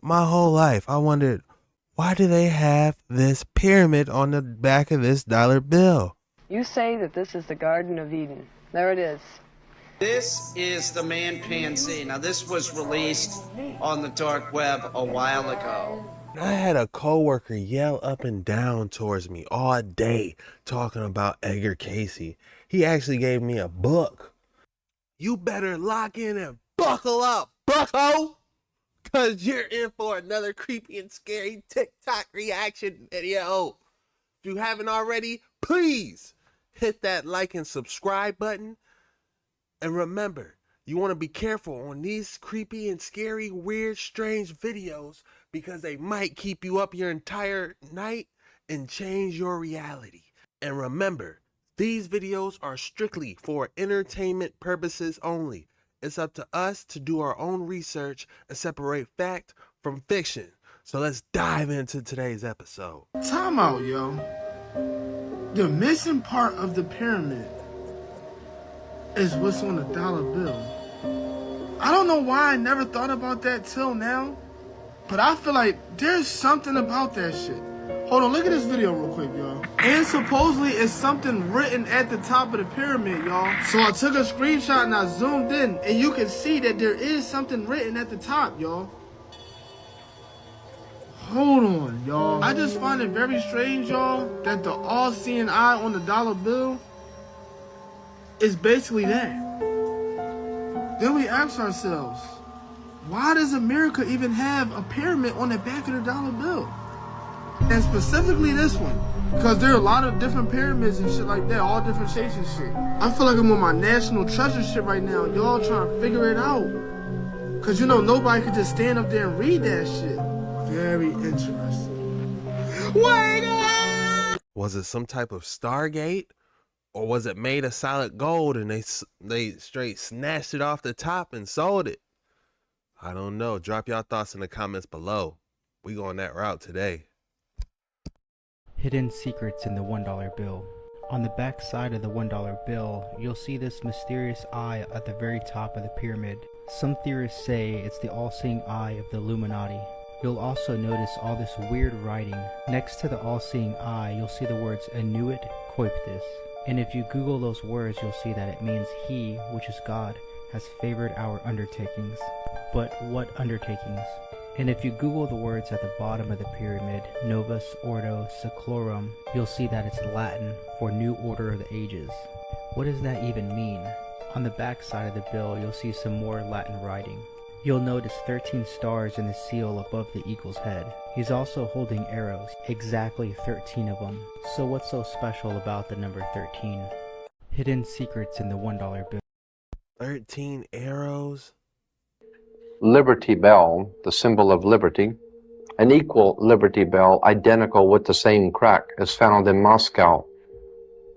my whole life, I wondered, why do they have this pyramid on the back of this dollar bill? You say that this is the Garden of Eden. There it is. This is the man pansy. Now, this was released on the dark web a while ago. I had a coworker yell up and down towards me all day talking about Edgar Cayce. He actually gave me a book. You better lock in and buckle up, bucko, because you're in for another creepy and scary TikTok reaction video. If you haven't already, please hit that like and subscribe button. And remember, you want to be careful on these creepy and scary, weird, strange videos because they might keep you up your entire night and change your reality. And remember, these videos are strictly for entertainment purposes only. It's up to us to do our own research and separate fact from fiction. So let's dive into today's episode. Time out, yo. The missing part of the pyramid is what's on the dollar bill. I don't know why I never thought about that till now, but I feel like there's something about that shit. Hold on, look at this video real quick, y'all. And supposedly it's something written at the top of the pyramid, y'all. So I took a screenshot and I zoomed in, and you can see that there is something written at the top, y'all. Hold on, y'all. I just find it very strange, y'all, that the all-seeing eye on the dollar bill is basically that. Then we ask ourselves, why does America even have a pyramid on the back of the dollar bill? And specifically this one, because there are a lot of different pyramids and shit like that, all different shapes and shit. I feel like I'm on my national treasure shit right now. Y'all trying to figure it out. Because, you know, nobody could just stand up there and read that shit. Very interesting. Wait up! Was it some type of Stargate? Or was it made of solid gold and they straight snatched it off the top and sold it? I don't know. Drop y'all thoughts in the comments below. We going that route today. Hidden secrets in the $1 bill. On the back side of the $1 bill, you'll see this mysterious eye at the very top of the pyramid. Some theorists say it's the all-seeing eye of the Illuminati. You'll also notice all this weird writing. Next to the all-seeing eye, you'll see the words Inuit Coiptus. And if you Google those words, you'll see that it means He, which is God, has favored our undertakings. But what undertakings? And if you Google the words at the bottom of the pyramid, Novus Ordo Seclorum, you'll see that it's Latin for New Order of the Ages. What does that even mean? On the back side of the bill, you'll see some more Latin writing. You'll notice 13 stars in the seal above the eagle's head. He's also holding arrows, exactly 13 of them. So what's so special about the number 13? Hidden secrets in the $1 bill. 13 arrows? Liberty Bell, the symbol of liberty, an equal Liberty Bell, identical with the same crack, is found in Moscow.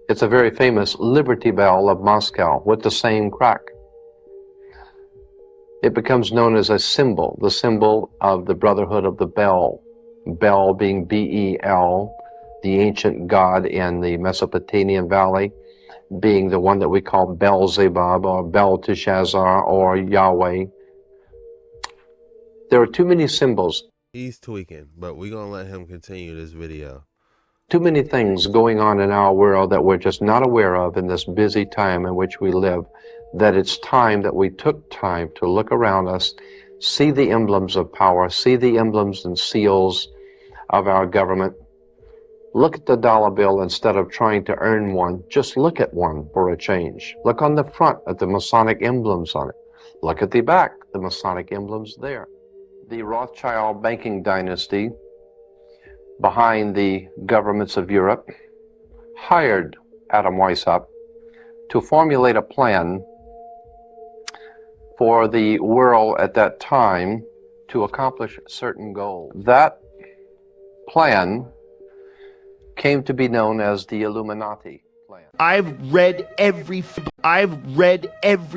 It's a very famous Liberty Bell of Moscow with the same crack. It becomes known as a symbol, the symbol of the Brotherhood of the Bell. Bel being B-E-L, the ancient god in the Mesopotamian Valley, being the one that we call Beelzebub or Belteshazzar or Yahweh. There are too many symbols. He's tweaking, but we're going to let him continue this video. Too many things going on in our world that we're just not aware of in this busy time in which we live, that it's time that we took time to look around us, see the emblems of power, see the emblems and seals of our government. Look at the dollar bill instead of trying to earn one. Just look at one for a change. Look on the front at the Masonic emblems on it. Look at the back, the Masonic emblems there. The Rothschild banking dynasty behind the governments of Europe hired Adam Weishaupt to formulate a plan for the world at that time to accomplish certain goals. That plan came to be known as the Illuminati plan. I've read every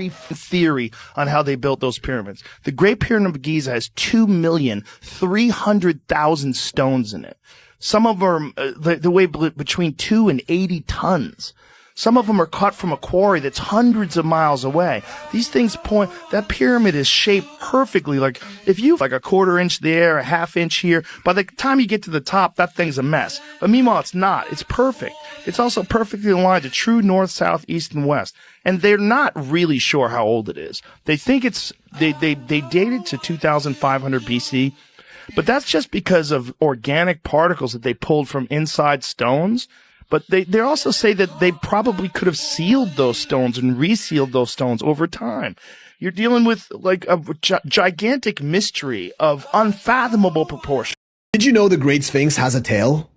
theory on how they built those pyramids. The Great Pyramid of Giza has 2,300,000 stones in it. Some of them they weigh between 2 and 80 tons. Some of them are cut from a quarry that's hundreds of miles away. These things point, that pyramid is shaped perfectly. Like, if you like a quarter inch there, a half inch here, by the time you get to the top, that thing's a mess. But meanwhile, it's not. It's perfect. It's also perfectly aligned to true north, south, east, and west. And they're not really sure how old it is. They think they date it to 2500 BC, but that's just because of organic particles that they pulled from inside stones. But they also say that they probably could have sealed those stones and resealed those stones over time. You're dealing with like a gigantic mystery of unfathomable proportion. Did you know the Great Sphinx has a tail?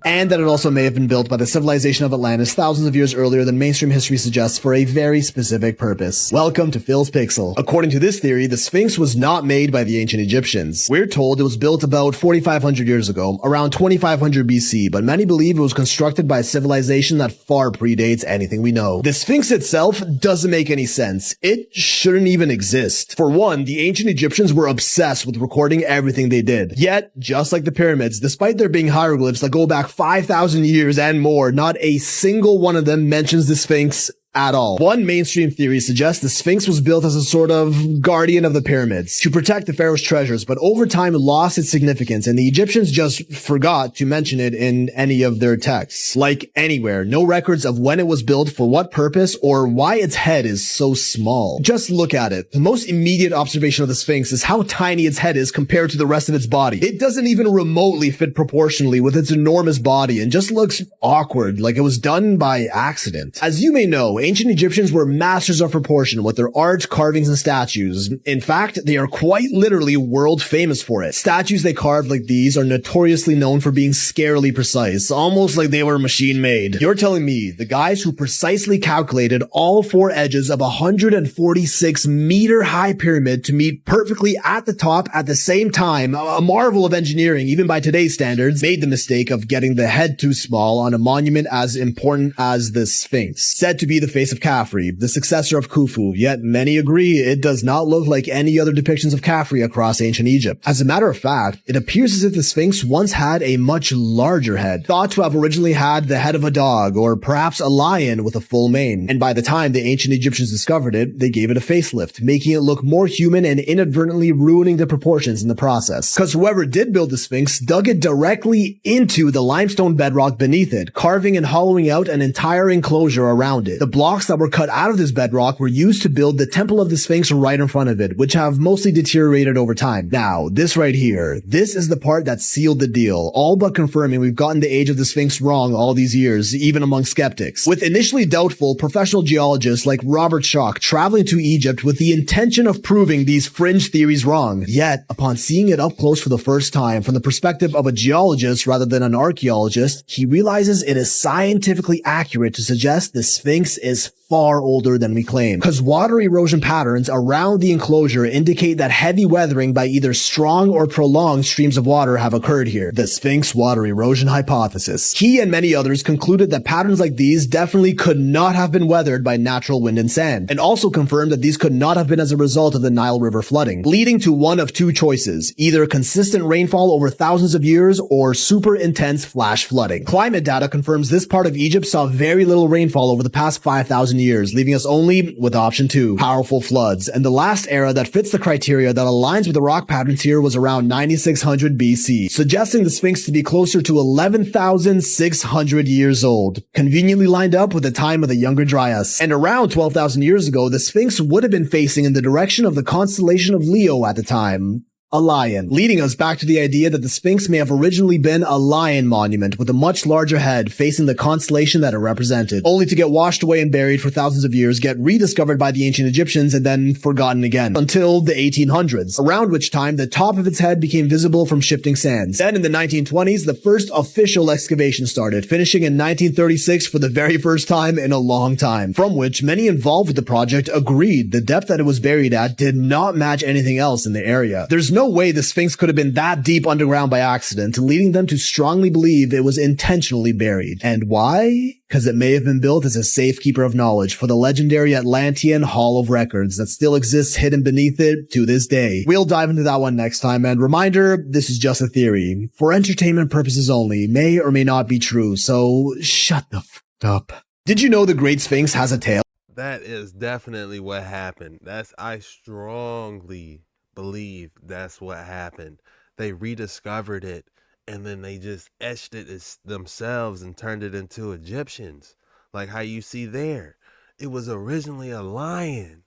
And that it also may have been built by the civilization of Atlantis thousands of years earlier than mainstream history suggests for a very specific purpose. Welcome to Phil's Pixel. According to this theory, the Sphinx was not made by the ancient Egyptians. We're told it was built about 4,500 years ago, around 2500 BC, but many believe it was constructed by a civilization that far predates anything we know. The Sphinx itself doesn't make any sense. It shouldn't even exist. For one, the ancient Egyptians were obsessed with recording everything they did. Yet, just like the pyramids, despite there being hieroglyphs that go back 5,000 years and more, not a single one of them mentions the Sphinx at all. One mainstream theory suggests the Sphinx was built as a sort of guardian of the pyramids to protect the pharaoh's treasures, but over time lost its significance, and the Egyptians just forgot to mention it in any of their texts. Like anywhere, no records of when it was built, for what purpose, or why its head is so small. Just look at it. The most immediate observation of the Sphinx is how tiny its head is compared to the rest of its body. It doesn't even remotely fit proportionally with its enormous body and just looks awkward, like it was done by accident. As you may know, ancient Egyptians were masters of proportion with their art, carvings, and statues. In fact, they are quite literally world famous for it. Statues they carved like these are notoriously known for being scarily precise, almost like they were machine made. You're telling me the guys who precisely calculated all four edges of a 146 meter high pyramid to meet perfectly at the top at the same time, a marvel of engineering even by today's standards, made the mistake of getting the head too small on a monument as important as the Sphinx, said to be the face of Khafre, the successor of Khufu, yet many agree it does not look like any other depictions of Khafre across ancient Egypt. As a matter of fact, it appears as if the Sphinx once had a much larger head, thought to have originally had the head of a dog, or perhaps a lion with a full mane, and by the time the ancient Egyptians discovered it, they gave it a facelift, making it look more human and inadvertently ruining the proportions in the process. Cause whoever did build the Sphinx dug it directly into the limestone bedrock beneath it, carving and hollowing out an entire enclosure around it. The blocks that were cut out of this bedrock were used to build the temple of the Sphinx right in front of it, which have mostly deteriorated over time. Now, this right here, this is the part that sealed the deal, all but confirming we've gotten the age of the Sphinx wrong all these years, even among skeptics. With initially doubtful professional geologists like Robert Schoch traveling to Egypt with the intention of proving these fringe theories wrong. Yet, upon seeing it up close for the first time from the perspective of a geologist rather than an archaeologist, he realizes it is scientifically accurate to suggest the Sphinx is far older than we claim, because water erosion patterns around the enclosure indicate that heavy weathering by either strong or prolonged streams of water have occurred here. The Sphinx water erosion hypothesis. He and many others concluded that patterns like these definitely could not have been weathered by natural wind and sand, and also confirmed that these could not have been as a result of the Nile River flooding, leading to one of two choices, either consistent rainfall over thousands of years or super intense flash flooding. Climate data confirms this part of Egypt saw very little rainfall over the past 5,000 years, leaving us only with option 2, powerful floods. And the last era that fits the criteria that aligns with the rock patterns here was around 9600 BC, suggesting the Sphinx to be closer to 11,600 years old, conveniently lined up with the time of the Younger Dryas. And around 12,000 years ago, the Sphinx would have been facing in the direction of the constellation of Leo at the time, a lion, leading us back to the idea that the Sphinx may have originally been a lion monument with a much larger head facing the constellation that it represented, only to get washed away and buried for thousands of years, get rediscovered by the ancient Egyptians, and then forgotten again, until the 1800s, around which time the top of its head became visible from shifting sands. Then in the 1920s, the first official excavation started, finishing in 1936 for the very first time in a long time, from which many involved with the project agreed the depth that it was buried at did not match anything else in the area. There's no way the Sphinx could have been that deep underground by accident, leading them to strongly believe it was intentionally buried. And why? Because it may have been built as a safekeeper of knowledge for the legendary Atlantean Hall of Records that still exists hidden beneath it to this day. We'll dive into that one next time, and reminder, this is just a theory. For entertainment purposes only, may or may not be true, so shut the f*** up. Did you know the Great Sphinx has a tail? That is definitely what happened. I strongly believe that's what happened. They rediscovered it and then they just etched it as themselves and turned it into Egyptians. Like how you see there. It was originally a lion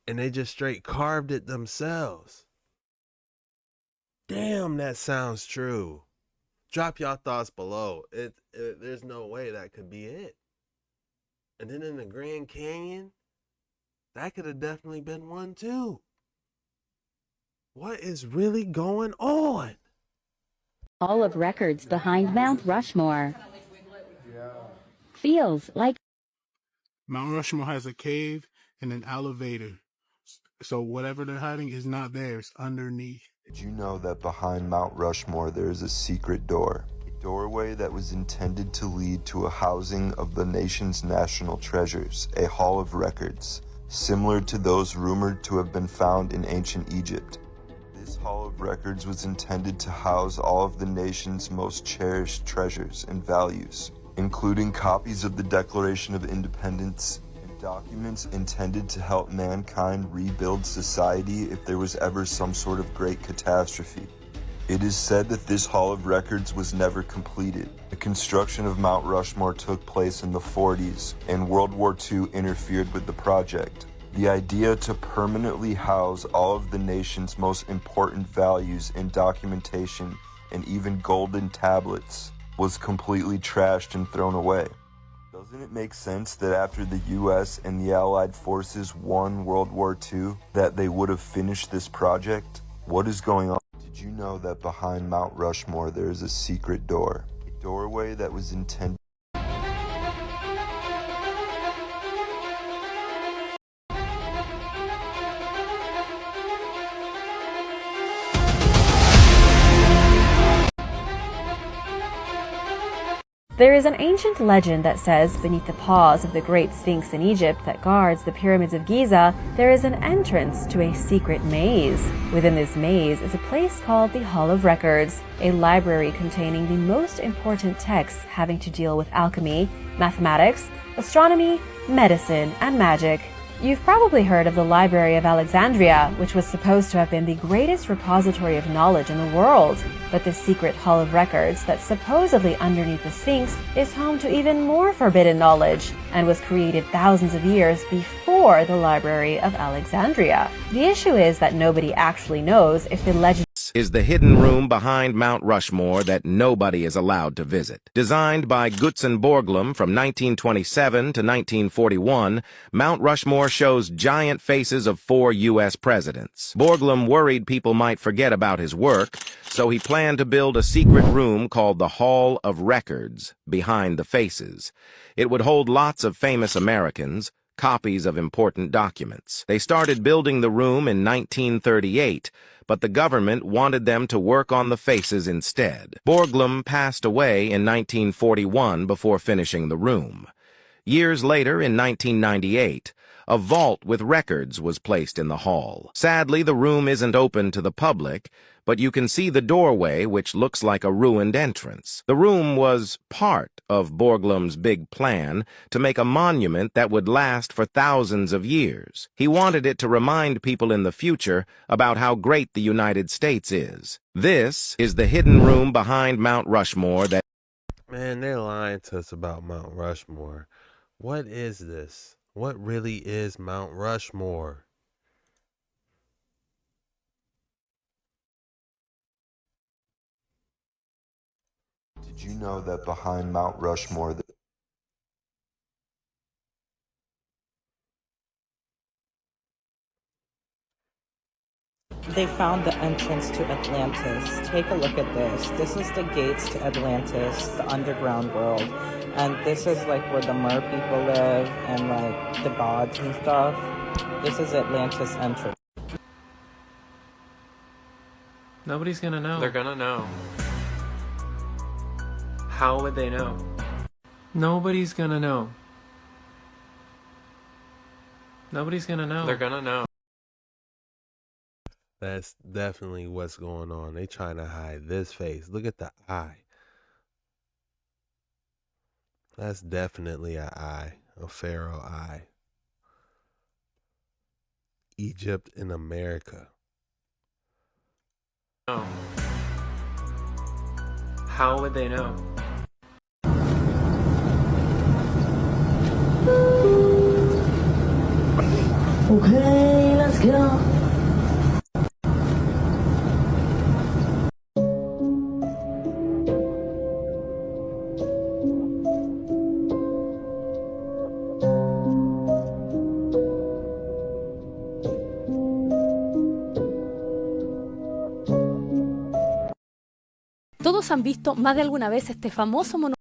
and they just straight carved it themselves. Damn, that sounds true. Drop y'all thoughts below. There's no way that could be it. And then in the Grand Canyon, that could have definitely been one too. What is really going on? Hall of Records behind Mount Rushmore. Feels like Mount Rushmore has a cave and an elevator. So whatever they're hiding is not there, it's underneath. Did you know that behind Mount Rushmore there is a secret door? A doorway that was intended to lead to a housing of the nation's national treasures, a hall of records, similar to those rumored to have been found in ancient Egypt. This hall of records was intended to house all of the nation's most cherished treasures and values, including copies of the Declaration of Independence and documents intended to help mankind rebuild society if there was ever some sort of great catastrophe. It is said that this Hall of Records was never completed. The construction of Mount Rushmore took place in the 40s, and World War II interfered with the project. The idea to permanently house all of the nation's most important values in documentation and even golden tablets was completely trashed and thrown away. Doesn't it make sense that after the US and the Allied forces won World War II, that they would have finished this project? What is going on? Did you know that behind Mount Rushmore there is a secret door? A doorway that was intended. There is an ancient legend that says beneath the paws of the great Sphinx in Egypt that guards the pyramids of Giza, there is an entrance to a secret maze. Within this maze is a place called the Hall of Records, a library containing the most important texts having to deal with alchemy, mathematics, astronomy, medicine, and magic. You've probably heard of the Library of Alexandria, which was supposed to have been the greatest repository of knowledge in the world. But the secret Hall of Records that's supposedly underneath the Sphinx is home to even more forbidden knowledge and was created thousands of years before the Library of Alexandria. The issue is that nobody actually knows if the legend is the hidden room behind Mount Rushmore that nobody is allowed to visit. Designed by Gutzon Borglum from 1927 to 1941, Mount Rushmore shows giant faces of 4 U.S. presidents. Borglum worried people might forget about his work, so he planned to build a secret room called the Hall of Records behind the faces. It would hold lots of famous Americans, copies of important documents. They started building the room in 1938, but the government wanted them to work on the faces instead. Borglum passed away in 1941 before finishing the room. Years later, in 1998, a vault with records was placed in the hall. Sadly, the room isn't open to the public, but you can see the doorway, which looks like a ruined entrance. The room was part of Borglum's big plan to make a monument that would last for thousands of years. He wanted it to remind people in the future about how great the United States is. This is the hidden room behind Mount Rushmore that... Man, they're lying to us about Mount Rushmore. What is this? What really is Mount Rushmore? Did you know that behind Mount Rushmore They found the entrance to Atlantis. Take a look at this. This is the gates to Atlantis, the underground world. And this is like where the mer people live and like the gods and stuff. This is Atlantis entrance. Nobody's gonna know. They're gonna know. How would they know? Nobody's gonna know. Nobody's gonna know. They're gonna know. That's definitely what's going on. They trying to hide this face. Look at the eye. That's definitely an eye. a pharaoh eye. Egypt in America. Oh. How would they know? Okay, let's go. Todos han visto más de alguna vez este famoso monumento.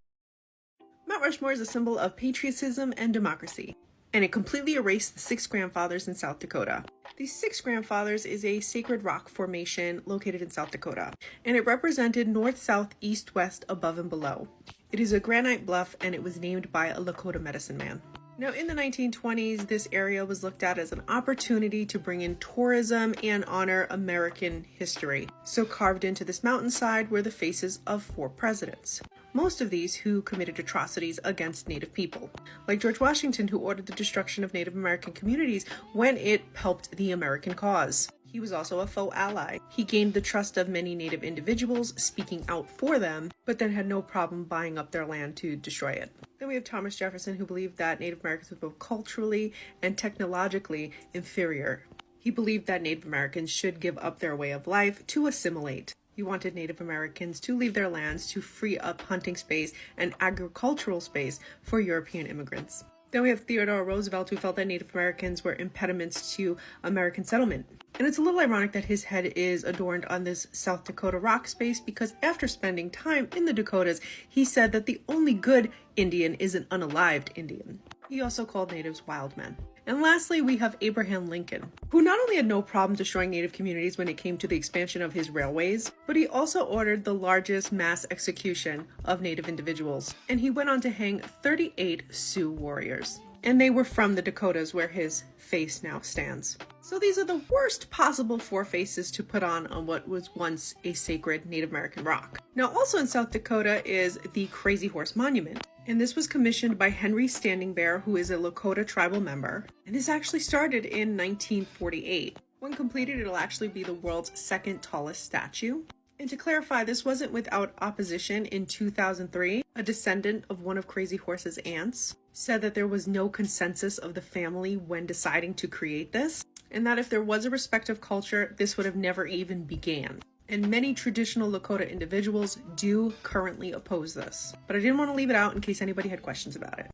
Mount Rushmore is a symbol of patriotism and democracy, and it completely erased the 6 grandfathers in South Dakota. These 6 grandfathers is a sacred rock formation located in South Dakota, and it represented north, south, east, west, above, and below. It is a granite bluff, and it was named by a Lakota medicine man. Now, in the 1920s, this area was looked at as an opportunity to bring in tourism and honor American history. So carved into this mountainside were the faces of 4 presidents. Most of these who committed atrocities against Native people, like George Washington, who ordered the destruction of Native American communities when it helped the American cause. He was also a faux ally. He gained the trust of many Native individuals, speaking out for them, but then had no problem buying up their land to destroy it. Then we have Thomas Jefferson, who believed that Native Americans were both culturally and technologically inferior. He believed that Native Americans should give up their way of life to assimilate. He wanted Native Americans to leave their lands to free up hunting space and agricultural space for European immigrants. Then we have Theodore Roosevelt, who felt that Native Americans were impediments to American settlement. And it's a little ironic that his head is adorned on this South Dakota rock space, because after spending time in the Dakotas, he said that the only good Indian is an unalived Indian. He also called natives wild men. And lastly, we have Abraham Lincoln, who not only had no problem destroying Native communities when it came to the expansion of his railways, but he also ordered the largest mass execution of Native individuals. And he went on to hang 38 Sioux warriors. And they were from the Dakotas, where his face now stands. So these are the worst possible 4 faces to put on what was once a sacred Native American rock. Now, also in South Dakota is the Crazy Horse Monument. And this was commissioned by Henry Standing Bear, who is a Lakota tribal member. And this actually started in 1948. When completed, it'll actually be the world's 2nd tallest statue. And to clarify, this wasn't without opposition. In 2003, a descendant of one of Crazy Horse's aunts said that there was no consensus of the family when deciding to create this, and that if there was a respective culture, this would have never even began. And many traditional Lakota individuals do currently oppose this. But I didn't want to leave it out in case anybody had questions about it.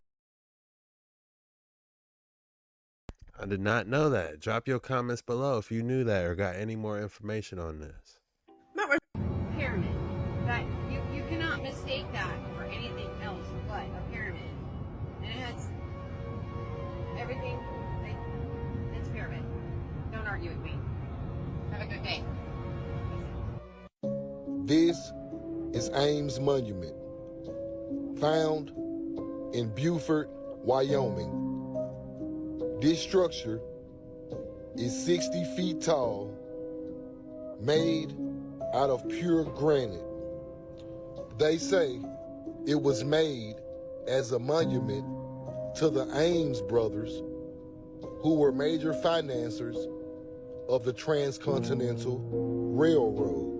I did not know that. Drop your comments below if you knew that or got any more information on this. Pyramid. That you cannot mistake that for anything else but a pyramid. And it has everything. It's pyramid. Don't argue with me. Have a good day. This is Ames Monument, found in Beaufort, Wyoming. This structure is 60 feet tall, made out of pure granite. They say it was made as a monument to the Ames brothers, who were major financiers of the Transcontinental Railroad.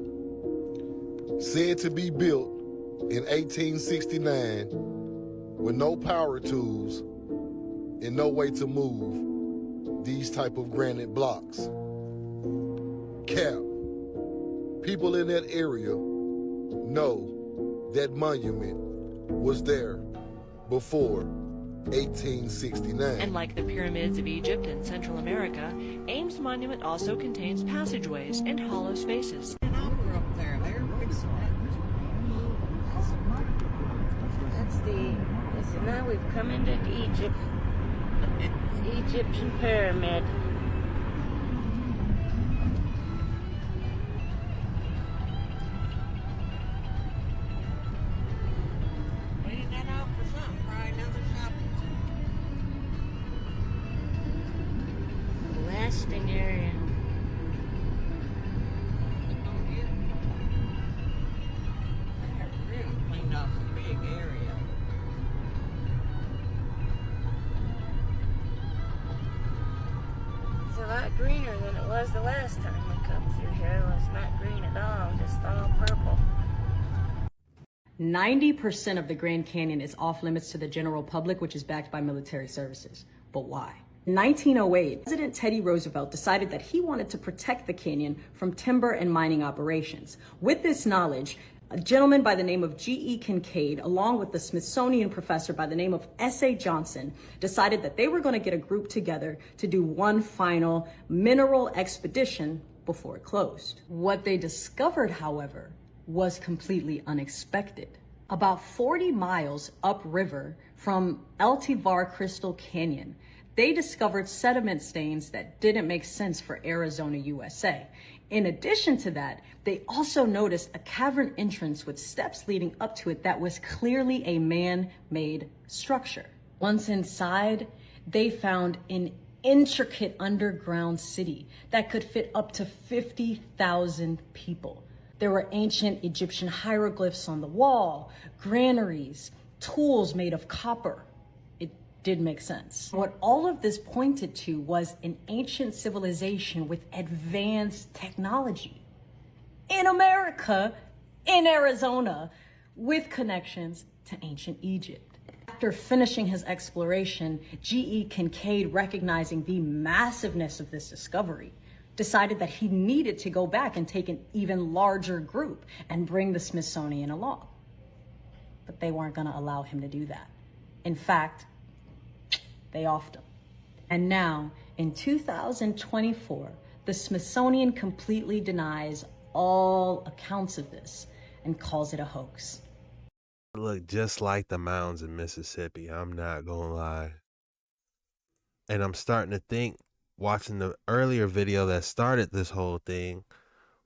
Said to be built in 1869 with no power tools and no way to move these type of granite blocks. Cap. People in that area know that monument was there before 1869. And like the pyramids of Egypt and Central America, Ames Monument also contains passageways and hollow spaces. Over up there, they're fixing that. That's so now we've come into Egypt. It's the Egyptian pyramid. Waiting that out for something, probably another shopping center. Lasting area. They have really cleaned off a big area. was the last time we come through here. It was not green at all, just all purple. 90% of the Grand Canyon is off limits to the general public, which is backed by military services. But why? In 1908, President Teddy Roosevelt decided that he wanted to protect the canyon from timber and mining operations. With this knowledge, a gentleman by the name of G.E. Kincaid, along with the Smithsonian professor by the name of S.A. Johnson, decided that they were going to get a group together to do one final mineral expedition before it closed. What they discovered, however, was completely unexpected. About 40 miles upriver from El Tivar Crystal Canyon, they discovered sediment stains that didn't make sense for Arizona, USA. In addition to that, they also noticed a cavern entrance with steps leading up to it that was clearly a man-made structure. Once inside, they found an intricate underground city that could fit up to 50,000 people. There were ancient Egyptian hieroglyphs on the wall, granaries, tools made of copper. It did make sense. What all of this pointed to was an ancient civilization with advanced technology. In America, in Arizona, with connections to ancient Egypt. After finishing his exploration, G.E. Kincaid, recognizing the massiveness of this discovery, decided that he needed to go back and take an even larger group and bring the Smithsonian along. But they weren't going to allow him to do that. In fact, they offed him. And now, in 2024, the Smithsonian completely denies all accounts of this and calls it a hoax. Look just like the mountains in Mississippi, I'm not gonna lie. And I'm starting to think, watching the earlier video that started this whole thing,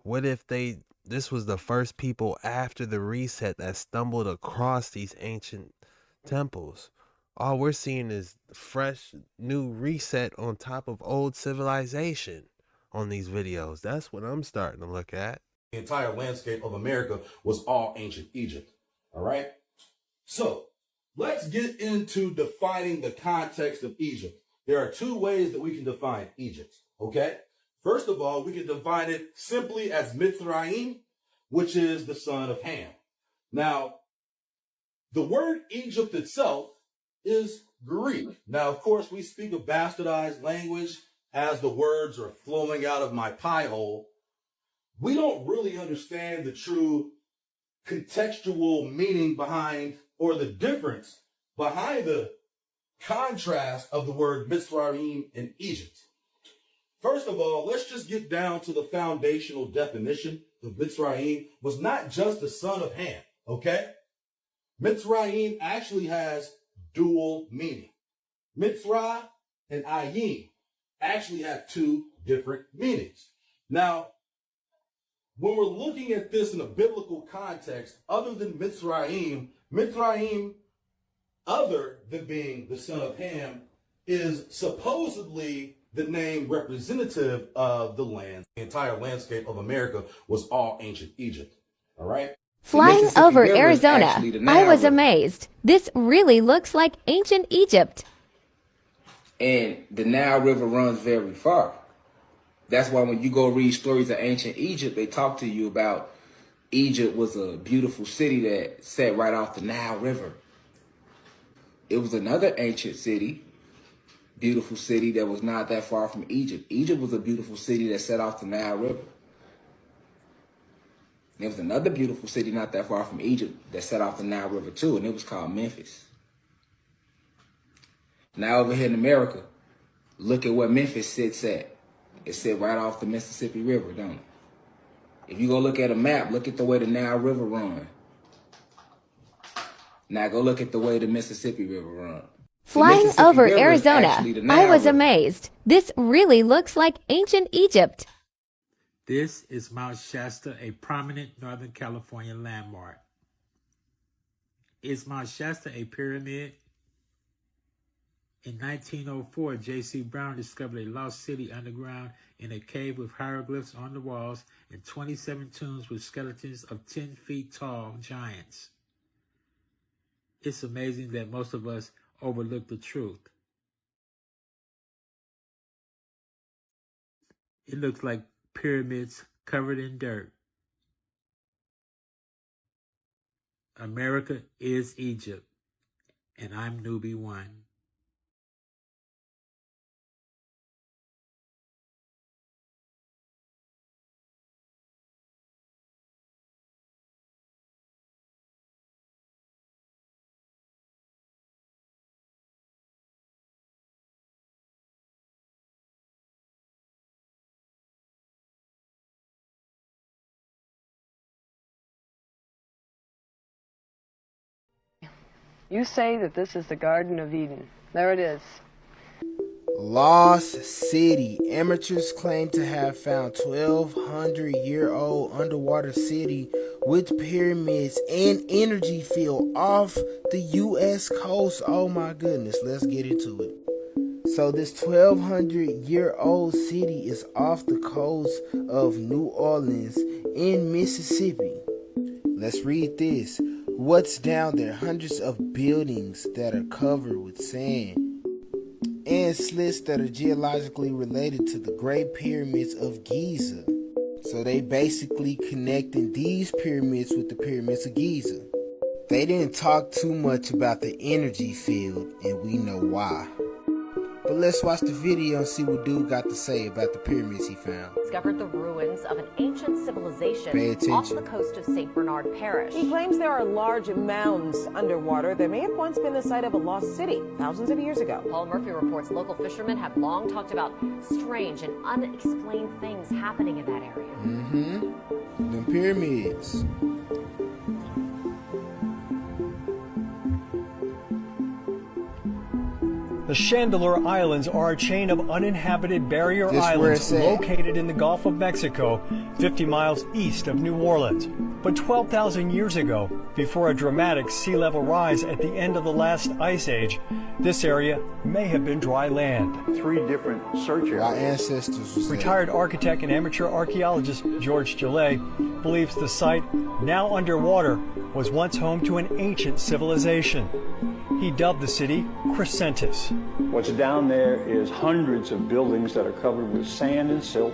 what if this was the first people after the reset that stumbled across these ancient temples? All we're seeing is fresh new reset on top of old civilization on these videos. That's what I'm starting to look at. The entire landscape of America was all ancient Egypt. All right. So let's get into defining the context of Egypt. There are two ways that we can define Egypt, okay? First of all, we can define it simply as Mitzrayim, which is the son of Ham. Now, the word Egypt itself is Greek. Now, of course, we speak of bastardized language as the words are flowing out of my pie hole. We don't really understand the true contextual meaning behind, or the difference behind the contrast of the word Mitzrayim and Egypt. First of all, let's just get down to the foundational definition. The Mitzrayim was not just the son of Ham, okay? Mitzrayim actually has dual meaning. Mitzrah and Ayim actually have two different meanings. Now, when we're looking at this in a biblical context, other than Mitzrayim, other than being the son of Ham, is supposedly the name representative of the land. The entire landscape of America was all ancient Egypt. All right? Flying over Arizona, I was amazed. This really looks like ancient Egypt. And the Nile River runs very far. That's why when you go read stories of ancient Egypt, they talk to you about Egypt was a beautiful city that sat right off the Nile River. It was another ancient city, beautiful city that was not that far from Egypt. Egypt was a beautiful city that sat off the Nile River. There was another beautiful city not that far from Egypt that sat off the Nile River too, and it was called Memphis. Now over here in America, look at where Memphis sits at. It sits right off the Mississippi River, don't it? If you go look at a map, look at the way the Nile River runs. Now go look at the way the Mississippi River runs. Flying over Arizona, I was amazed. This really looks like ancient Egypt. This is Mount Shasta, a prominent Northern California landmark. Is Mount Shasta a pyramid? In 1904, J.C. Brown discovered a lost city underground in a cave with hieroglyphs on the walls and 27 tombs with skeletons of 10 feet tall giants. It's amazing that most of us overlook the truth. It looks like pyramids covered in dirt. America is Egypt, and I'm Newbie One. You say that this is the Garden of Eden. There it is. Lost City. Amateurs claim to have found 1,200-year-old underwater city with pyramids and energy field off the U.S. coast. Oh my goodness, let's get into it. So this 1,200-year-old city is off the coast of New Orleans in Mississippi. Let's read this. What's down there? Hundreds of buildings that are covered with sand and slits that are geologically related to the Great Pyramids of Giza. So they basically connecting these pyramids with the pyramids of Giza. They didn't talk too much about the energy field, and we know why. But let's watch the video and see what dude got to say about the pyramids he found. Discovered the ruins of an ancient civilization Pay attention. off the coast of St. Bernard Parish. He claims there are large mounds underwater that may have once been the site of a lost city thousands of years ago. Paul Murphy reports local fishermen have long talked about strange and unexplained things happening in that area. The pyramids. The Chandeleur Islands are a chain of uninhabited barrier islands located in the Gulf of Mexico, 50 miles east of New Orleans. But 12,000 years ago, before a dramatic sea level rise at the end of the last ice age, this area may have been dry land. 3 different search areas. Our ancestors. Retired architect and amateur archaeologist George Gillet believes the site, now underwater, was once home to an ancient civilization. He dubbed the city Crescentis. What's down there is hundreds of buildings that are covered with sand and silt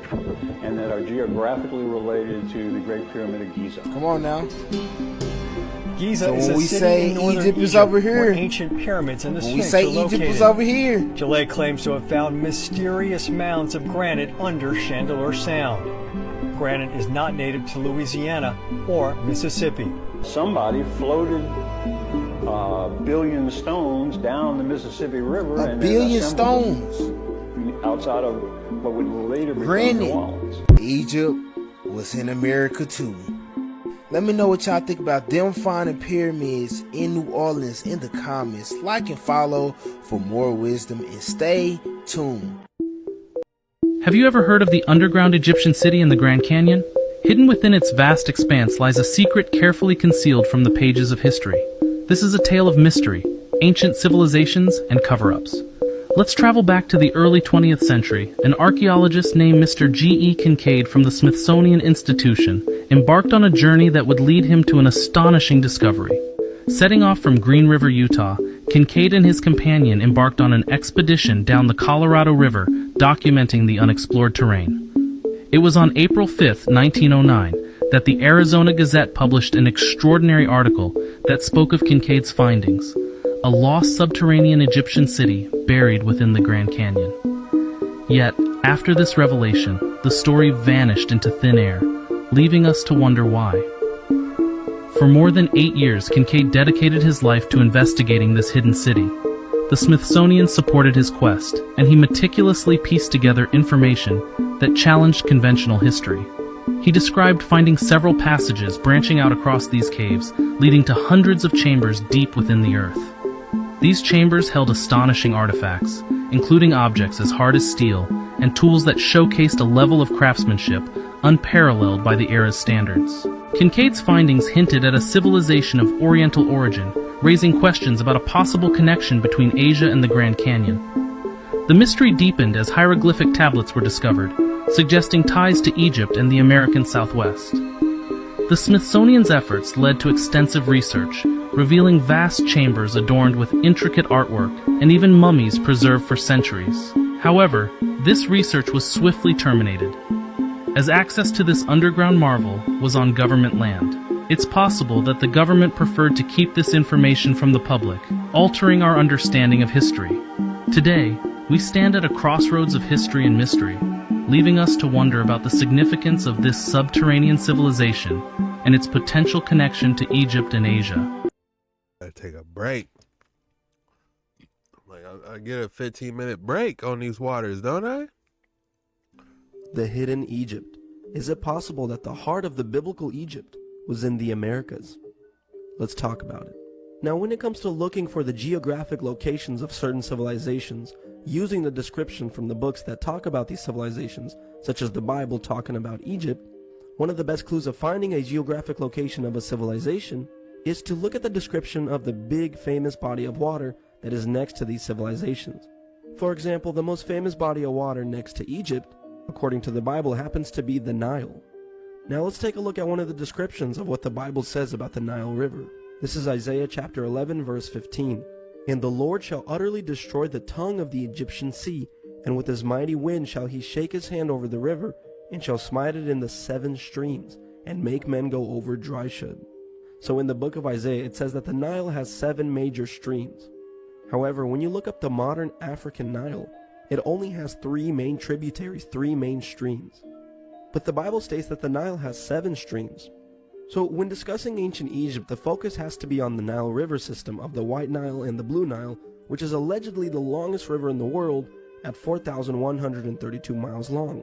and that are geographically related to the Great Pyramid of Giza. Come on now. Giza So is when a we city say in northern Egypt is Egypt over here, where ancient pyramids and the when we Sphinx say are located. Egypt is over here. Gillet claims to have found mysterious mounds of granite under Chandeleur Sound. Granite is not native to Louisiana or Mississippi. Somebody floated a billion stones down the Mississippi River. A billion stones? Outside of what would later become Granted, New Orleans. Egypt was in America too. Let me know what y'all think about them finding pyramids in New Orleans in the comments. Like and follow for more wisdom and stay tuned. Have you ever heard of the underground Egyptian city in the Grand Canyon? Hidden within its vast expanse lies a secret carefully concealed from the pages of history. This is a tale of mystery, ancient civilizations, and cover-ups. Let's travel back to the early 20th century. An archaeologist named Mr. G.E. Kincaid from the Smithsonian Institution embarked on a journey that would lead him to an astonishing discovery. Setting off from Green River, Utah, Kincaid and his companion embarked on an expedition down the Colorado River, documenting the unexplored terrain. It was on April 5, 1909, that the Arizona Gazette published an extraordinary article that spoke of Kincaid's findings, a lost subterranean Egyptian city buried within the Grand Canyon. Yet, after this revelation, the story vanished into thin air, leaving us to wonder why. For more than 8 years, Kincaid dedicated his life to investigating this hidden city. The Smithsonian supported his quest, and he meticulously pieced together information that challenged conventional history. He described finding several passages branching out across these caves, leading to hundreds of chambers deep within the earth. These chambers held astonishing artifacts, including objects as hard as steel and tools that showcased a level of craftsmanship unparalleled by the era's standards. Kincaid's findings hinted at a civilization of Oriental origin, raising questions about a possible connection between Asia and the Grand Canyon. The mystery deepened as hieroglyphic tablets were discovered, suggesting ties to Egypt and the American Southwest. The Smithsonian's efforts led to extensive research, revealing vast chambers adorned with intricate artwork and even mummies preserved for centuries. However, this research was swiftly terminated, as access to this underground marvel was on government land. It's possible that the government preferred to keep this information from the public, altering our understanding of history. Today, we stand at a crossroads of history and mystery, leaving us to wonder about the significance of this subterranean civilization and its potential connection to Egypt and Asia. I take a break. Like I get a 15-minute break on these waters, don't I? The hidden Egypt. Is it possible that the heart of the biblical Egypt was in the Americas? Let's talk about it. Now, when it comes to looking for the geographic locations of certain civilizations, using the description from the books that talk about these civilizations, such as the Bible talking about Egypt, one of the best clues of finding a geographic location of a civilization is to look at the description of the big famous body of water that is next to these civilizations. For example, the most famous body of water next to Egypt, according to the Bible, happens to be the Nile. Now let's take a look at one of the descriptions of what the Bible says about the Nile River. This is Isaiah chapter 11 verse 15. And the Lord shall utterly destroy the tongue of the Egyptian sea, and with his mighty wind shall he shake his hand over the river, and shall smite it in the 7 streams, and make men go over dry shod. So in the book of Isaiah it says that the Nile has 7 major streams. However, when you look up the modern African Nile, it only has 3 main tributaries, 3 main streams. But the Bible states that the Nile has 7 streams. So when discussing ancient Egypt, the focus has to be on the Nile River system of the White Nile and the Blue Nile, which is allegedly the longest river in the world at 4,132 miles long.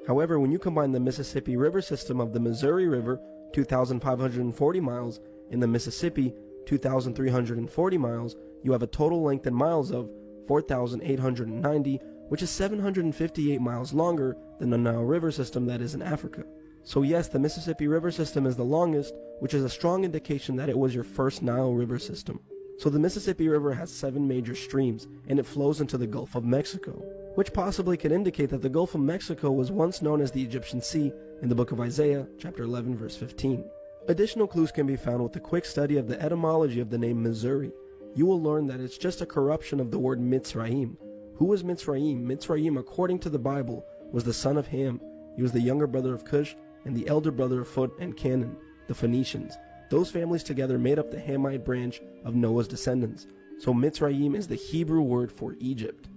However, when you combine the Mississippi River system of the Missouri River, 2,540 miles, and the Mississippi, 2,340 miles, you have a total length in miles of 4,890, which is 758 miles longer than the Nile River system that is in Africa. So yes, the Mississippi River system is the longest, which is a strong indication that it was your first Nile River system. So the Mississippi River has 7 major streams, and it flows into the Gulf of Mexico, which possibly could indicate that the Gulf of Mexico was once known as the Egyptian Sea in the book of Isaiah, chapter 11, verse 15. Additional clues can be found with a quick study of the etymology of the name Missouri. You will learn that it's just a corruption of the word Mitzrayim. Who was Mitzrayim? Mitzrayim, according to the Bible, was the son of Ham. He was the younger brother of Cush and the elder brother of Phut and Canaan, the Phoenicians. Those families together made up the Hamite branch of Noah's descendants. So Mitzrayim is the Hebrew word for Egypt.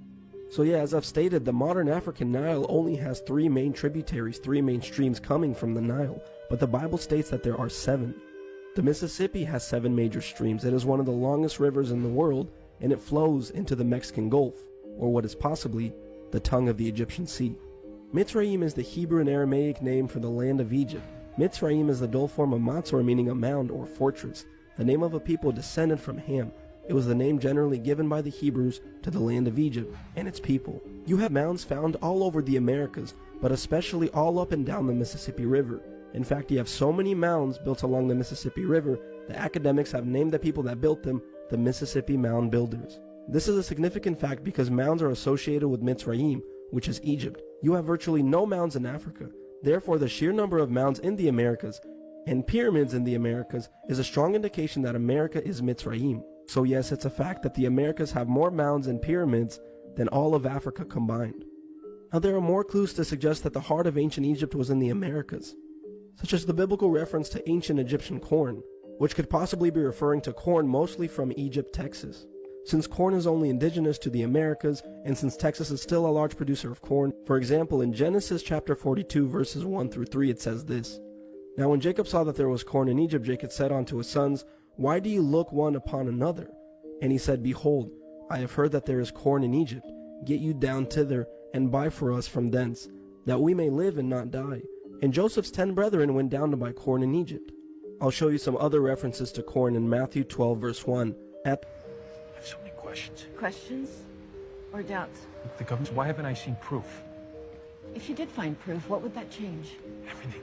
So yeah, as I've stated, the modern African Nile only has 3 main tributaries, 3 main streams coming from the Nile, but the Bible states that there are 7. The Mississippi has 7 major streams. It is one of the longest rivers in the world, and it flows into the Mexican Gulf, or what is possibly the tongue of the Egyptian Sea. Mitzrayim is the Hebrew and Aramaic name for the land of Egypt. Mitzrayim is the dual form of Matzor, meaning a mound or fortress, the name of a people descended from Ham. It was the name generally given by the Hebrews to the land of Egypt and its people. You have mounds found all over the Americas, but especially all up and down the Mississippi River. In fact, you have so many mounds built along the Mississippi River that academics have named the people that built them the Mississippi Mound Builders. This is a significant fact because mounds are associated with Mitzrayim, which is Egypt. You have virtually no mounds in Africa. Therefore, the sheer number of mounds in the Americas and pyramids in the Americas is a strong indication that America is Mitzrayim. So yes, it's a fact that the Americas have more mounds and pyramids than all of Africa combined. Now there are more clues to suggest that the heart of ancient Egypt was in the Americas, such as the biblical reference to ancient Egyptian corn, which could possibly be referring to corn mostly from Egypt, Texas. Since corn is only indigenous to the Americas, and since Texas is still a large producer of corn, for example, in Genesis chapter 42 verses 1 through 3 it says this, "Now when Jacob saw that there was corn in Egypt, Jacob said unto his sons, Why do you look one upon another? And he said, Behold, I have heard that there is corn in Egypt. Get you down thither, and buy for us from thence, that we may live and not die. And Joseph's 10 brethren went down to buy corn in Egypt." I'll show you some other references to corn in Matthew 12 verse 1. I have so many questions. Questions or doubts? The government, why haven't I seen proof? If you did find proof, what would that change? Everything.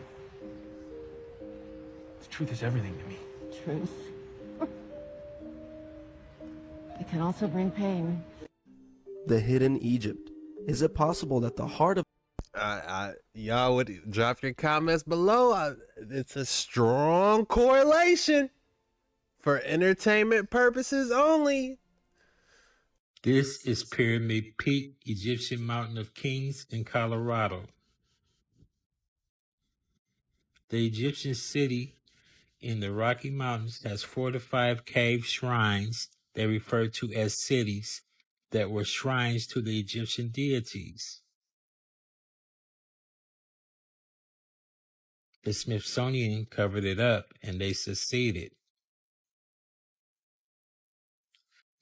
The truth is everything to me. Truth? It can also bring pain. The hidden Egypt. Is it possible that the heart of y'all would drop your comments below. It's a strong correlation for entertainment purposes only. This is Pyramid Peak, Egyptian Mountain of Kings in Colorado. The Egyptian city in the Rocky Mountains has 4 to 5 cave shrines they refer to as cities that were shrines to the Egyptian deities. The Smithsonian covered it up and they succeeded.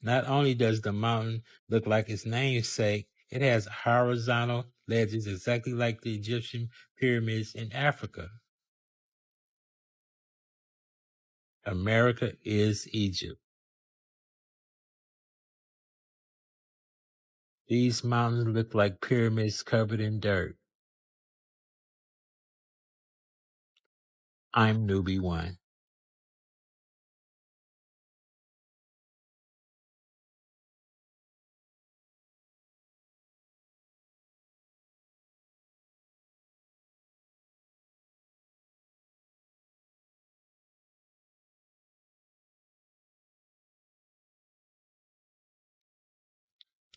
Not only does the mountain look like its namesake, it has horizontal ledges exactly like the Egyptian pyramids in Africa. America is Egypt. These mountains look like pyramids covered in dirt. I'm Newbie One.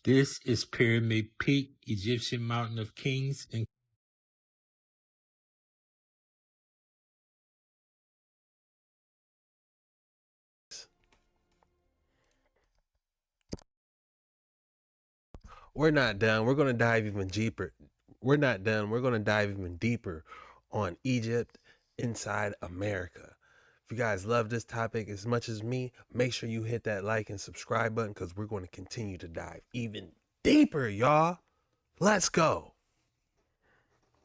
This is Pyramid Peak, Egyptian Mountain of Kings and We're not done. We're going to dive even deeper. We're not done. We're going to dive even deeper on Egypt inside America. If you guys love this topic as much as me, make sure you hit that like and subscribe button because we're going to continue to dive even deeper, y'all. Let's go.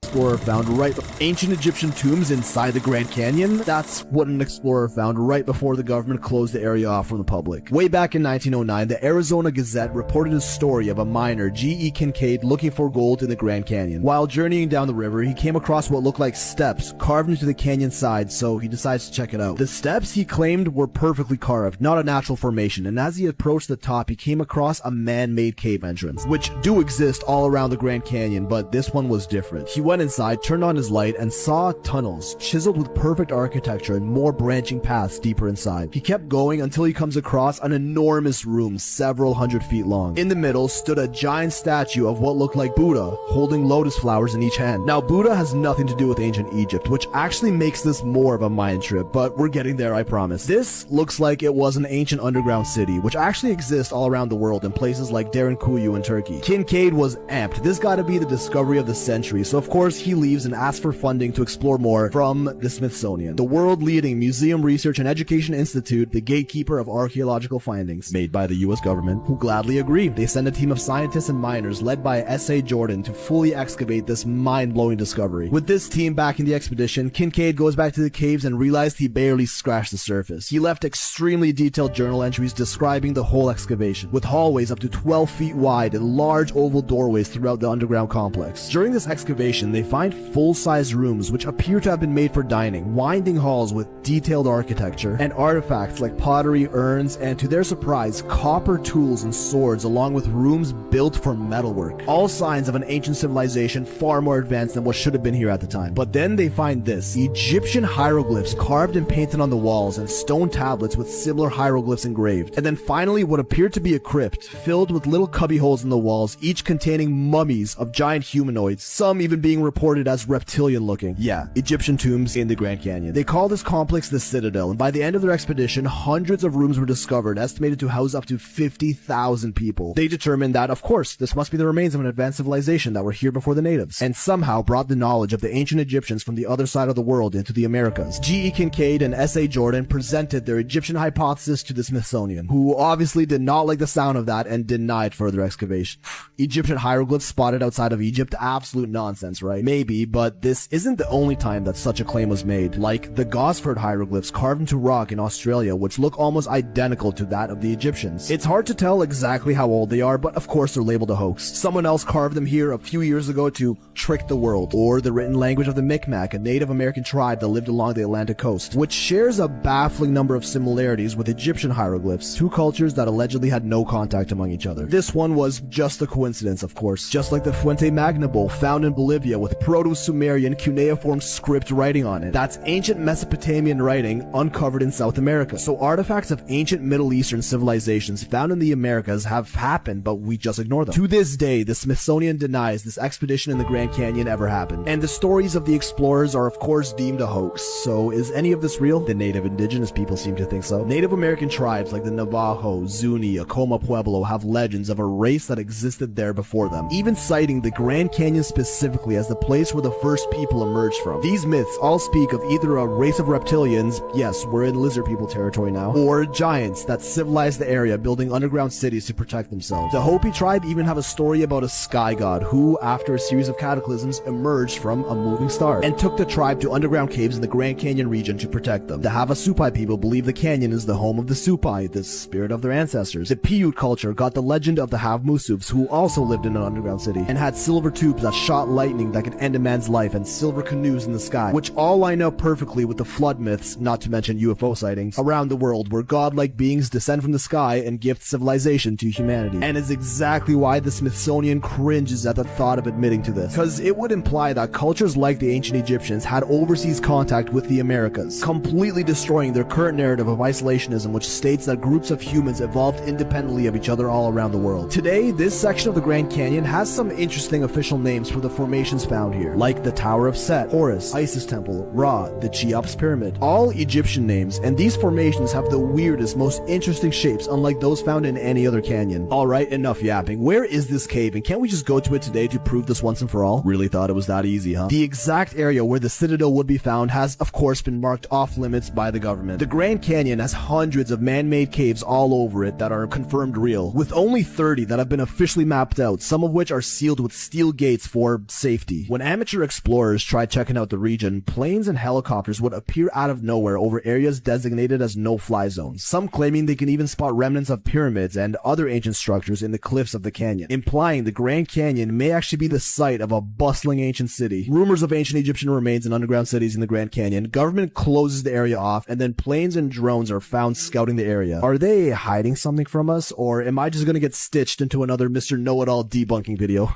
Explorer found right ancient Egyptian tombs inside the Grand Canyon. That's what an explorer found right before the government closed the area off from the public. Way back in 1909, the Arizona Gazette reported a story of a miner, G.E. Kincaid, looking for gold in the Grand Canyon. While journeying down the river, he came across what looked like steps carved into the canyon side, so he decides to check it out. The steps, he claimed, were perfectly carved, not a natural formation, and as he approached the top, he came across a man-made cave entrance, which do exist all around the Grand Canyon, but this one was different. He went inside, turned on his light, and saw tunnels chiseled with perfect architecture and more branching paths deeper inside. He kept going until he comes across an enormous room several hundred feet long. In the middle stood a giant statue of what looked like Buddha, holding lotus flowers in each hand. Now, Buddha has nothing to do with ancient Egypt, which actually makes this more of a mind trip, but we're getting there, I promise. This looks like it was an ancient underground city, which actually exists all around the world in places like Derinkuyu in Turkey. Kincaid was amped. This gotta be the discovery of the century, so of course he leaves and asks for funding to explore more from the Smithsonian, the world-leading museum research and education institute, the gatekeeper of archaeological findings, made by the US government, who gladly agree. They send a team of scientists and miners led by S.A. Jordan to fully excavate this mind-blowing discovery. With this team backing the expedition, Kincaid goes back to the caves and realized he barely scratched the surface. He left extremely detailed journal entries describing the whole excavation, with hallways up to 12 feet wide and large oval doorways throughout the underground complex. During this excavation, they find full-size rooms which appear to have been made for dining, winding halls with detailed architecture, and artifacts like pottery, urns, and to their surprise, copper tools and swords, along with rooms built for metalwork. All signs of an ancient civilization far more advanced than what should have been here at the time. But then they find this: Egyptian hieroglyphs carved and painted on the walls, and stone tablets with similar hieroglyphs engraved. And then finally what appeared to be a crypt, filled with little cubby holes in the walls, each containing mummies of giant humanoids, some even being reported as reptilian looking. Yeah, Egyptian tombs in the Grand Canyon. They call this complex the Citadel, and by the end of their expedition, hundreds of rooms were discovered, estimated to house up to 50,000 people. They determined that, of course, this must be the remains of an advanced civilization that were here before the natives, and somehow brought the knowledge of the ancient Egyptians from the other side of the world into the Americas. G.E. Kincaid and S.A. Jordan presented their Egyptian hypothesis to the Smithsonian, who obviously did not like the sound of that and denied further excavation. Egyptian hieroglyphs spotted outside of Egypt? Absolute nonsense, right? Maybe, but this isn't the only time that such a claim was made, like the Gosford hieroglyphs carved into rock in Australia, which look almost identical to that of the Egyptians. It's hard to tell exactly how old they are, but of course they're labeled a hoax. Someone else carved them here a few years ago to trick the world. Or the written language of the Mi'kmaq, a Native American tribe that lived along the Atlantic coast, which shares a baffling number of similarities with Egyptian hieroglyphs, two cultures that allegedly had no contact among each other. This one was just a coincidence, of course, just like the Fuente Magna bowl found in Bolivia, with Proto-Sumerian cuneiform script writing on it. That's ancient Mesopotamian writing uncovered in South America. So artifacts of ancient Middle Eastern civilizations found in the Americas have happened, but we just ignore them. To this day, the Smithsonian denies this expedition in the Grand Canyon ever happened. And the stories of the explorers are of course deemed a hoax. So is any of this real? The native indigenous people seem to think so. Native American tribes like the Navajo, Zuni, Acoma Pueblo have legends of a race that existed there before them, even citing the Grand Canyon specifically as the place where the first people emerged from. These myths all speak of either a race of reptilians, yes, we're in lizard people territory now, or giants that civilized the area, building underground cities to protect themselves. The Hopi tribe even have a story about a sky god who, after a series of cataclysms, emerged from a moving star and took the tribe to underground caves in the Grand Canyon region to protect them. The Havasupai people believe the canyon is the home of the Supai, the spirit of their ancestors. The Paiute culture got the legend of the Havmusubs, who also lived in an underground city and had silver tubes that shot lightning that could end a man's life and silver canoes in the sky, which all line up perfectly with the flood myths, not to mention UFO sightings, around the world where godlike beings descend from the sky and gift civilization to humanity. And is exactly why the Smithsonian cringes at the thought of admitting to this, because it would imply that cultures like the ancient Egyptians had overseas contact with the Americas, completely destroying their current narrative of isolationism, which states that groups of humans evolved independently of each other all around the world. Today, this section of the Grand Canyon has some interesting official names for the formations found here, like the Tower of Set, Horus, Isis Temple, Ra, the Cheops Pyramid, all Egyptian names, and these formations have the weirdest, most interesting shapes, unlike those found in any other canyon. Alright, enough yapping. Where is this cave, and can't we just go to it today to prove this once and for all? Really thought it was that easy, huh? The exact area where the Citadel would be found has, of course, been marked off limits by the government. The Grand Canyon has hundreds of man-made caves all over it that are confirmed real, with only 30 that have been officially mapped out, some of which are sealed with steel gates for safety. When amateur explorers tried checking out the region, planes and helicopters would appear out of nowhere over areas designated as no-fly zones, some claiming they can even spot remnants of pyramids and other ancient structures in the cliffs of the canyon, implying the Grand Canyon may actually be the site of a bustling ancient city. Rumors of ancient Egyptian remains in underground cities in the Grand Canyon, government closes the area off, and then planes and drones are found scouting the area. Are they hiding something from us, or am I just gonna get stitched into another Mr. Know-It-All debunking video?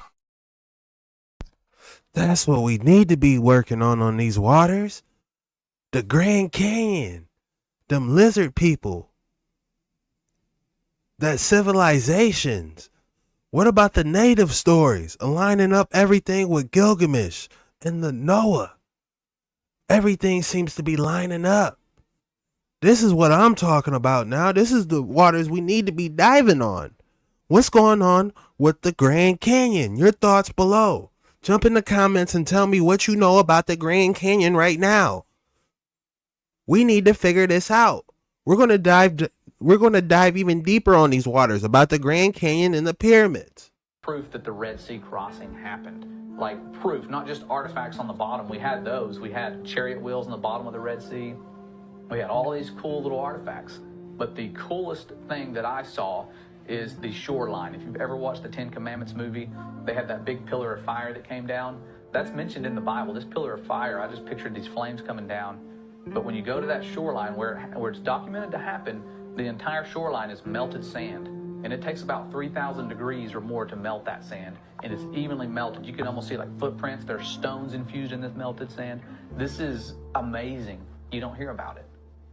That's what we need to be working on these waters. The Grand Canyon. Them lizard people. That civilizations. What about the native stories? Aligning up everything with Gilgamesh and the Noah. Everything seems to be lining up. This is what I'm talking about now. This is the waters we need to be diving on. What's going on with the Grand Canyon? Your thoughts below. Jump in the comments and tell me what you know about the Grand Canyon right now. We need to figure this out. We're going to dive even deeper on these waters about the Grand Canyon and the pyramids. Proof that the Red Sea crossing happened. Like proof, not just artifacts on the bottom. We had those. We had chariot wheels on the bottom of the Red Sea. We had all these cool little artifacts. But the coolest thing that I saw is the shoreline. If you've ever watched the Ten Commandments movie, they had that big pillar of fire that came down. That's mentioned in the Bible. This pillar of fire, I just pictured these flames coming down. But when you go to that shoreline where it's documented to happen, the entire shoreline is melted sand. And it takes about 3,000 degrees or more to melt that sand. And it's evenly melted. You can almost see like footprints. There's stones infused in this melted sand. This is amazing. You don't hear about it.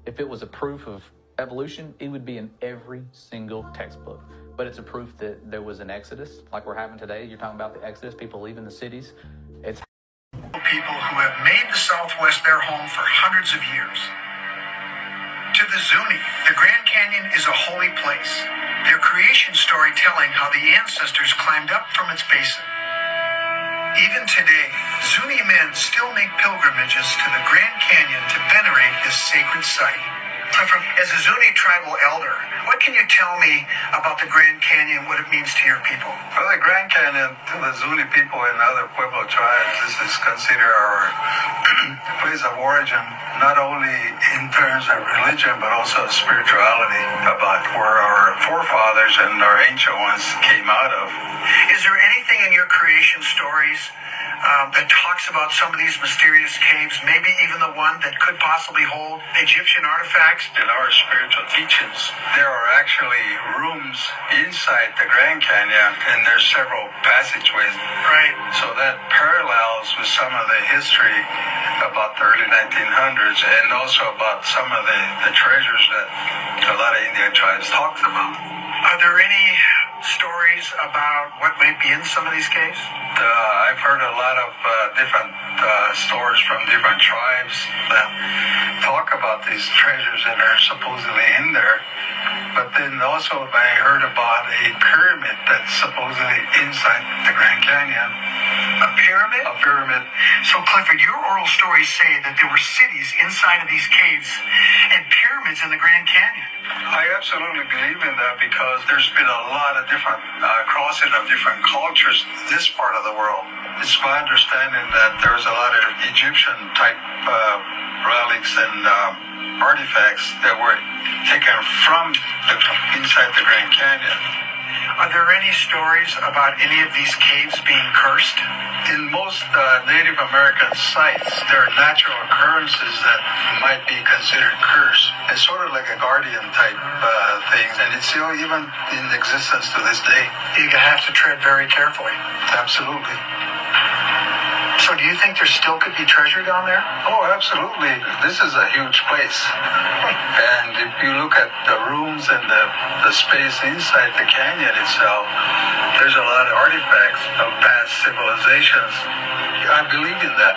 If it was a proof of evolution, it would be in every single textbook. But it's a proof that there was an exodus, like we're having today. You're talking about the exodus, people leaving the cities. It's people who have made the Southwest their home for hundreds of years. To the Zuni, the Grand Canyon is a holy place, their creation story telling how the ancestors climbed up from its basin. Even today, Zuni men still make pilgrimages to the Grand Canyon to venerate this sacred site. As a Zuni tribal elder, what can you tell me about the Grand Canyon, what it means to your people? For the Grand Canyon, to the Zuni people and other Pueblo tribes, this is considered our place of origin, not only in terms of religion, but also spirituality, about where our forefathers and our ancient ones came out of. Is there anything in your creation stories that talks about some of these mysterious caves, maybe even the one that could possibly hold Egyptian artifacts? In our spiritual teachings, there are actually rooms inside the Grand Canyon, and there's several passageways. Right. So that parallels with some of the history about the early 1900s, and also about some of the treasures that a lot of Indian tribes talked about. Are there any stories about what might be in some of these caves? I've heard a lot of different stories from different tribes that talk about these treasures that are supposedly in there. But then also I heard about a pyramid that's supposedly inside the Grand Canyon. A pyramid? A pyramid. So, Clifford, your oral stories say that there were cities inside of these caves and pyramids in the Grand Canyon. I absolutely believe in that because there's been a lot of different crossing of different cultures in this part of the world. It's my understanding that there's a lot of Egyptian type relics and artifacts that were taken from inside the Grand Canyon. Are there any stories about any of these caves being cursed? In most Native American sites, there are natural occurrences that might be considered cursed. It's sort of like a guardian type thing, and it's still even in existence to this day. You have to tread very carefully. Absolutely. So do you think there still could be treasure down there? Oh, absolutely. This is a huge place. And if you look at the rooms and the space inside the canyon itself, there's a lot of artifacts of past civilizations. I believe in that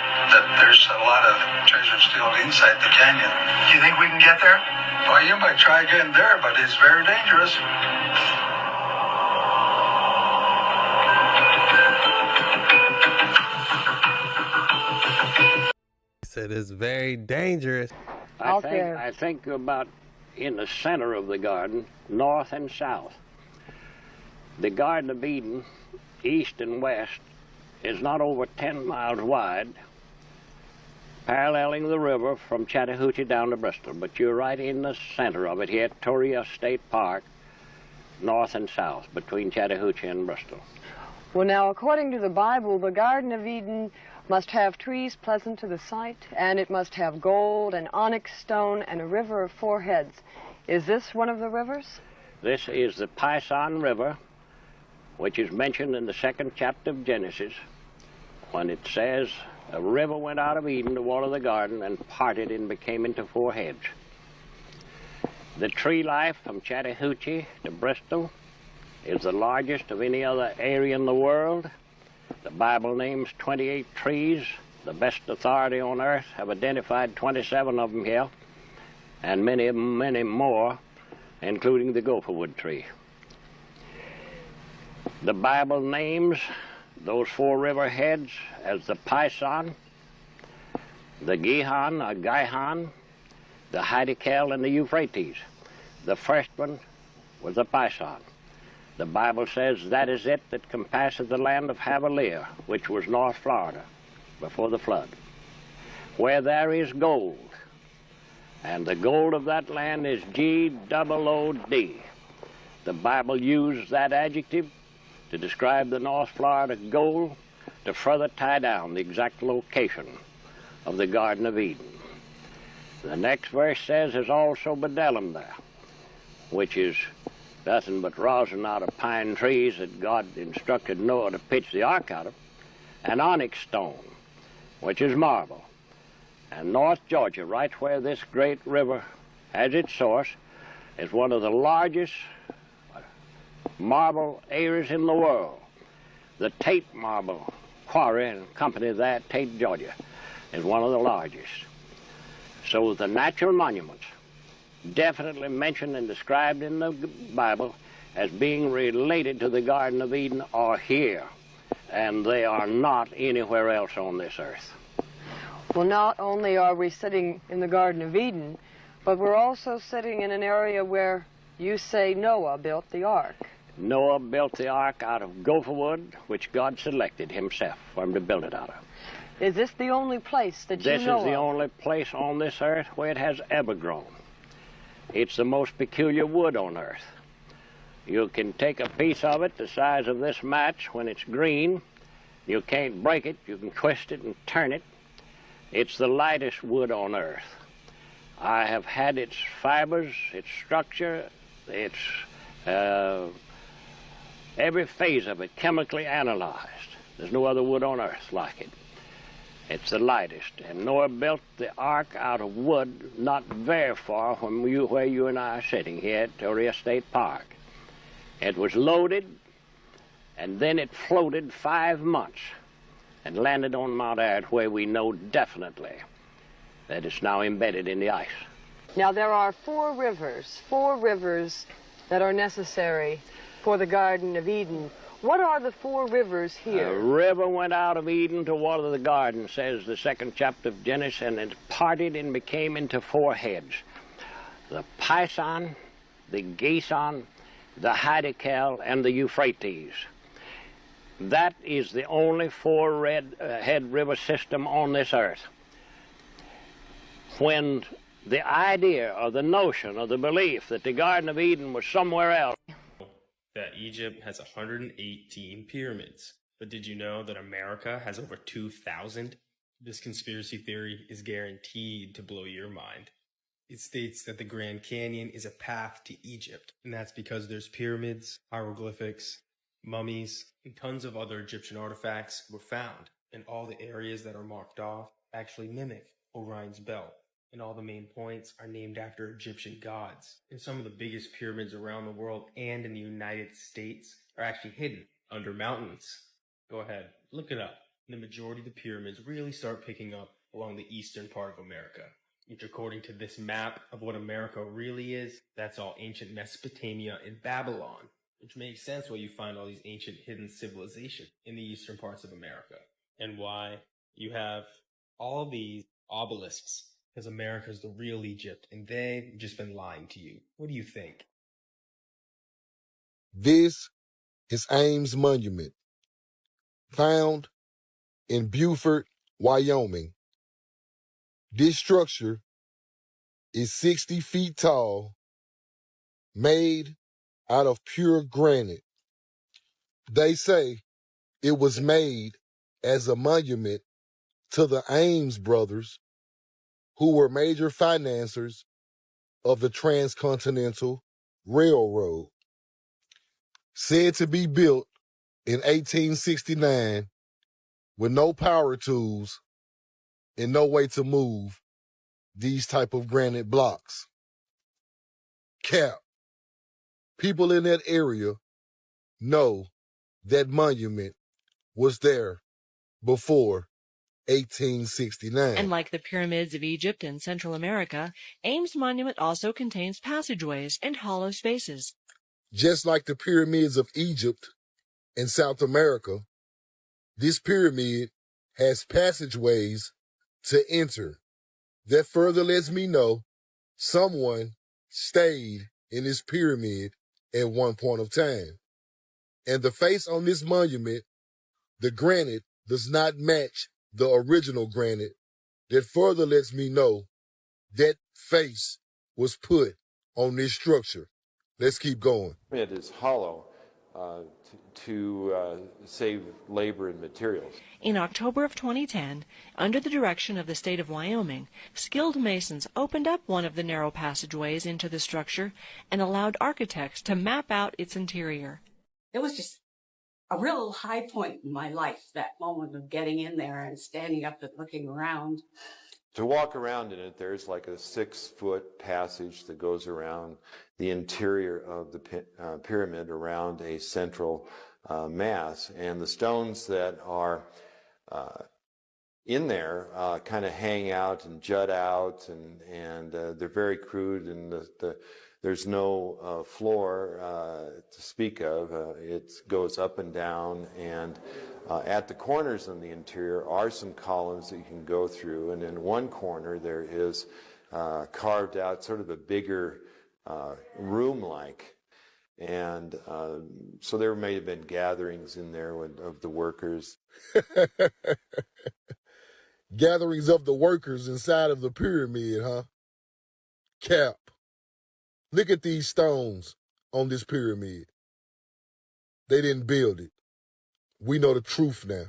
there's a lot of treasure still inside the canyon. Do you think we can get there? Well, you might try getting there, but it's very dangerous. Said it's very dangerous. I think about in the center of the garden, north and south. The Garden of Eden, east and west, is not over 10 miles wide, paralleling the river from Chattahoochee down to Bristol. But you're right in the center of it here at Torrey State Park, north and south, between Chattahoochee and Bristol. Well, now, according to the Bible, the Garden of Eden must have trees pleasant to the sight, and it must have gold and onyx stone and a river of 4 heads. Is this one of the rivers? This is the Pison River, which is mentioned in the 2nd chapter of Genesis, when it says, a river went out of Eden to water the garden and parted and became into 4 heads. The tree life from Chattahoochee to Bristol is the largest of any other area in the world. The Bible names 28 trees. The best authority on earth have identified 27 of them here, and many more, including the gopherwood tree. The Bible names those 4 river heads as the Pison, the Gihon or Gihon, the Hiddekel, and the Euphrates. The first one was the Pison. The Bible says that is it that compasseth the land of Havilah, which was North Florida before the flood, where there is gold, and the gold of that land is G-O-O-D. The Bible used that adjective to describe the North Florida gold to further tie down the exact location of the Garden of Eden. The next verse says there's also bdellium there, which is nothing but rosin out of pine trees that God instructed Noah to pitch the ark out of, and onyx stone, which is marble. And North Georgia, right where this great river has its source, is one of the largest marble areas in the world. The Tate Marble Quarry and company there at Tate, Georgia, is one of the largest. So the natural monuments definitely mentioned and described in the Bible as being related to the Garden of Eden are here, and they are not anywhere else on this earth. Well, not only are we sitting in the Garden of Eden, but we're also sitting in an area where you say Noah built the ark. Noah built the ark out of gopher wood, which God selected himself for him to build it out of. Is this the only place that you know of? This is the only place on this earth where it has ever grown. It's the most peculiar wood on earth. You can take a piece of it the size of this match when it's green You can't break it. You can twist it and turn it. It's the lightest wood on earth. I have had its fibers, its structure, its every phase of it chemically analyzed. There's no other wood on earth like it. It's the lightest. And Noah built the ark out of wood not very far from where you and I are sitting here at Torrey State Park. It was loaded, and then it floated 5 months and landed on Mount Ararat, where we know definitely that it's now embedded in the ice. Now, there are four rivers that are necessary for the Garden of Eden. What are the four rivers here? A river went out of Eden to water the garden, says the 2nd chapter of Genesis, and it parted and became into four heads. The Pison, the Gison, the Hiddekel, and the Euphrates. That is the only four-head river system on this earth. When the idea or the notion or the belief that the Garden of Eden was somewhere else. That Egypt has 118 pyramids. But did you know that America has over 2,000? This conspiracy theory is guaranteed to blow your mind. It states that the Grand Canyon is a path to Egypt, and that's because there's pyramids, hieroglyphics, mummies, and tons of other Egyptian artifacts were found, and all the areas that are marked off actually mimic Orion's belt, and all the main points are named after Egyptian gods. And some of the biggest pyramids around the world and in the United States are actually hidden under mountains. Go ahead, look it up. The majority of the pyramids really start picking up along the eastern part of America, which according to this map of what America really is, that's all ancient Mesopotamia and Babylon, which makes sense why you find all these ancient hidden civilizations in the eastern parts of America, and why you have all these obelisks, because America's the real Egypt, and they've just been lying to you. What do you think? This is Ames Monument, found in Beaufort, Wyoming. This structure is 60 feet tall, made out of pure granite. They say it was made as a monument to the Ames brothers, who were major financiers of the Transcontinental Railroad. Said to be built in 1869 with no power tools and no way to move these type of granite blocks. Cap. People in that area know that monument was there before 1869. And like the pyramids of Egypt and Central America, Ames Monument also contains passageways and hollow spaces. Just like the pyramids of Egypt and South America, this pyramid has passageways to enter. That further lets me know someone stayed in this pyramid at one point of time. And the face on this monument, the granite, does not match the original granite. That further lets me know that face was put on this structure. Let's keep going. It is hollow to save labor and materials. In October of 2010, under the direction of the state of Wyoming, skilled masons opened up one of the narrow passageways into the structure and allowed architects to map out its interior. It was just a real high point in my life, that moment of getting in there and standing up and looking around. To walk around in it, there's like a 6-foot passage that goes around the interior of the pyramid around a central mass. And the stones that are in there kind of hang out and jut out, and they're very crude, and there's no floor to speak of. It goes up and down, and at the corners in the interior are some columns that you can go through, and in one corner there is carved out sort of a bigger room-like. And so there may have been gatherings in there of the workers. Gatherings of the workers inside of the pyramid, huh? Cap. Look at these stones on this pyramid. They didn't build it. We know the truth now.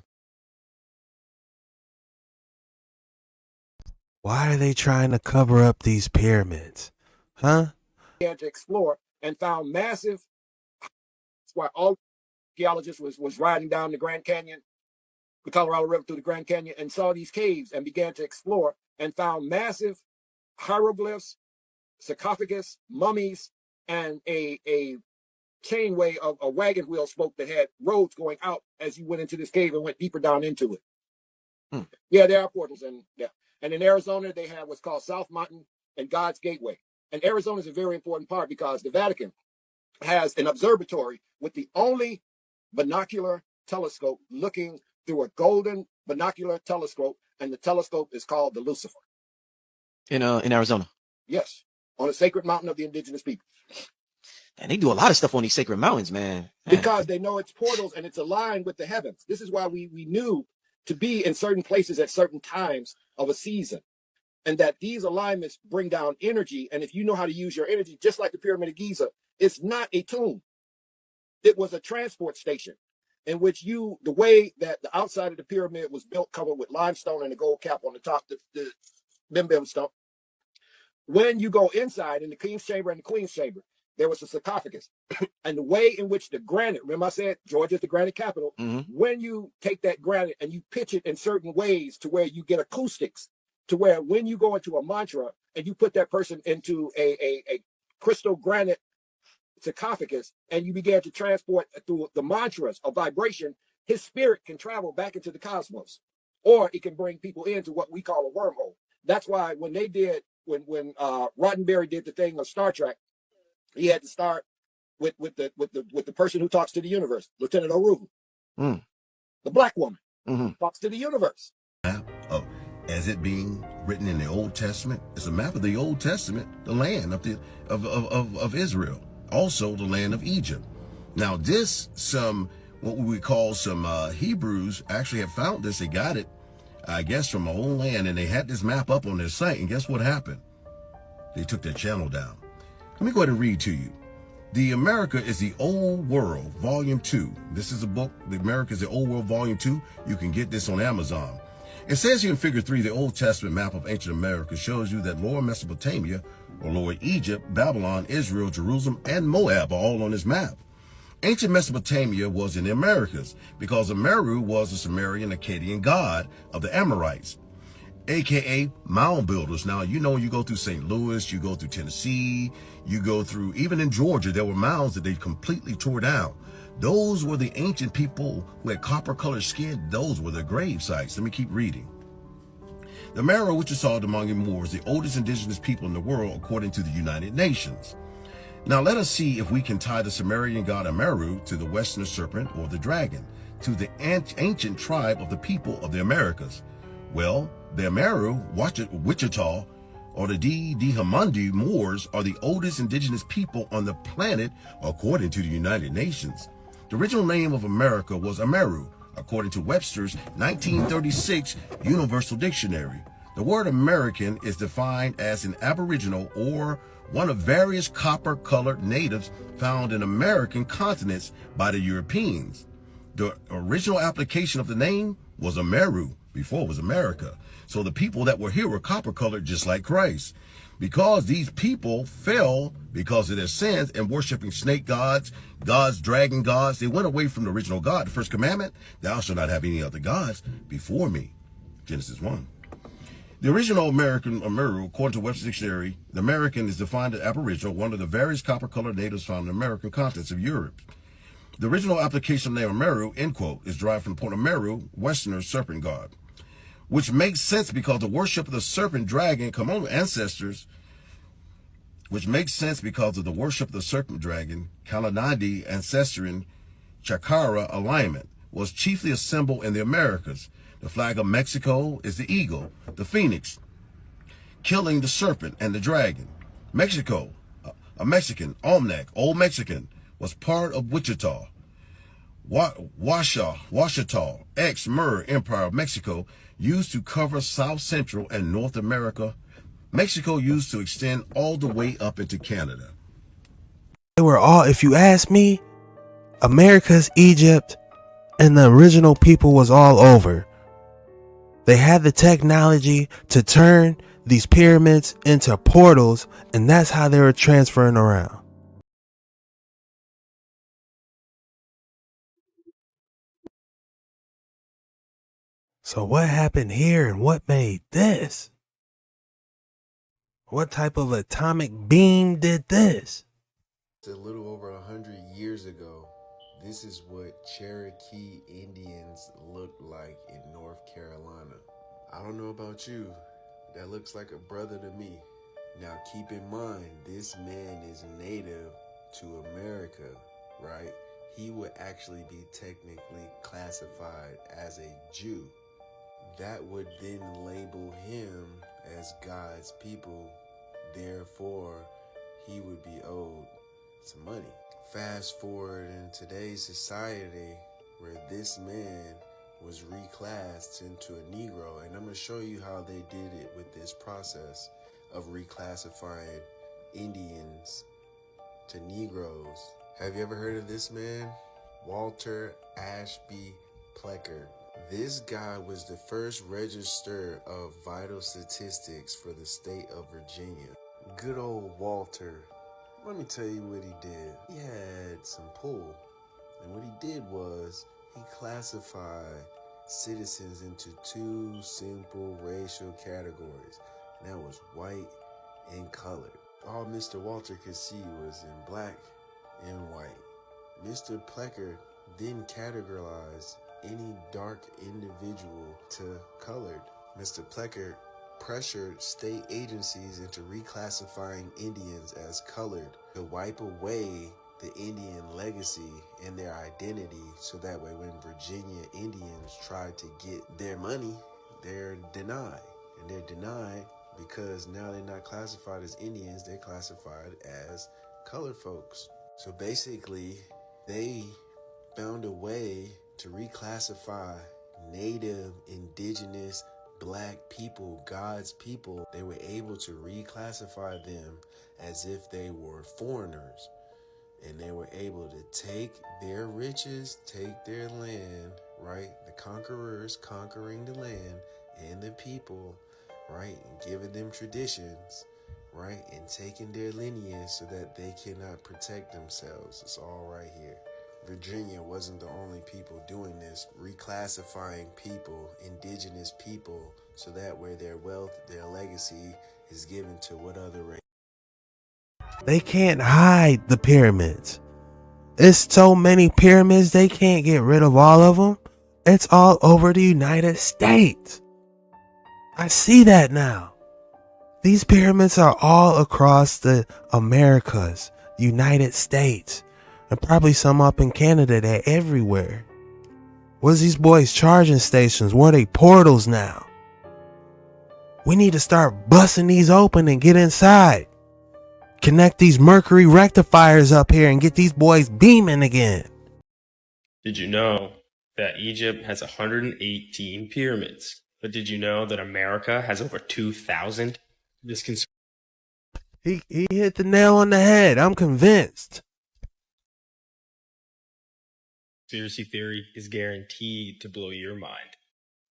Why are they trying to cover up these pyramids? Huh? Began to explore and found massive. That's why all archaeologists was riding down the Grand Canyon, the Colorado River through the Grand Canyon, and saw these caves and began to explore and found massive hieroglyphs, sarcophagus, mummies, and a chainway of a wagon wheel spoke that had roads going out as you went into this cave and went deeper down into it. Yeah, there are portals, and yeah. And in Arizona, they have what's called South Mountain and God's Gateway. And Arizona is a very important part because the Vatican has an observatory with the only binocular telescope looking through a golden binocular telescope, and the telescope is called the Lucifer. In Arizona. Yes, on a sacred mountain of the indigenous people. And they do a lot of stuff on these sacred mountains, man. Because they know it's portals and it's aligned with the heavens. This is why we knew to be in certain places at certain times of a season. And that these alignments bring down energy. And if you know how to use your energy, just like the Pyramid of Giza, it's not a tomb. It was a transport station in which the way that the outside of the pyramid was built, covered with limestone and a gold cap on the top, the bim stone. When you go inside in the King's Chamber and the Queen's Chamber, there was a sarcophagus. And the way in which the granite, remember I said Georgia's the granite capital, when you take that granite and you pitch it in certain ways to where you get acoustics, to where when you go into a mantra and you put that person into a crystal granite sarcophagus and you began to transport through the mantras of vibration, his spirit can travel back into the cosmos, or it can bring people into what we call a wormhole. That's why when they did, when Roddenberry did the thing of Star Trek, he had to start with the person who talks to the universe, Lieutenant O'Ruhu, the black woman, talks to the universe. As it being written in the Old Testament, it's a map of the Old Testament, the land of Israel, also the land of Egypt. Now what we would call some Hebrews actually have found this. They got it, I guess, from our own land, and they had this map up on their site, and guess what happened? They took their channel down. Let me go ahead and read to you. The America is the Old World, Volume 2. This is a book, The America is the Old World, Volume 2. You can get this on Amazon. It says here in Figure 3, the Old Testament map of ancient America shows you that Lower Mesopotamia, or Lower Egypt, Babylon, Israel, Jerusalem, and Moab are all on this map. Ancient Mesopotamia was in the Americas because Ameru was a Sumerian Akkadian god of the Amorites, aka mound builders. Now, you know, you go through St. Louis, you go through Tennessee, you go through, even in Georgia, there were mounds that they completely tore down. Those were the ancient people who had copper-colored skin. Those were their grave sites. Let me keep reading. The Ameru, which is called among the Moors, the oldest indigenous people in the world, according to the United Nations. Now, let us see if we can tie the Sumerian god Ameru to the Western serpent or the dragon, to the ancient tribe of the people of the Americas. Well, the Ameru, Wichita, or the Dihamandi Moors are the oldest indigenous people on the planet, according to the United Nations. The original name of America was Ameru, according to Webster's 1936 Universal Dictionary. The word American is defined as an aboriginal or one of various copper-colored natives found in American continents by the Europeans. The original application of the name was Ameru, before it was America. So the people that were here were copper-colored just like Christ. Because these people fell because of their sins and worshiping snake gods, dragon gods, they went away from the original God. The first commandment, thou shalt not have any other gods before me. Genesis 1. The original American Ameru, according to Webster's Dictionary, the American is defined as aboriginal, one of the various copper-colored natives found in the American continents of Europe. The original application of the name Ameru, end quote, is derived from the point Ameru, Westerner serpent god, which makes sense because the worship of the serpent dragon, ancestors, which makes sense because of the worship of the serpent dragon, Kalanadi ancestrin Chakara alignment, was chiefly a symbol in the Americas. The flag of Mexico is the eagle, the phoenix, killing the serpent and the dragon. Mexico, a Mexican, Olmec, Old Mexican, was part of Wichita. Washita, ex-Mur Empire of Mexico, used to cover South Central and North America. Mexico used to extend all the way up into Canada. They were all, if you ask me, America's Egypt, and the original people was all over. They had the technology to turn these pyramids into portals, and that's how they were transferring around. So what happened here and what made this? What type of atomic beam did this? A little over 100 years ago, this is what Cherokee Indians looked like in North Carolina. I don't know about you, that looks like a brother to me. Now keep in mind, this man is native to America, right? He would actually be technically classified as a Jew. That would then label him as God's people. Therefore, he would be owed some money. Fast forward in today's society where this man was reclassed into a Negro, and I'm going to show you how they did it with this process of reclassifying Indians to Negroes. Have you ever heard of this man? Walter Ashby Plecker. This guy was the first register of vital statistics for the state of Virginia. Good old Walter. Let me tell you what he did. He had some pull. And what he did was he classified citizens into two simple racial categories. And that was white and colored. All Mr. Walter could see was in black and white. Mr. Plecker then categorized any dark individual to colored. Mr. Plecker pressured state agencies into reclassifying Indians as colored to wipe away the Indian legacy and their identity, so that way when Virginia Indians try to get their money, they're denied. And they're denied because now they're not classified as Indians, they're classified as colored folks. So basically, they found a way to reclassify native, indigenous, black people, God's people. They were able to reclassify them as if they were foreigners. And they were able to take their riches, take their land, right? The conquerors conquering the land and the people, right? And giving them traditions, right? And taking their lineage so that they cannot protect themselves. It's all right here. Virginia wasn't the only people doing this, reclassifying people, indigenous people, so that way their wealth, their legacy is given to what other race? They can't hide the pyramids. It's so many pyramids, they can't get rid of all of them. It's all over the United States. I see that now. These pyramids are all across the Americas, United States. And probably some up in Canada. They're everywhere. What's these boys charging stations? What are they, portals now? We need to start busting these open and get inside. Connect these mercury rectifiers up here and get these boys beaming again. Did you know that Egypt has 118 pyramids? But did you know that America has over 2,000? He hit the nail on the head. I'm convinced. Conspiracy theory is guaranteed to blow your mind.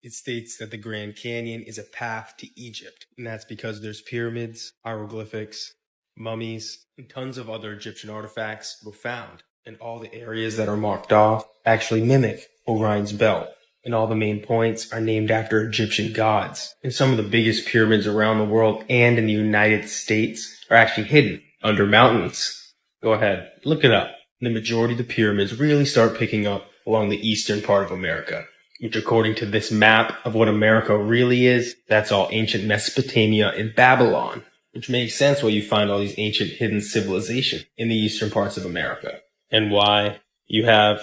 It states that the Grand Canyon is a path to Egypt, and that's because there's pyramids, hieroglyphics, mummies, and tons of other Egyptian artifacts were found. And all the areas that are marked off actually mimic Orion's belt. And all the main points are named after Egyptian gods. And some of the biggest pyramids around the world and in the United States are actually hidden under mountains. Go ahead, look it up. The majority of the pyramids really start picking up along the eastern part of America, which according to this map of what America really is, that's all ancient Mesopotamia and Babylon, which makes sense why you find all these ancient hidden civilization in the eastern parts of America, and why you have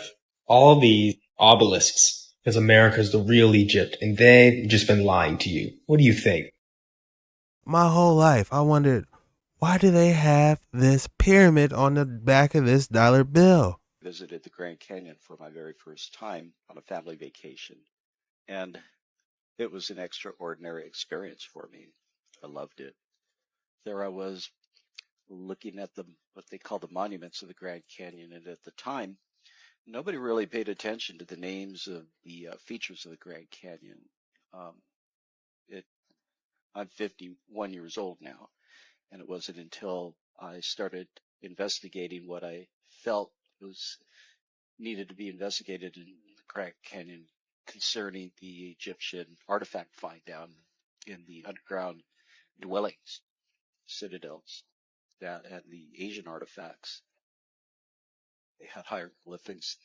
all these obelisks, because America's the real Egypt, and they've just been lying to you. What do you think? My whole life, I wondered, why do they have this pyramid on the back of this dollar bill? Visited the Grand Canyon for my very first time on a family vacation, and it was an extraordinary experience for me. I loved it. There I was looking at what they call the monuments of the Grand Canyon, and at the time, nobody really paid attention to the names of the features of the Grand Canyon. I'm 51 years old now, and it wasn't until I started investigating what I felt was needed to be investigated in the Grand Canyon concerning the Egyptian artifact find down in the underground dwellings, citadels, that and the Asian artifacts. They had hieroglyphics.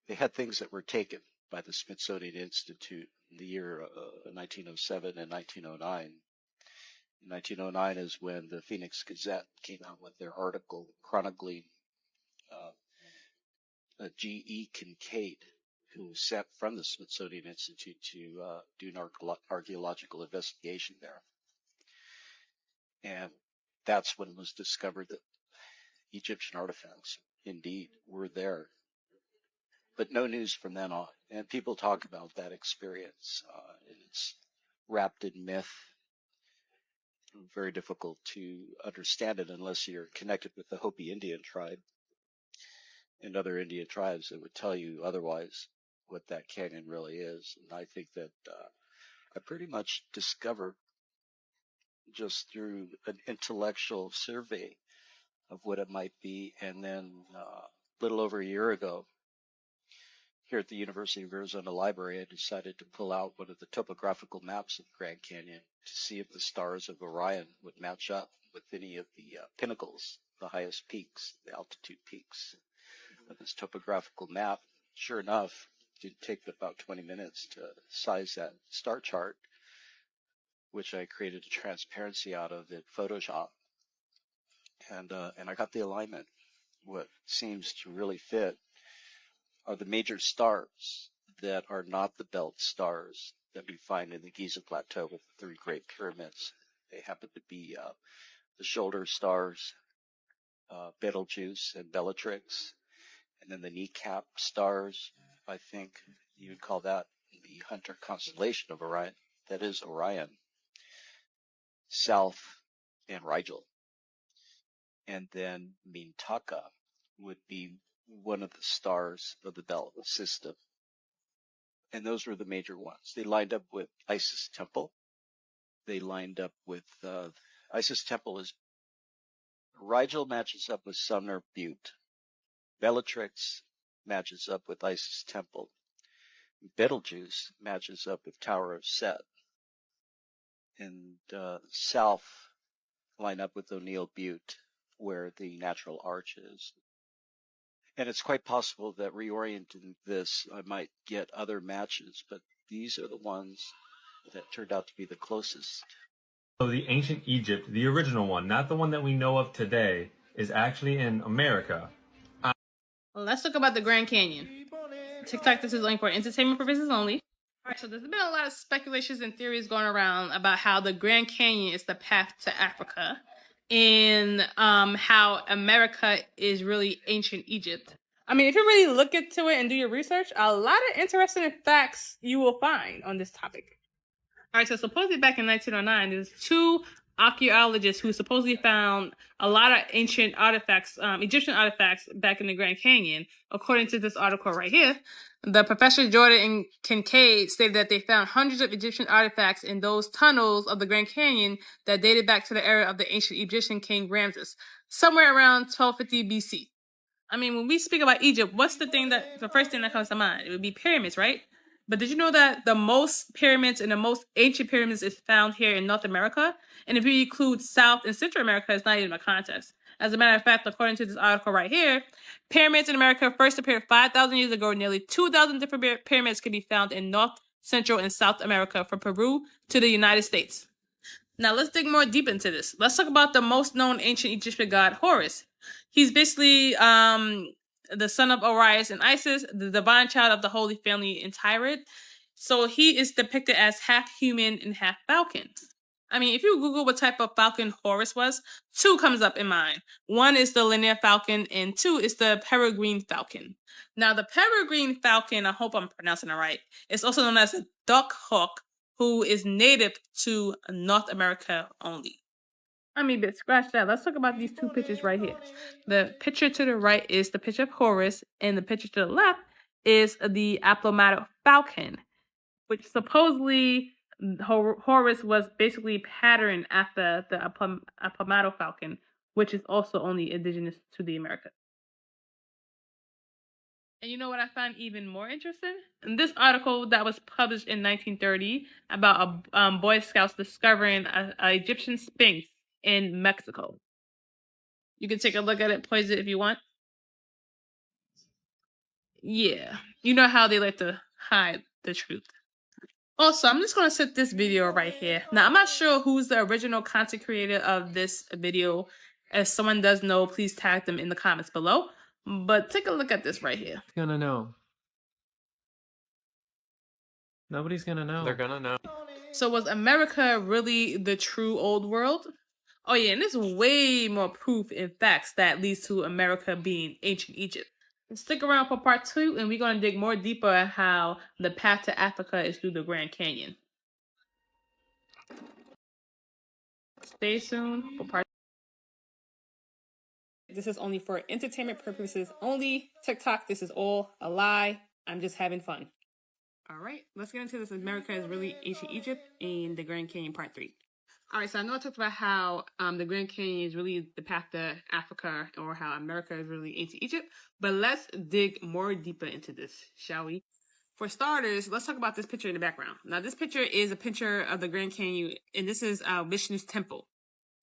They had things that were taken by the Smithsonian Institute in the year 1907 and 1909. In 1909 is when the Phoenix Gazette came out with their article chronicling G.E. Kincaid, who was sent from the Smithsonian Institute to do an archaeological investigation there. And that's when it was discovered that Egyptian artifacts indeed were there. But no news from then on. And people talk about that experience. It's wrapped in myth. Very difficult to understand it unless you're connected with the Hopi Indian tribe and other Indian tribes that would tell you otherwise what that canyon really is. And I think that I pretty much discovered just through an intellectual survey of what it might be. And then a little over a year ago, here at the University of Arizona Library, I decided to pull out one of the topographical maps of Grand Canyon to see if the stars of Orion would match up with any of the pinnacles, the highest peaks, the altitude peaks of this topographical map. Sure enough, it did take about 20 minutes to size that star chart, which I created a transparency out of in Photoshop. And I got the alignment. What seems to really fit are the major stars that are not the belt stars that we find in the Giza Plateau with the three great pyramids. They happen to be the shoulder stars, Betelgeuse and Bellatrix, and then the kneecap stars. I think you would call that the Hunter constellation of Orion. That is Orion, South, and Rigel. And then Mintaka would be one of the stars of the belt system. And those were the major ones. They lined up with Isis Temple. They lined up with Isis Temple is Rigel matches up with Sumner Butte. Bellatrix matches up with Isis Temple. Betelgeuse matches up with Tower of Set. And South line up with O'Neill Butte, where the natural arch is. And it's quite possible that reorienting this, I might get other matches, but these are the ones that turned out to be the closest. So the ancient Egypt, the original one, not the one that we know of today, is actually in America. Let's talk about the Grand Canyon. TikTok, this is only for entertainment purposes only. Alright, so there's been a lot of speculations and theories going around about how the Grand Canyon is the path to Africa, and how America is really ancient Egypt. I mean, if you really look into it and do your research, a lot of interesting facts you will find on this topic. All right, so supposedly back in 1909, there's two archaeologists who supposedly found a lot of ancient artifacts, Egyptian artifacts back in the Grand Canyon. According to this article right here, the Professor Jordan and Kincaid stated that they found hundreds of Egyptian artifacts in those tunnels of the Grand Canyon that dated back to the era of the ancient Egyptian king Ramses, somewhere around 1250 BC. I mean, when we speak about Egypt, what's the first thing that comes to mind? It would be pyramids, right? But did you know that the most pyramids and the most ancient pyramids is found here in North America? And if you include South and Central America, it's not even a contest. As a matter of fact, according to this article right here, pyramids in America first appeared 5,000 years ago. Nearly 2,000 different pyramids can be found in North, Central, and South America, from Peru to the United States. Now, let's dig more deep into this. Let's talk about the most known ancient Egyptian god, Horus. He's basically the son of Orion and Isis, the divine child of the Holy Family in Tyre. So he is depicted as half human and half falcon. I mean, if you Google what type of falcon Horus was, two comes up in mind. One is the linear falcon, and two is the peregrine falcon. Now, the peregrine falcon, I hope I'm pronouncing it right, is also known as a duck hawk, who is native to North America only. I mean, but scratch that. Let's talk about these two pictures right here. The picture to the right is the picture of Horus, and the picture to the left is the aplomatic falcon, which supposedly Horus was basically patterned after the Apamado falcon, which is also only indigenous to the Americas. And you know what I found even more interesting? In this article that was published in 1930 about Boy Scouts discovering an Egyptian Sphinx in Mexico. You can take a look at it, pause it if you want. Yeah, you know how they like to hide the truth. Also, I'm just going to set this video right here. Now, I'm not sure who's the original content creator of this video. If someone does know, please tag them in the comments below. But take a look at this right here. Gonna know. Nobody's gonna know. They're gonna know. So was America really the true old world? Oh yeah, and there's way more proof and facts that leads to America being ancient Egypt. Stick around for part 2, and we're going to dig more deeper at how the path to Africa is through the Grand Canyon. Stay tuned for part 2. This is only for entertainment purposes only. TikTok, this is all a lie. I'm just having fun. Alright, let's get into this. America is really ancient Egypt in the Grand Canyon part 3. Alright, so I know I talked about how the Grand Canyon is really the path to Africa, or how America is really ancient Egypt, but let's dig more deeper into this, shall we? For starters, let's talk about this picture in the background. Now, this picture is a picture of the Grand Canyon, and this is Vishnu's temple.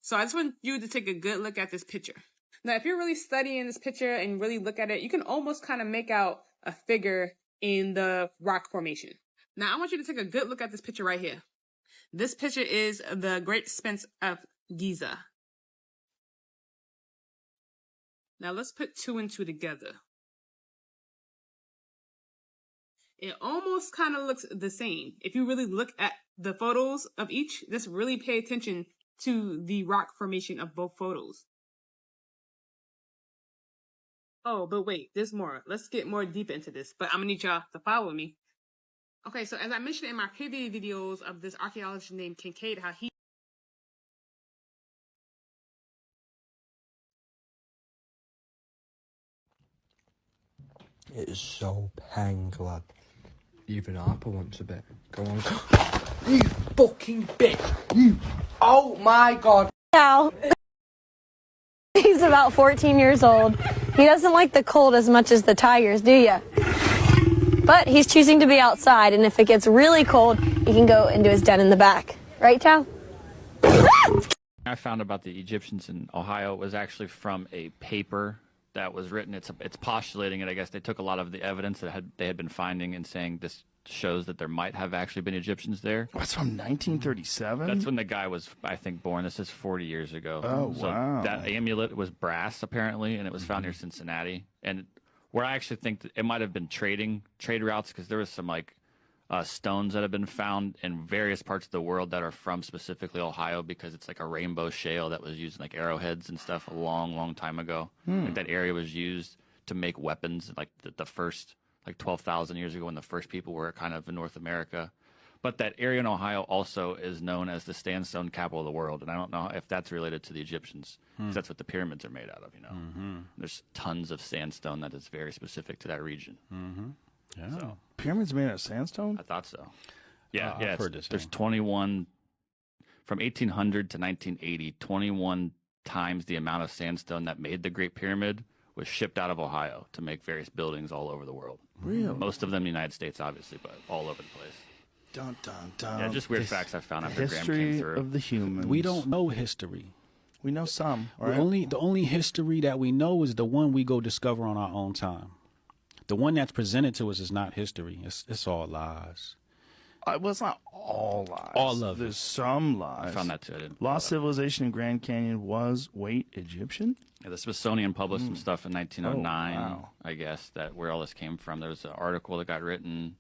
So I just want you to take a good look at this picture. Now, if you're really studying this picture and really look at it, you can almost kind of make out a figure in the rock formation. Now, I want you to take a good look at this picture right here. This picture is the Great Sphinx of Giza. Now let's put 2 and 2 together. It almost kind of looks the same. If you really look at the photos of each, just really pay attention to the rock formation of both photos. Oh, but wait, there's more. Let's get more deep into this, but I'm gonna need y'all to follow me. Okay, so as I mentioned in my previous videos of this archaeologist named Kincaid, how he... It is so pang-glad. Even Harper wants a bit. Go on. You fucking bitch! You! Oh my god! Now, he's about 14 years old. He doesn't like the cold as much as the tigers, do ya? But he's choosing to be outside, and if it gets really cold, he can go into his den in the back. Right, Chow? I found about the Egyptians in Ohio was actually from a paper that was written. It's postulating it. I guess they took a lot of the evidence that they had been finding and saying this shows that there might have actually been Egyptians there. What's from 1937? That's when the guy was, I think, born. This is 40 years ago. Oh, so wow. That amulet was brass, apparently, and it was found near Cincinnati. And where I actually think that it might have been trade routes, because there was some stones that have been found in various parts of the world that are from specifically Ohio, because it's like a rainbow shale that was used in like arrowheads and stuff a long, long time ago. Like that area was used to make weapons, like the first 12,000 years ago when the first people were kind of in North America. But that area in Ohio also is known as the sandstone capital of the world, and I don't know if that's related to the Egyptians, because that's what the pyramids are made out of. There's tons of sandstone that is very specific to that region. Yeah. So, pyramids made out of sandstone? I thought so. Yeah, I've heard this. There's 21 from 1800 to 1980. 21 times the amount of sandstone that made the Great Pyramid was shipped out of Ohio to make various buildings all over the world. Really? Most of them in the United States, obviously, but all over the place. Dun, dun, dun. Yeah, just weird facts I found after Graham came History through. of the humans. We don't know history. We know some. The only history that we know is the one we go discover on our own time. The one that's presented to us is not history. It's all lies. Well, it's not all lies. All of There's some lies. I found that too. I didn't Lost civilization in Grand Canyon was, Egyptian? Yeah, the Smithsonian published some stuff in 1909, wow. I guess, that where all this came from. There was an article that got written,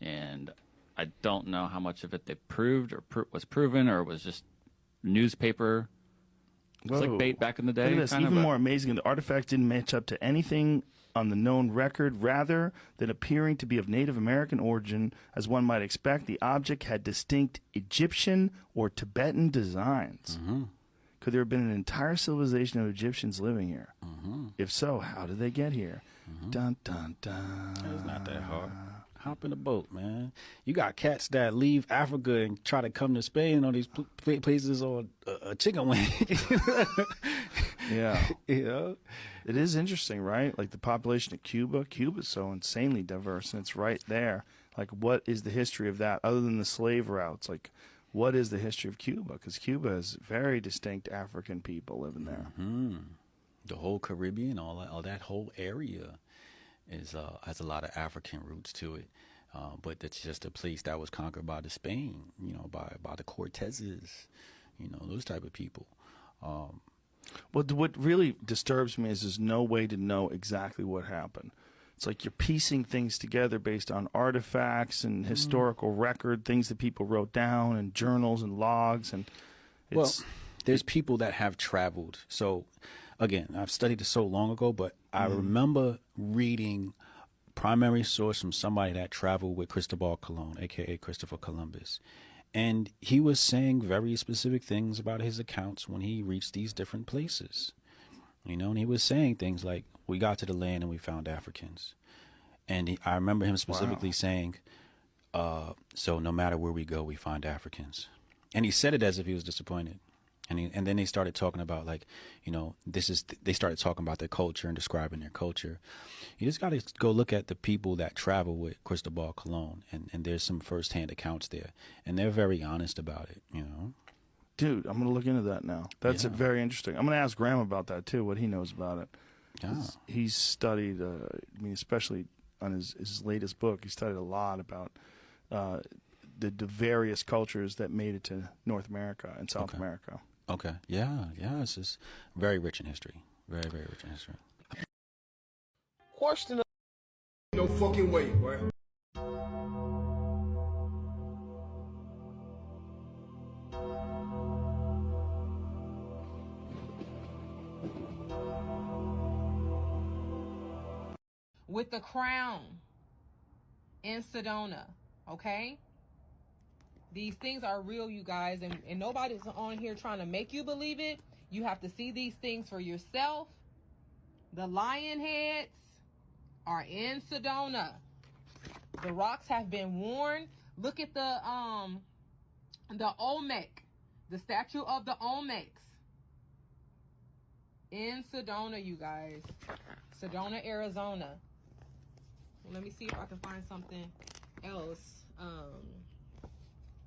and I don't know how much of it they proved or was proven, or it was just newspaper. It's like bait back in the day. Look at this. Even more amazing, the artifact didn't match up to anything on the known record. Rather than appearing to be of Native American origin, as one might expect, the object had distinct Egyptian or Tibetan designs. Could there have been an entire civilization of Egyptians living here? If so, how did they get here? Dun, dun, dun. It's not that hard. Hop in the boat, man. You got cats that leave Africa and try to come to Spain on these places on a chicken wing. Yeah. You know? It is interesting, right? Like the population of Cuba. Cuba's so insanely diverse, and it's right there. Like, what is the history of that other than the slave routes? Like, what is the history of Cuba? Because Cuba has very distinct African people living there. Mm-hmm. The whole Caribbean, all that whole area is has a lot of African roots to it. But it's just a place that was conquered by the Spain, you know, by the Cortezes, you know, those type of people. What really disturbs me is there's no way to know exactly what happened. It's like you're piecing things together based on artifacts and historical record, things that people wrote down, and journals and logs. And there's people that have traveled. So, again, I've studied it so long ago, but I remember reading primary source from somebody that traveled with Cristobal Colon, a.k.a. Christopher Columbus. And he was saying very specific things about his accounts when he reached these different places. You know, and he was saying things like, we got to the land and we found Africans. And I remember him specifically saying, so no matter where we go, we find Africans. And he said it as if he was disappointed. And then they started talking about, like, you know, they started talking about their culture and describing their culture. You just got to go look at the people that travel with Cristobal Colon, and there's some firsthand accounts there, and they're very honest about it, you know. Dude, I'm going to look into that now. That's very interesting. I'm going to ask Graham about that, too, what he knows about it. Yeah. He's studied, I mean, especially on his latest book, he studied a lot about the various cultures that made it to North America and South America. Okay. Yeah. It's just very rich in history. Very, very rich in history. Question of no fucking way, boy. With the crown in Sedona, okay? These things are real, you guys, and nobody's on here trying to make you believe it. You have to see these things for yourself. The lion heads are in Sedona. The rocks have been worn. Look at the Olmec, the statue of the Olmecs in Sedona, you guys. Sedona, Arizona. Let me see if I can find something else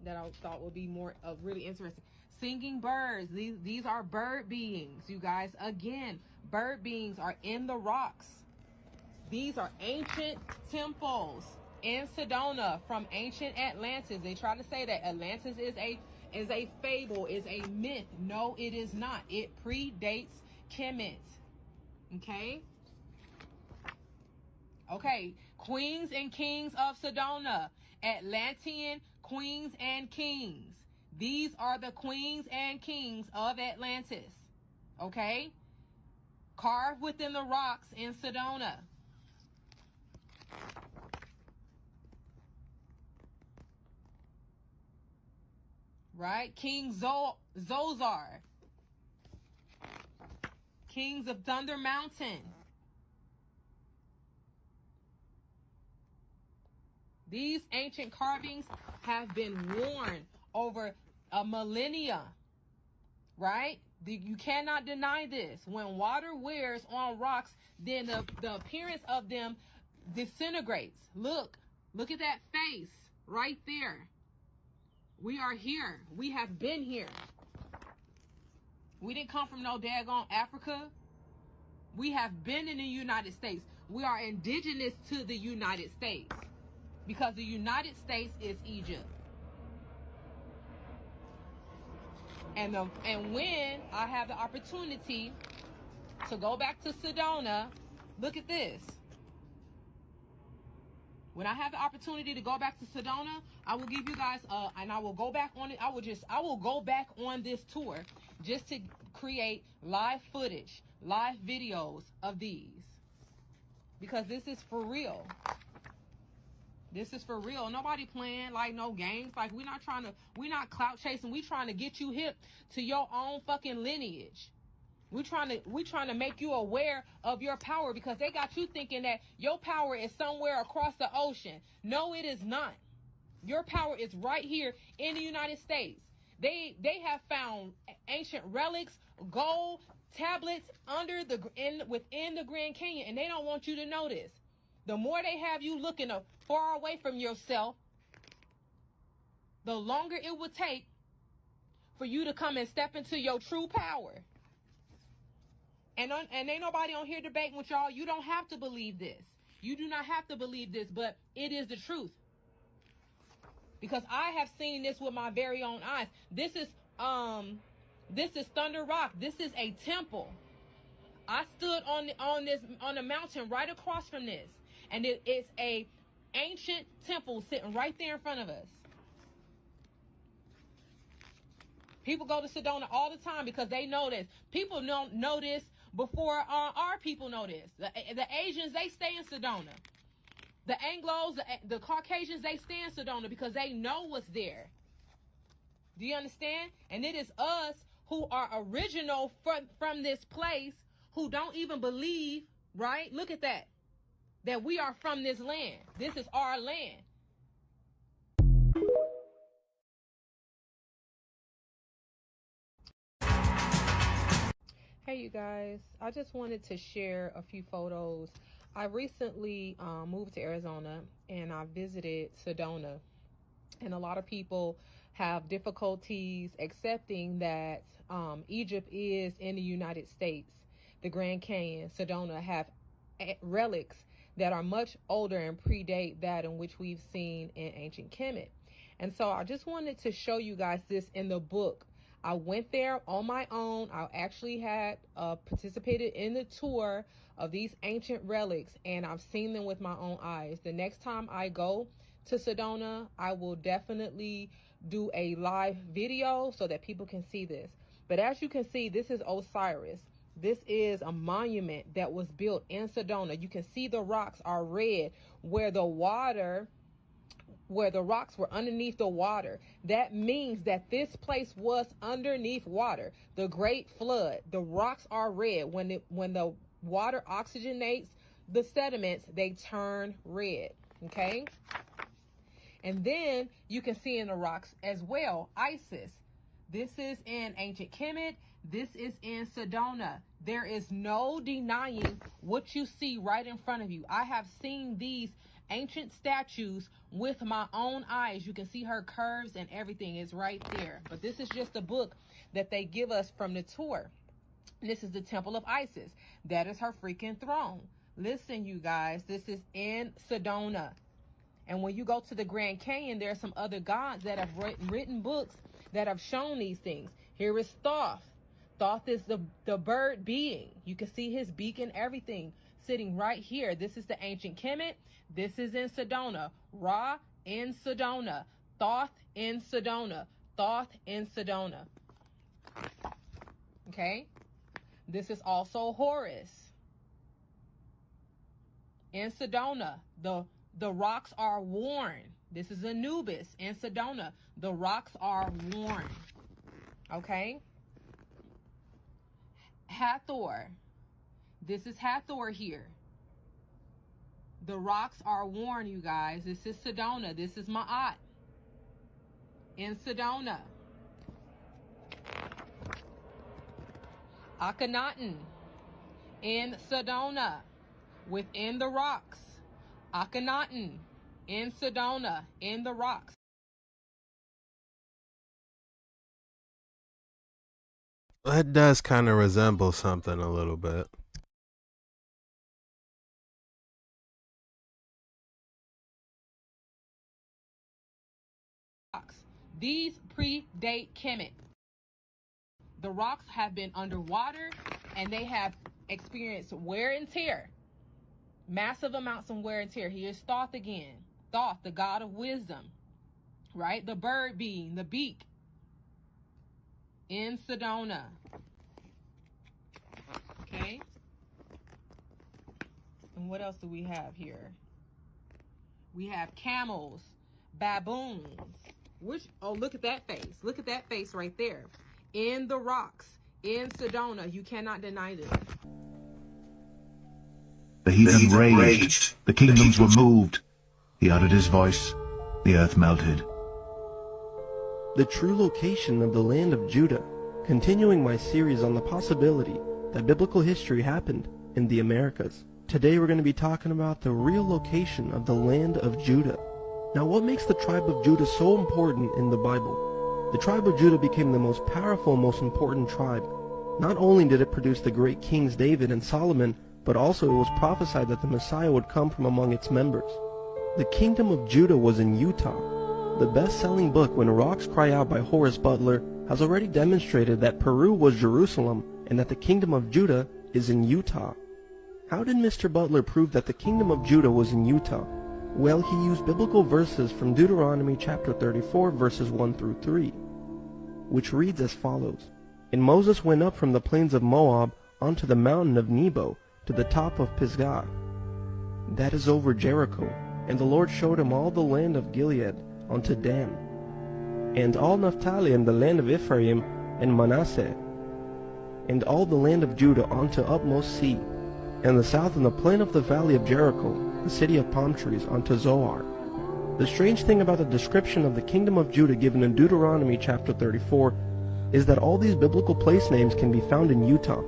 that I thought would be more really interesting. Singing birds. These are bird beings, you guys. Again, bird beings are in the rocks. These are ancient temples in Sedona from ancient Atlantis. They try to say that Atlantis is a fable, is a myth. No, it is not. It predates Kemet. Okay? Okay, queens and kings of Sedona, Atlantean queens and kings. These are the queens and kings of Atlantis, okay? Carved within the rocks in Sedona. Right? King Zozar. Kings of Thunder Mountain. These ancient carvings have been worn over a millennia, right? You cannot deny this. When water wears on rocks, then the appearance of them disintegrates. Look at that face right there. We are here. We have been here. We didn't come from no daggone Africa. We have been in the United States. We are indigenous to the United States. Because the United States is Egypt. And when I have the opportunity to go back to Sedona, look at this. When I have the opportunity to go back to Sedona, I will give you guys and I will go back on it. I will go back on this tour just to create live footage, live videos of these. Because this is for real. This is for real. Nobody playing like no games. Like we're not clout chasing. We trying to get you hip to your own fucking lineage. We're trying to make you aware of your power, because they got you thinking that your power is somewhere across the ocean. No, it is not. Your power is right here in the United States. They have found ancient relics, gold tablets within the Grand Canyon, and they don't want you to know this. The more they have you looking far away from yourself, the longer it would take for you to come and step into your true power. And ain't nobody on here debating with y'all. You don't have to believe this. You do not have to believe this, but it is the truth. Because I have seen this with my very own eyes. This is Thunder Rock. This is a temple. I stood on the mountain right across from this, and it's a ancient temple sitting right there in front of us. People go to Sedona all the time because they know this. People don't know this before our people know this. The Asians, they stay in Sedona. The Anglos, the Caucasians, they stay in Sedona because they know what's there. Do you understand? And it is us who are original from this place who don't even believe, right? Look at that. That we are from this land. This is our land. Hey you guys, I just wanted to share a few photos. I recently moved to Arizona and I visited Sedona, and a lot of people have difficulties accepting that Egypt is in the United States. The Grand Canyon, Sedona have relics that are much older and predate that in which we've seen in ancient Kemet. And so I just wanted to show you guys this in the book. I went there on my own. I actually had participated in the tour of these ancient relics, and I've seen them with my own eyes. The next time I go to Sedona, I will definitely do a live video so that people can see this. But as you can see, this is Osiris. This is a monument that was built in Sedona. You can see the rocks are red where the rocks were underneath the water. That means that this place was underneath water. The Great Flood. The rocks are red. When the water oxygenates the sediments, they turn red. Okay? And then you can see in the rocks as well, Isis. This is in ancient Kemet. This is in Sedona. There is no denying what you see right in front of you. I have seen these ancient statues with my own eyes. You can see her curves and everything is right there. But this is just a book that they give us from the tour. This is the Temple of Isis. That is her freaking throne. Listen, you guys, this is in Sedona. And when you go to the Grand Canyon, there are some other gods that have written books that have shown these things. Here is Thoth. Thoth is the bird being. You can see his beak and everything sitting right here. This is the ancient Kemet. This is in Sedona. Ra in Sedona. Thoth in Sedona. Thoth in Sedona. Okay. This is also Horus in Sedona. The rocks are worn. This is Anubis in Sedona. The rocks are worn. Okay. Hathor. This is Hathor here. The rocks are worn, you guys. This is Sedona. This is Ma'at in Sedona. Akhenaten in Sedona, within the rocks. Akhenaten in Sedona, in the rocks. That does kind of resemble something a little bit. These predate Kemet. The rocks have been underwater and they have experienced wear and tear. Massive amounts of wear and tear. Here's Thoth again. Thoth, the god of wisdom. Right? The bird being, the beak. In Sedona. Okay? And what else do we have here? We have camels, baboons. Oh, look at that face. Look at that face right there. In the rocks. in Sedona. You cannot deny this. The heathen raged, the kingdoms were moved. He uttered his voice, the earth melted. The true location of the land of Judah, continuing my series on the possibility that biblical history happened in the Americas. Today we're going to be talking about the real location of the land of Judah. Now, what makes the tribe of Judah so important in the Bible? The tribe of Judah became the most powerful and most important tribe. Not only did it produce the great kings David and Solomon, but also it was prophesied that the Messiah would come from among its members. The kingdom of Judah was in Utah. The best-selling book When Rocks Cry Out by Horace Butler has already demonstrated that Peru was Jerusalem and that the kingdom of Judah is in Utah. How did Mr. Butler prove that the kingdom of Judah was in Utah? Well, he used biblical verses from Deuteronomy chapter 34 verses 1 through 3, which reads as follows. And Moses went up from the plains of Moab onto the mountain of Nebo to the top of Pisgah, that is over Jericho. And the Lord showed him all the land of Gilead unto Dan, and all Naphtali and the land of Ephraim and Manasseh, and all the land of Judah unto utmost sea, and the south and the plain of the valley of Jericho, the city of palm trees, unto Zoar. The strange thing about the description of the kingdom of Judah given in Deuteronomy chapter 34 is that all these biblical place names can be found in Utah,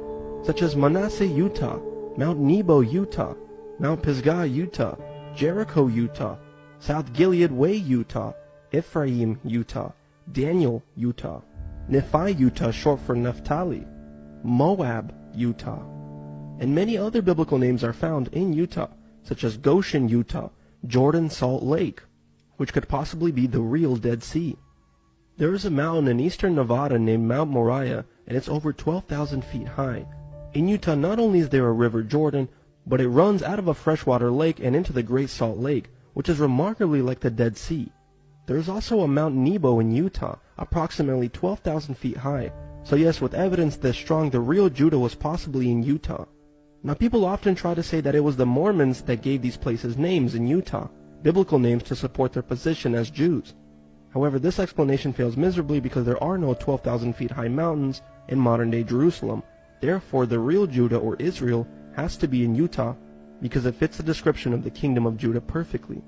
such as Manasseh, Utah, Mount Nebo, Utah, Mount Pisgah, Utah, Jericho, Utah, South Gilead Way, Utah, Ephraim, Utah, Daniel, Utah, Nephi, Utah, short for Naphtali, Moab, Utah, and many other biblical names are found in Utah, such as Goshen, Utah, Jordan Salt Lake, which could possibly be the real Dead Sea. There is a mountain in eastern Nevada named Mount Moriah, and it's over 12,000 feet high. In Utah, not only is there a river Jordan, but it runs out of a freshwater lake and into the Great Salt Lake, which is remarkably like the Dead Sea. There is also a Mount Nebo in Utah, approximately 12,000 feet high. So yes, with evidence this strong, the real Judah was possibly in Utah. Now, people often try to say that it was the Mormons that gave these places names in Utah, biblical names to support their position as Jews. However, this explanation fails miserably because there are no 12,000 feet high mountains in modern-day Jerusalem. Therefore, the real Judah or Israel has to be in Utah because it fits the description of the kingdom of Judah perfectly.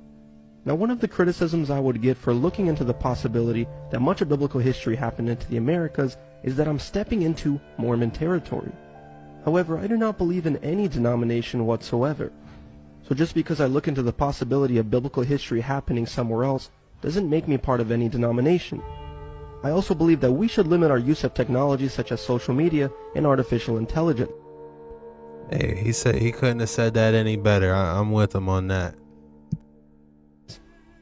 Now, one of the criticisms I would get for looking into the possibility that much of biblical history happened into the Americas is that I'm stepping into Mormon territory. However, I do not believe in any denomination whatsoever. So just because I look into the possibility of biblical history happening somewhere else doesn't make me part of any denomination. I also believe that we should limit our use of technology such as social media and artificial intelligence. Hey, he said he couldn't have said that any better. I'm with him on that.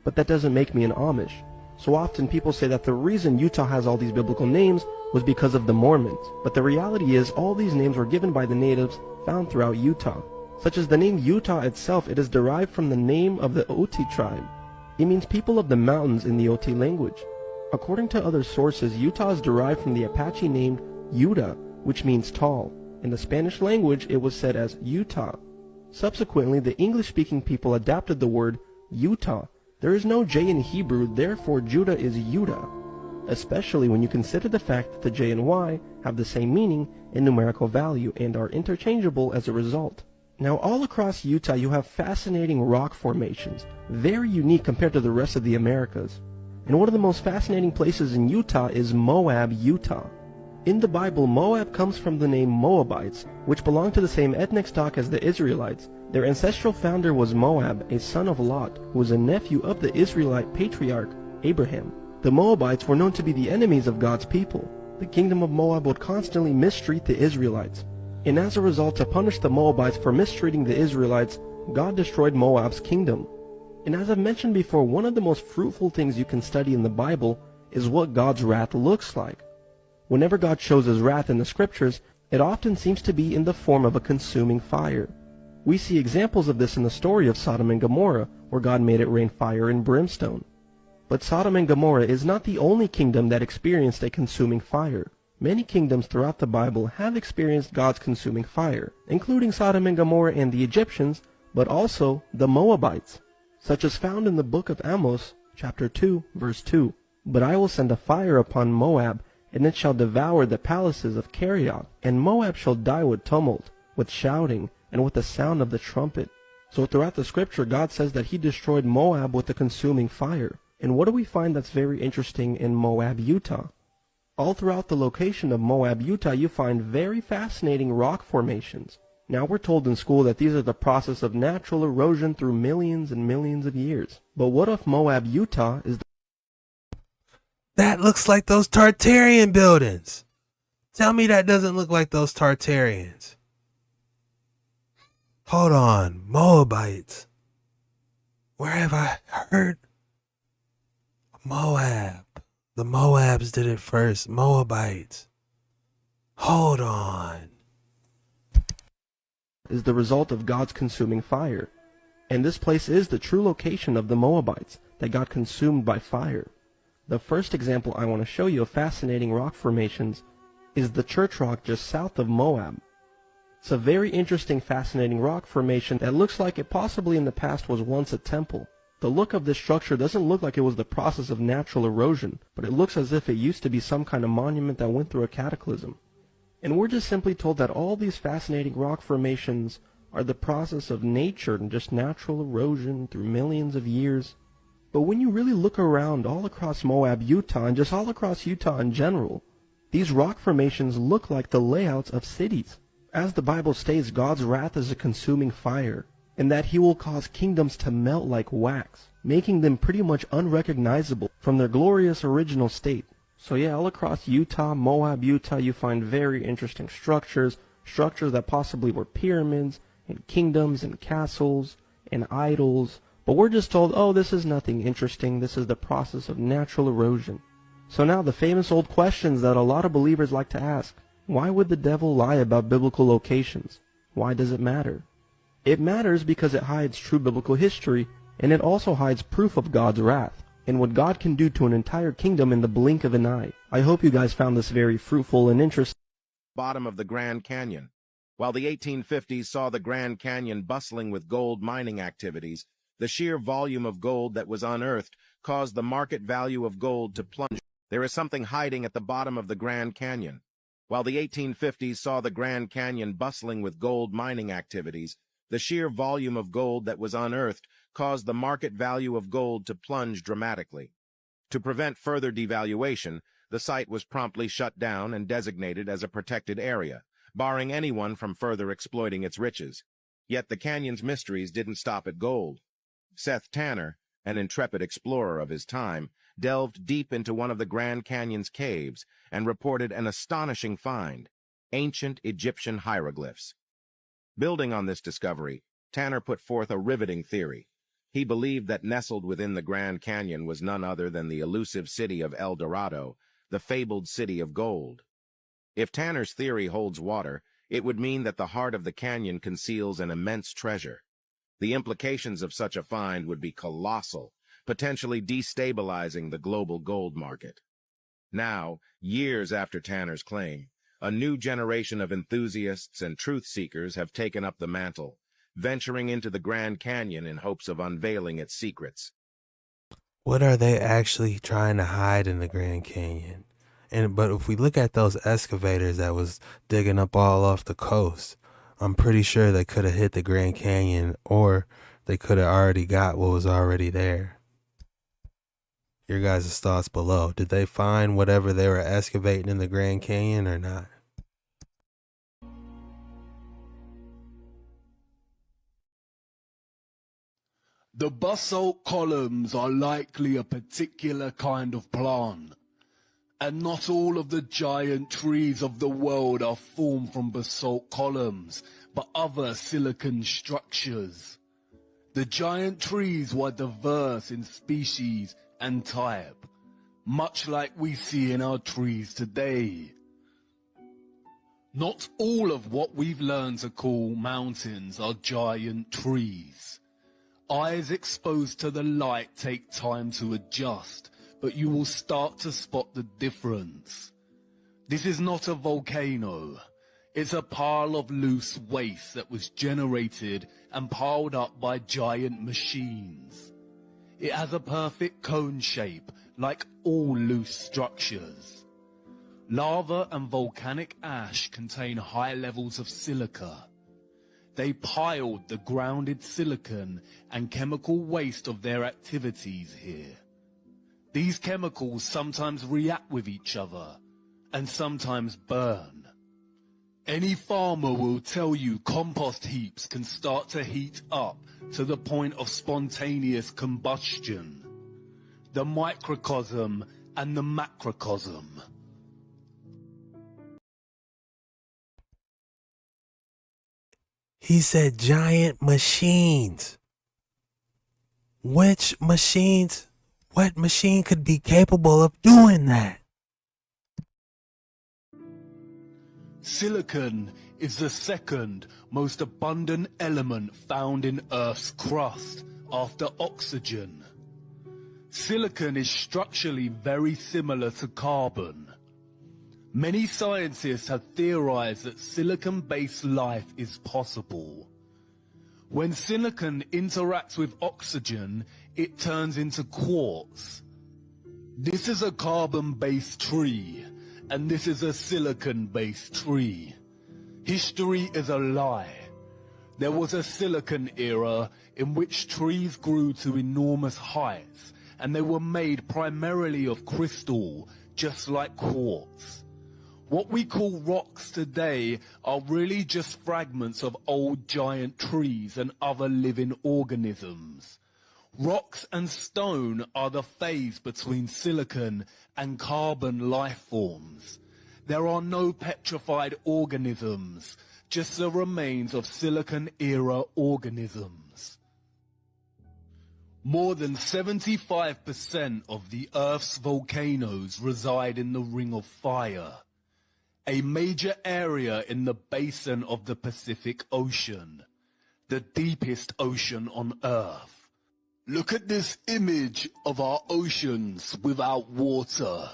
But that doesn't make me an Amish. So often people say that the reason Utah has all these biblical names was because of the Mormons. But the reality is all these names were given by the natives found throughout Utah. Such as the name Utah itself, it is derived from the name of the Oti tribe. It means people of the mountains in the Oti language. According to other sources, Utah is derived from the Apache named Yuta, which means tall. In the Spanish language, it was said as Utah. Subsequently, the English-speaking people adapted the word Utah. There is no J in Hebrew, therefore Judah is Yuda, especially when you consider the fact that the J and Y have the same meaning and numerical value and are interchangeable as a result. Now, all across Utah, you have fascinating rock formations, very unique compared to the rest of the Americas. And one of the most fascinating places in Utah is Moab, Utah. In the Bible, Moab comes from the name Moabites, which belong to the same ethnic stock as the Israelites. Their ancestral founder was Moab, a son of Lot, who was a nephew of the Israelite patriarch Abraham. The Moabites were known to be the enemies of God's people. The kingdom of Moab would constantly mistreat the Israelites. And as a result, to punish the Moabites for mistreating the Israelites, God destroyed Moab's kingdom. And as I've mentioned before, one of the most fruitful things you can study in the Bible is what God's wrath looks like. Whenever God shows his wrath in the scriptures, it often seems to be in the form of a consuming fire. We see examples of this in the story of Sodom and Gomorrah, where God made it rain fire and brimstone. But Sodom and Gomorrah is not the only kingdom that experienced a consuming fire. Many kingdoms throughout the Bible have experienced God's consuming fire, including Sodom and Gomorrah and the Egyptians, but also the Moabites, such as found in the book of Amos, chapter 2, verse 2. But I will send a fire upon Moab, and it shall devour the palaces of Kerioth, and Moab shall die with tumult, with shouting, and with the sound of the trumpet. So throughout the scripture, God says that he destroyed Moab with a consuming fire. And what do we find that's very interesting in Moab, Utah? All throughout the location of Moab, Utah, you find very fascinating rock formations. Now, we're told in school that these are the process of natural erosion through millions and millions of years. But what if Moab, Utah is That looks like those Tartarian buildings. Tell me that doesn't look like those Tartarians. Hold on, Moabites. Where have I heard? Moab. The Moabs did it first. Moabites. Hold on. is the result of God's consuming fire. And this place is the true location of the Moabites that got consumed by fire. The first example I want to show you of fascinating rock formations is the church rock just south of Moab. It's a very interesting, fascinating rock formation that looks like it possibly in the past was once a temple. The look of this structure doesn't look like it was the process of natural erosion, but it looks as if it used to be some kind of monument that went through a cataclysm. And we're just simply told that all these fascinating rock formations are the process of nature and just natural erosion through millions of years. But when you really look around all across Moab, Utah, and just all across Utah in general, these rock formations look like the layouts of cities. As the Bible states, God's wrath is a consuming fire, and that he will cause kingdoms to melt like wax, making them pretty much unrecognizable from their glorious original state. So yeah, all across Utah, Moab, Utah, you find very interesting structures that possibly were pyramids, and kingdoms, and castles, and idols. But we're just told, oh, this is nothing interesting, this is the process of natural erosion. So now the famous old questions that a lot of believers like to ask. Why would the devil lie about biblical locations? Why does it matter? It matters because it hides true biblical history, and it also hides proof of God's wrath, and what God can do to an entire kingdom in the blink of an eye. I hope you guys found this very fruitful and interesting. Bottom of the Grand Canyon. While the 1850s saw the Grand Canyon bustling with gold mining activities, the sheer volume of gold that was unearthed caused the market value of gold to plunge. There is something hiding at the bottom of the Grand Canyon. While the 1850s saw the Grand Canyon bustling with gold mining activities, the sheer volume of gold that was unearthed caused the market value of gold to plunge dramatically. To prevent further devaluation, the site was promptly shut down and designated as a protected area, barring anyone from further exploiting its riches. Yet the canyon's mysteries didn't stop at gold. Seth Tanner, an intrepid explorer of his time, delved deep into one of the Grand Canyon's caves and reported an astonishing find: ancient Egyptian hieroglyphs. Building on this discovery, Tanner put forth a riveting theory. He believed that nestled within the Grand Canyon was none other than the elusive city of El Dorado, the fabled city of gold. If Tanner's theory holds water, it would mean that the heart of the canyon conceals an immense treasure. The implications of such a find would be colossal, potentially destabilizing the global gold market. Now, years after Tanner's claim, a new generation of enthusiasts and truth-seekers have taken up the mantle, venturing into the Grand Canyon in hopes of unveiling its secrets. What are they actually trying to hide in the Grand Canyon? But if we look at those excavators that was digging up all off the coast, I'm pretty sure they could have hit the Grand Canyon, or they could have already got what was already there. Your guys' thoughts below. Did they find whatever they were excavating in the Grand Canyon or not? The basalt columns are likely a particular kind of plant, and not all of the giant trees of the world are formed from basalt columns, but other silicon structures. The giant trees were diverse in species and type, much like we see in our trees today. Not all of what we've learned to call mountains are giant trees. Eyes exposed to the light take time to adjust, but you will start to spot the difference. This is not a volcano. It's a pile of loose waste that was generated and piled up by giant machines. It has a perfect cone shape, like all loose structures. Lava and volcanic ash contain high levels of silica. They piled the grounded silicon and chemical waste of their activities here. These chemicals sometimes react with each other and sometimes burn. Any farmer will tell you compost heaps can start to heat up to the point of spontaneous combustion. The microcosm and the macrocosm. He said giant machines. Which machines? What machine could be capable of doing that? Silicon is the second most abundant element found in Earth's crust after oxygen. Silicon is structurally very similar to carbon. Many scientists have theorized that silicon-based life is possible. When silicon interacts with oxygen, it turns into quartz. This is a carbon-based tree, and this is a silicon-based tree. History is a lie. There was a silicon era in which trees grew to enormous heights, and they were made primarily of crystal, just like quartz. What we call rocks today are really just fragments of old giant trees and other living organisms. Rocks and stone are the phase between silicon and carbon life forms. There are no petrified organisms, just the remains of silicon-era organisms. More than 75% of the Earth's volcanoes reside in the Ring of Fire, a major area in the basin of the Pacific Ocean, the deepest ocean on Earth. Look at this image of our oceans without water.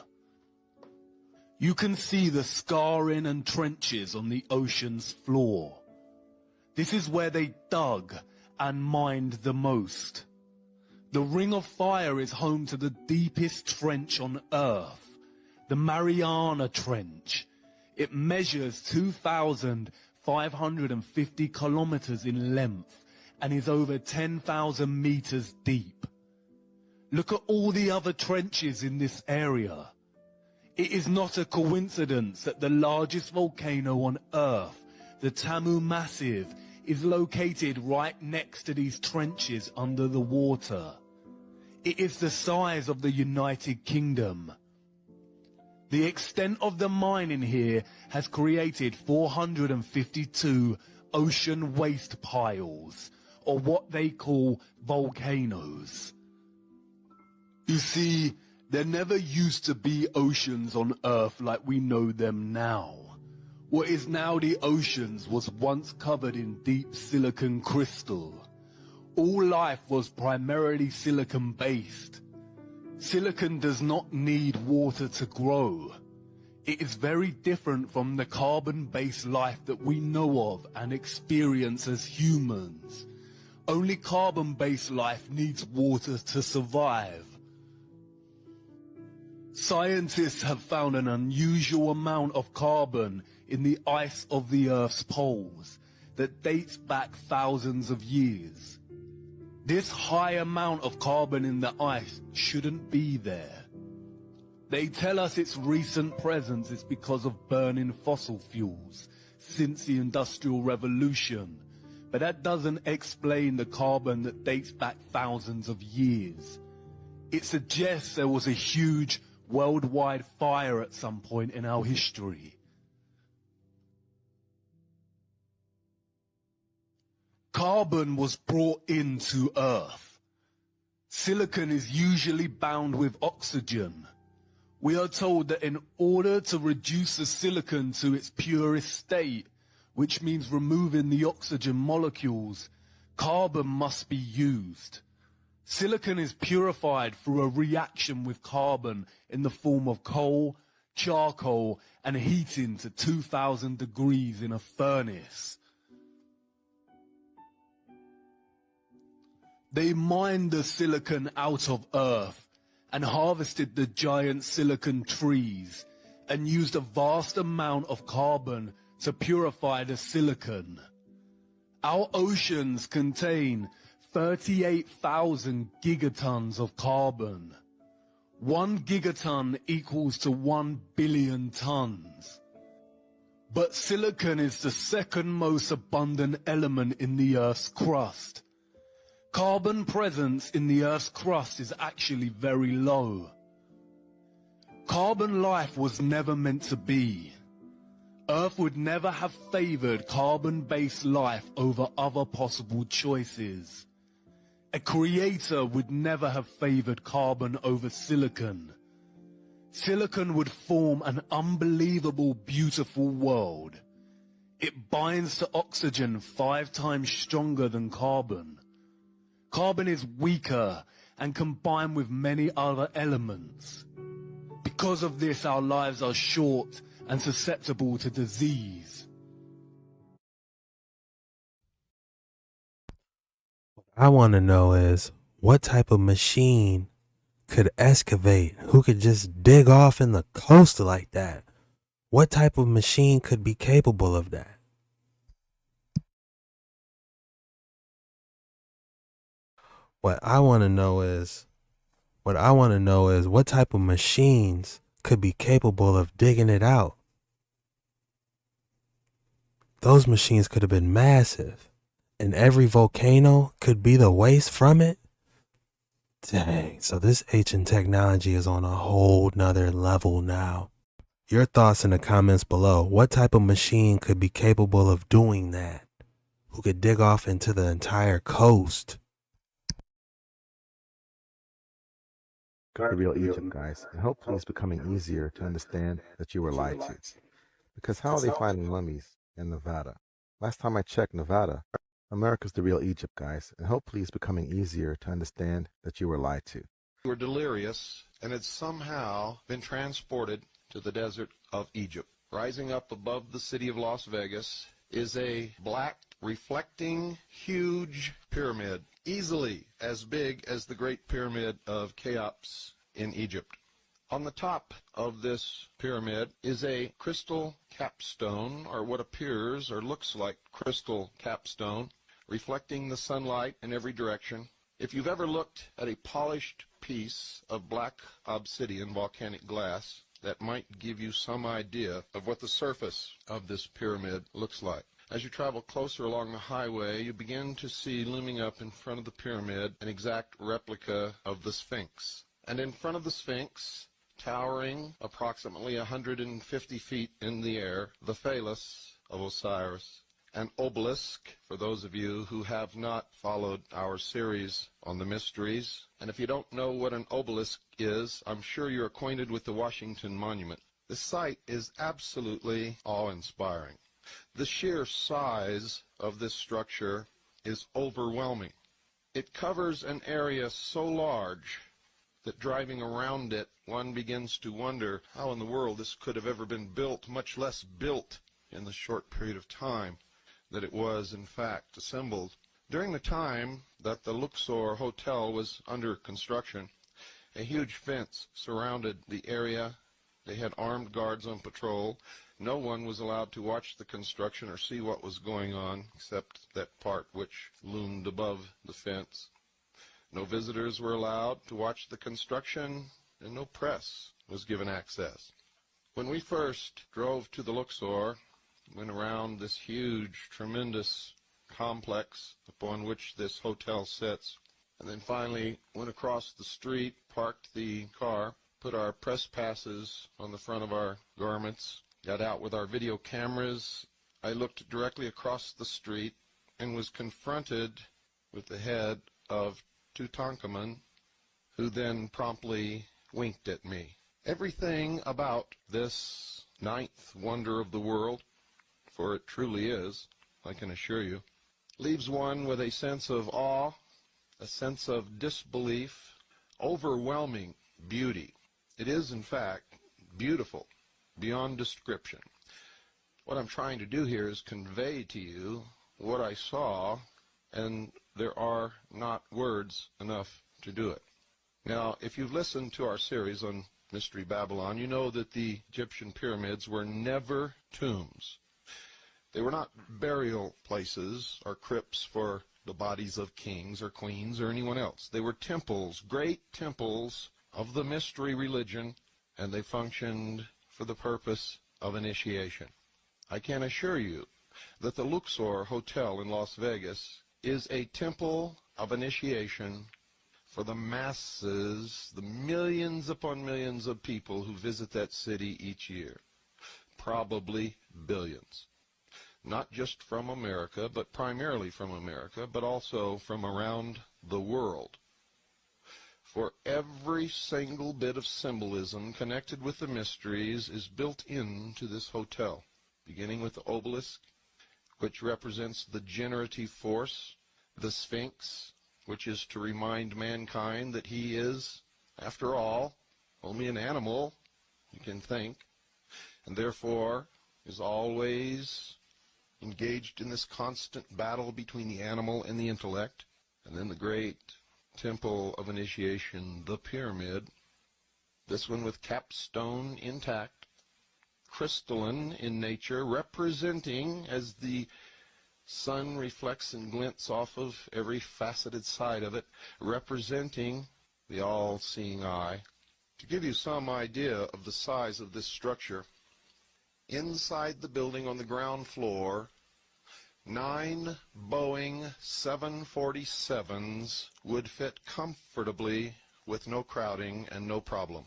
You can see the scarring and trenches on the ocean's floor. This is where they dug and mined the most. The Ring of Fire is home to the deepest trench on Earth, the Mariana Trench. It measures 2,550 kilometers in length and is over 10,000 meters deep. Look at all the other trenches in this area. It is not a coincidence that the largest volcano on Earth, the Tamu Massive, is located right next to these trenches under the water. It is the size of the United Kingdom. The extent of the mining here has created 452 ocean waste piles, or what they call volcanoes. You see, there never used to be oceans on Earth like we know them now. What is now the oceans was once covered in deep silicon crystal. All life was primarily silicon-based. Silicon does not need water to grow. It is very different from the carbon-based life that we know of and experience as humans. Only carbon-based life needs water to survive. Scientists have found an unusual amount of carbon in the ice of the Earth's poles that dates back thousands of years. This high amount of carbon in the ice shouldn't be there. They tell us its recent presence is because of burning fossil fuels since the Industrial Revolution, but that doesn't explain the carbon that dates back thousands of years. It suggests there was a huge worldwide fire at some point in our history. Carbon was brought into Earth. Silicon is usually bound with oxygen. We are told that in order to reduce the silicon to its purest state, which means removing the oxygen molecules, carbon must be used. Silicon is purified through a reaction with carbon in the form of coal, charcoal, and heating to 2,000 degrees in a furnace. They mined the silicon out of Earth and harvested the giant silicon trees and used a vast amount of carbon to purify the silicon. Our oceans contain 38,000 gigatons of carbon. 1 gigaton equals to 1 billion tons. But silicon is the second most abundant element in the Earth's crust. Carbon presence in the Earth's crust is actually very low. Carbon life was never meant to be. Earth would never have favored carbon-based life over other possible choices. A creator would never have favored carbon over silicon. Silicon would form an unbelievable, beautiful world. It binds to oxygen 5 times stronger than carbon. Carbon is weaker and combined with many other elements. Because of this, our lives are short and susceptible to disease. I want to know is what type of machine could excavate, who could just dig off in the coast like that? What type of machine could be capable of that? What I want to know is what type of machines could be capable of digging it out. Those machines could have been massive. And every volcano could be the waste from it? Dang, so this ancient technology is on a whole nother level now. Your thoughts in the comments below. What type of machine could be capable of doing that? Who could dig off into the entire coast? The real Egypt, guys, and hopefully it's becoming easier to understand that you were lied to. Because how are they finding mummies in Nevada? Last time I checked Nevada, America's the real Egypt, guys, and hopefully it's becoming easier to understand that you were lied to. You were delirious and had somehow been transported to the desert of Egypt. Rising up above the city of Las Vegas is a black, reflecting, huge pyramid, easily as big as the Great Pyramid of Cheops in Egypt. On the top of this pyramid is a crystal capstone, or what appears or looks like crystal capstone, reflecting the sunlight in every direction. If you've ever looked at a polished piece of black obsidian volcanic glass, that might give you some idea of what the surface of this pyramid looks like. As you travel closer along the highway, you begin to see looming up in front of the pyramid an exact replica of the Sphinx. And in front of the Sphinx, towering approximately 150 feet in the air, the phallus of Osiris. An obelisk, for those of you who have not followed our series on the mysteries. And if you don't know what an obelisk is, I'm sure you're acquainted with the Washington Monument. The site is absolutely awe-inspiring. The sheer size of this structure is overwhelming. It covers an area so large that driving around it, one begins to wonder how in the world this could have ever been built, much less built in the short period of time that it was, in fact, assembled. During the time that the Luxor Hotel was under construction, a huge fence surrounded the area. They had armed guards on patrol. No one was allowed to watch the construction or see what was going on, except that part which loomed above the fence. No visitors were allowed to watch the construction, and no press was given access. When we first drove to the Luxor, went around this huge, tremendous complex upon which this hotel sits, and then finally went across the street, parked the car, put our press passes on the front of our garments, got out with our video cameras. I looked directly across the street and was confronted with the head of Tutankhamun, who then promptly winked at me. Everything about this ninth wonder of the world, for it truly is, I can assure you, leaves one with a sense of awe, a sense of disbelief, overwhelming beauty. It is, in fact, beautiful beyond description. What I'm trying to do here is convey to you what I saw, and there are not words enough to do it. Now, if you've listened to our series on Mystery Babylon, you know that the Egyptian pyramids were never tombs. They were not burial places or crypts for the bodies of kings or queens or anyone else. They were temples, great temples of the mystery religion, and they functioned for the purpose of initiation. I can assure you that the Luxor Hotel in Las Vegas is a temple of initiation for the masses, the millions upon millions of people who visit that city each year. Probably billions. Not just from America, but primarily from America, but also from around the world. For every single bit of symbolism connected with the mysteries is built into this hotel, beginning with the obelisk, which represents the generative force, the Sphinx, which is to remind mankind that he is, after all, only an animal who can think, and therefore is always engaged in this constant battle between the animal and the intellect. And then the great temple of initiation, the pyramid, this one with capstone intact, crystalline in nature, representing, as the sun reflects and glints off of every faceted side of it, representing the all-seeing eye. To give you some idea of the size of this structure, inside the building on the ground floor, 9 Boeing 747s would fit comfortably with no crowding and no problem.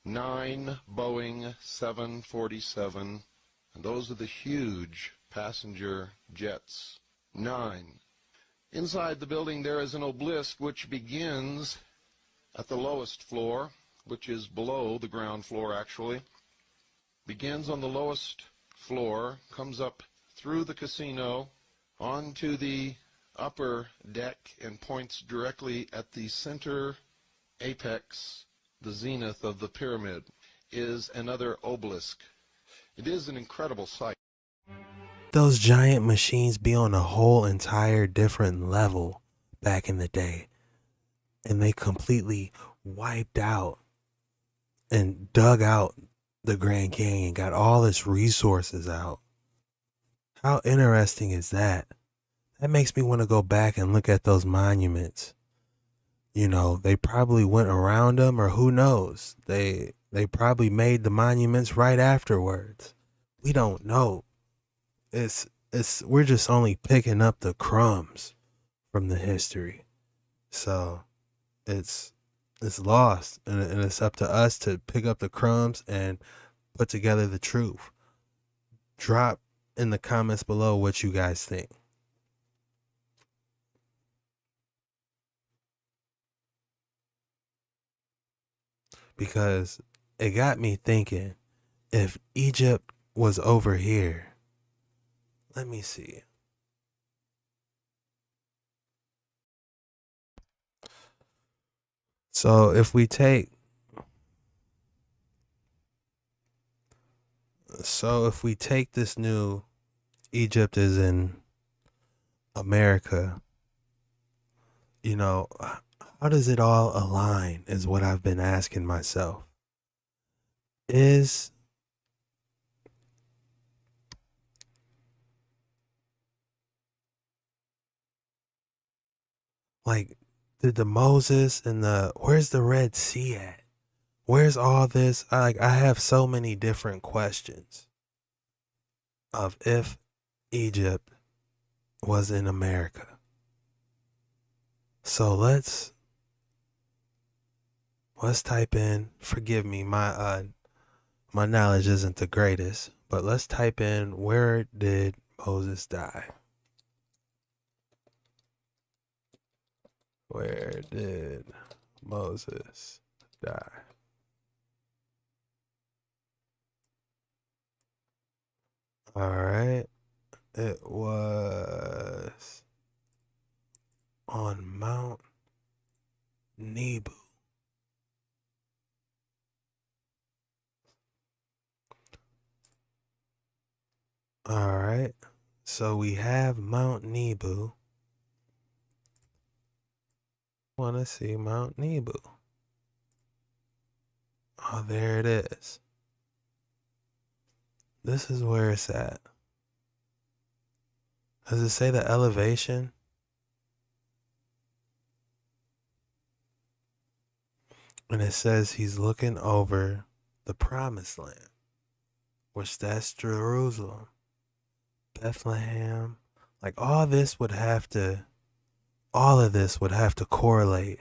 9 Boeing 747, and those are the huge passenger jets. 9. Inside the building there is an obelisk which begins at the lowest floor, which is below the ground floor actually. Begins on the lowest floor, comes up through the casino onto the upper deck and points directly at the center apex, the zenith of the pyramid, is another obelisk. It is an incredible sight. Those giant machines be on a whole entire different level back in the day, and they completely wiped out and dug out the Grand Canyon, got all its resources out. How interesting is that? That makes me want to go back and look at those monuments. You know, they probably went around them, or who knows? They probably made the monuments right afterwards. We don't know. We're just only picking up the crumbs from the history. So it's lost, and it's up to us to pick up the crumbs and put together the truth. Drop in the comments below what you guys think. Because it got me thinking, if Egypt was over here, let me see. So if we take this new Egypt is in America, you know, how does it all align is what I've been asking myself. Is like, did the Moses and where's the Red Sea at? Where's all this? I have so many different questions of if Egypt was in America. So let's type in, forgive me, my knowledge isn't the greatest, but let's type in, where did Moses die? Where did Moses die? All right. It was on Mount Nebo. All right. So we have Mount Nebo. Want to see Mount Nebo. Oh, there it is. This is where it's at. Does it say the elevation? And it says he's looking over the promised land, which that's Jerusalem, Bethlehem. Like all of this would have to correlate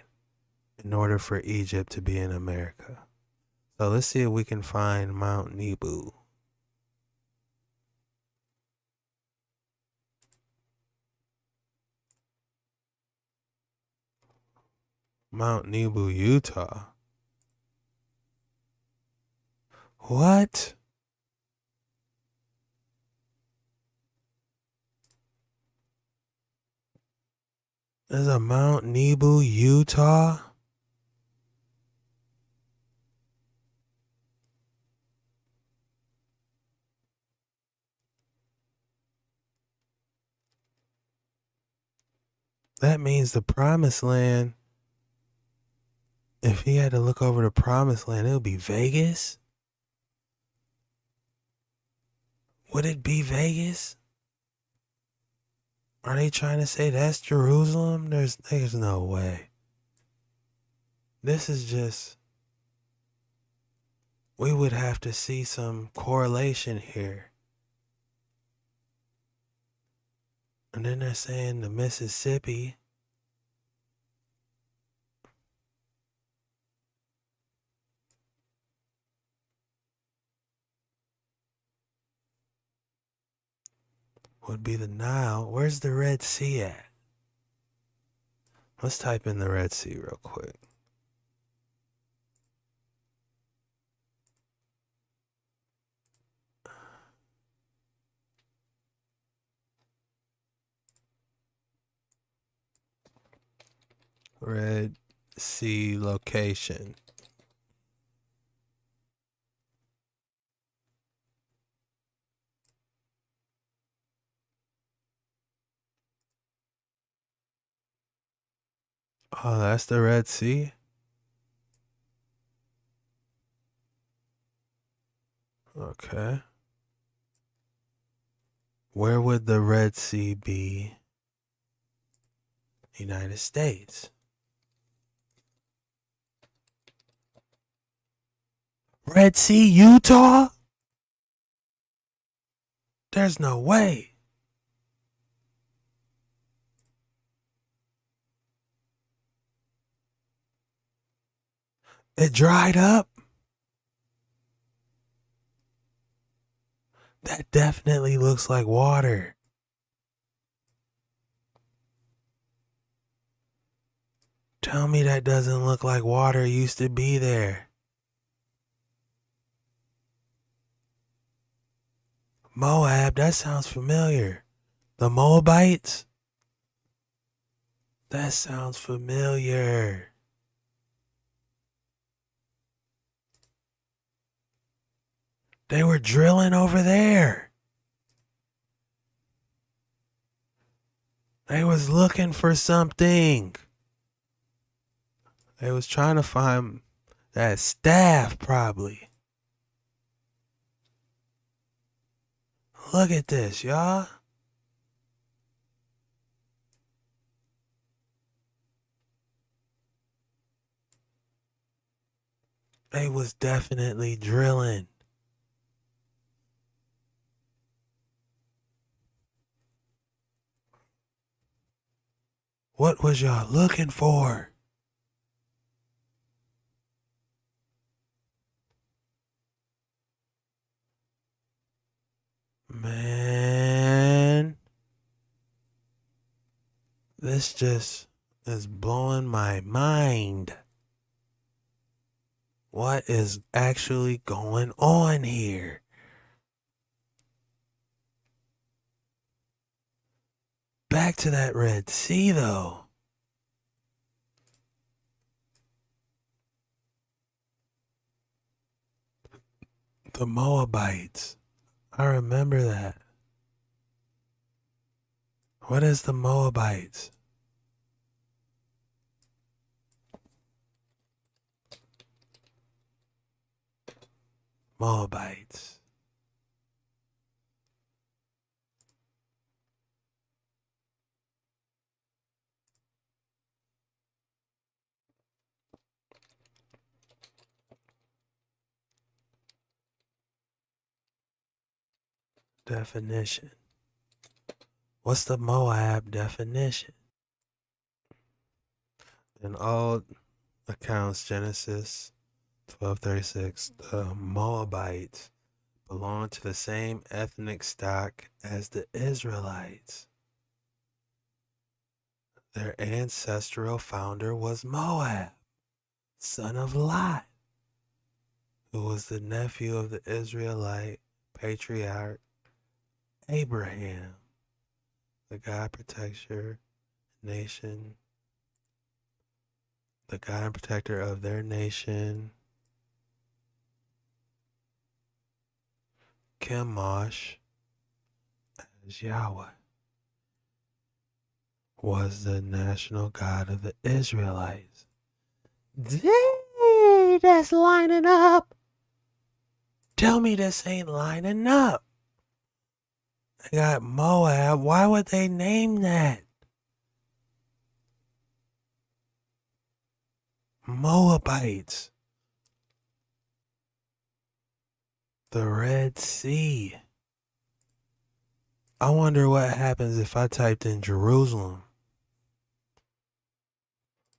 in order for Egypt to be in America. So let's see if we can find Mount Nebo. Mount Nebo, Utah. What? There's a Mount Nebo, Utah? That means the promised land, if he had to look over the promised land, it would be Vegas? Would it be Vegas? Are they trying to say that's Jerusalem? There's no way. This is just, we would have to see some correlation here. And then they're saying the Mississippi. Would be the Nile. Where's the Red Sea at? Let's type in the Red Sea real quick. Red Sea location. Oh, that's the Red Sea? Okay. Where would the Red Sea be? United States. Red Sea, Utah? There's no way. It dried up? That definitely looks like water. Tell me that doesn't look like water used to be there. Moab, that sounds familiar. The Moabites? That sounds familiar. They were drilling over there. They was looking for something. They was trying to find that staff, probably. Look at this, y'all. They was definitely drilling. What was y'all looking for? Man, this just is blowing my mind. What is actually going on here? Back to that Red Sea, though. The Moabites. I remember that. What is the Moabites? Moabites. Definition. What's the Moab definition? In all accounts, Genesis 12:36, the Moabites belong to the same ethnic stock as the Israelites. Their ancestral founder was Moab, son of Lot, who was the nephew of the Israelite patriarch Abraham. The God protector nation, the God and protector of their nation, Chemosh, as Yahweh, was the national God of the Israelites. Dang, that's lining up. Tell me this ain't lining up. They got Moab. Why would they name that? Moabites. The Red Sea. I wonder what happens if I typed in Jerusalem.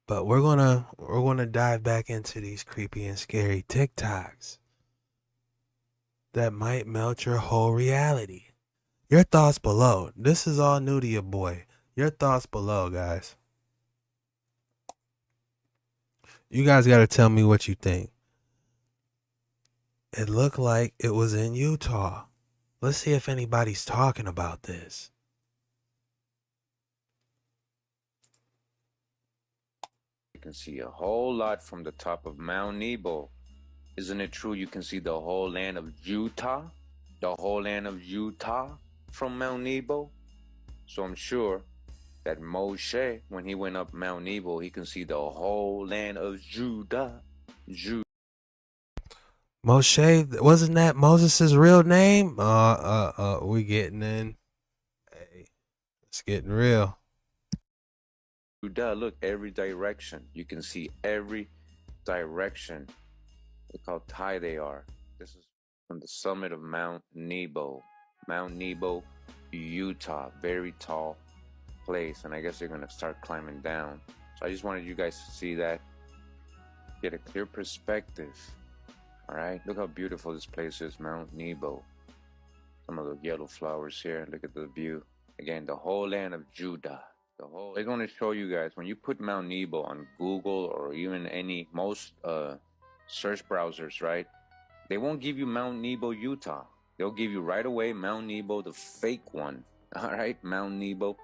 But we're gonna dive back into these creepy and scary TikToks that might melt your whole reality. Your thoughts below. This is all new to your boy. Your thoughts below, guys. You guys got to tell me what you think. It looked like it was in Utah. Let's see if anybody's talking about this. You can see a whole lot from the top of Mount Nebo. Isn't it true you can see the whole land of Utah? The whole land of Utah from Mount Nebo? So I'm sure that Moshe, when he went up Mount Nebo, he can see the whole land of Judah. Moshe, wasn't that Moses' real name? We getting in. Hey, it's getting real. Judah, look, every direction. You can see every direction. Look how high they are. This is from the summit of Mount Nebo. Mount Nebo, Utah. Very tall place. And I guess they're going to start climbing down. So I just wanted you guys to see that. Get a clear perspective. All right. Look how beautiful this place is. Mount Nebo. Some of the yellow flowers here. Look at the view. Again, the whole land of Judah. I just want to show you guys, when you put Mount Nebo on Google or even most search browsers, right? They won't give you Mount Nebo, Utah. They'll give you right away Mount Nebo, the fake one. All right, Mount Nebo,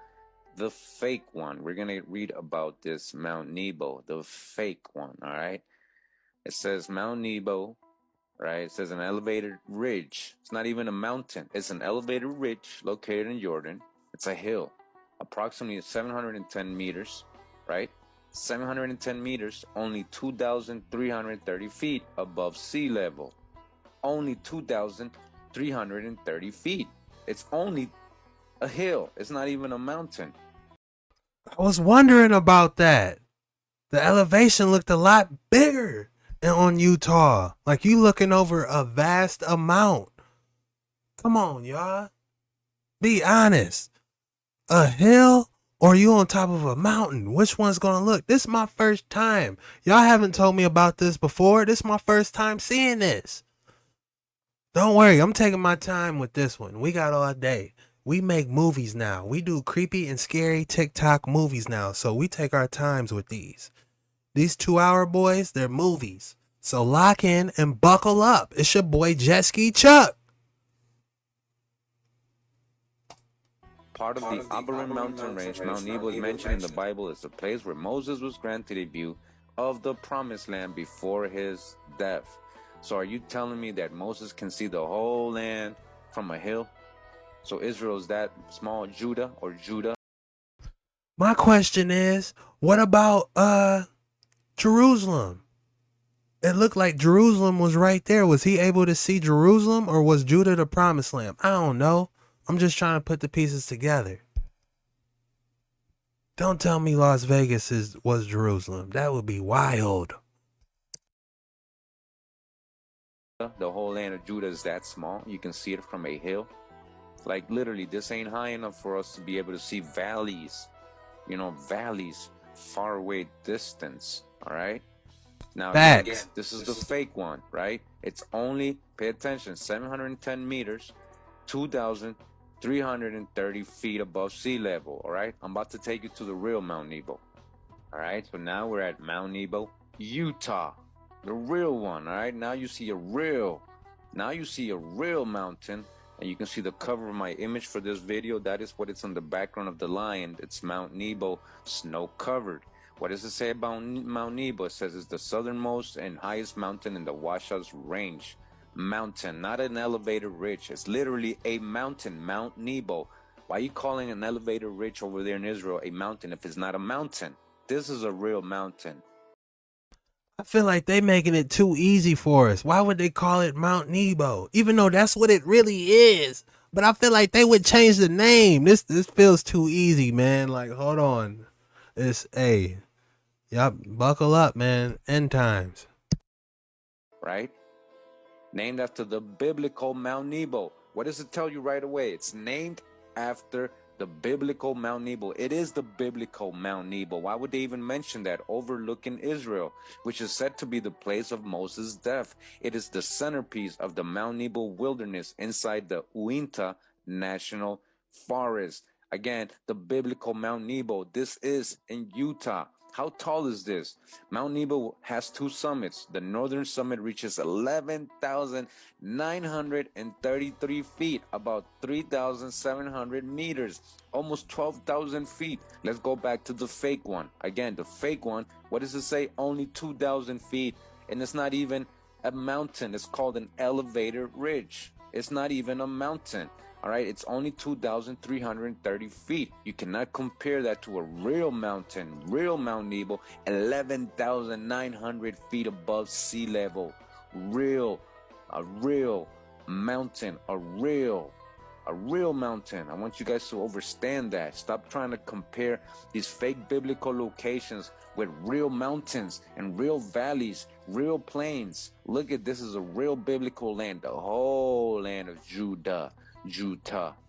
the fake one. We're going to read about this Mount Nebo, the fake one. All right. It says Mount Nebo, right? It says an elevated ridge. It's not even a mountain. It's an elevated ridge located in Jordan. It's a hill. Approximately 710 meters, right? 710 meters, only 2,330 feet above sea level. Only 2,330 feet. It's only a hill. It's not even a mountain. I was wondering about that. The elevation looked a lot bigger on Utah. Like you looking over a vast amount. Come on, y'all. Be honest. A hill or you on top of a mountain? Which one's gonna look? This is my first time. Y'all haven't told me about this before. This is my first time seeing this. Don't worry, I'm taking my time with this one. We got all day. We make movies now. We do creepy and scary TikTok movies now. So we take our times with these. These 2-hour boys, they're movies. So lock in and buckle up. It's your boy Jet Ski Chuck. Part of the Ameru mountain range, Mount Nebo is mentioned in the Bible as the place where Moses was granted a view of the promised land before his death. So are you telling me that Moses can see the whole land from a hill? So Israel is that small, Judah or Judah? My question is, what about Jerusalem? It looked like Jerusalem was right there. Was he able to see Jerusalem, or was Judah the promised land? I don't know. I'm just trying to put the pieces together. Don't tell me Las Vegas was Jerusalem. That would be wild. The whole land of Judah is that small. You can see it from a hill. Like literally, this ain't high enough for us to be able to see valleys. You know, valleys, far away distance. All right. Now, again, this is the fake one, right? It's only, pay attention, 710 meters, 2,330 feet above sea level. All right. I'm about to take you to the real Mount Nebo. All right. So now we're at Mount Nebo, Utah. The real one. All right. Now you see a real mountain. And you can see the cover of my image for this video. That is what it's on the background of the lion. It's Mount Nebo, snow covered. What does it say about Mount Nebo? It says it's the southernmost and highest mountain in the Wasatch Range. Mountain, not an elevated ridge. It's literally a mountain, Mount Nebo. Why are you calling an elevated ridge over there in Israel a mountain if it's not a mountain? This is a real mountain. I feel like they making it too easy for us. Why would they call it Mount Nebo? Even though that's what it really is. But I feel like they would change the name. This feels too easy, man. Like, hold on. It's yup, buckle up, man. End times. Right? Named after the biblical Mount Nebo. What does it tell you right away? It's named after the biblical Mount Nebo. It is the biblical Mount Nebo. Why would they even mention that? Overlooking Israel, which is said to be the place of Moses' death. It is the centerpiece of the Mount Nebo wilderness inside the Uinta National Forest. Again, the biblical Mount Nebo. This is in Utah. How tall is this? Mount Nebo has two summits. The northern summit reaches 11,933 feet, about 3,700 meters, almost 12,000 feet. Let's go back to the fake one. Again, the fake one, what does it say? Only 2,000 feet. And it's not even a mountain. It's called an elevated ridge. It's not even a mountain. All right, it's only 2,330 feet. You cannot compare that to a real mountain, real Mount Nebo, 11,900 feet above sea level. A real mountain, a real mountain. I want you guys to understand that. Stop trying to compare these fake biblical locations with real mountains and real valleys, real plains. Look at this is a real biblical land, the whole land of Judah,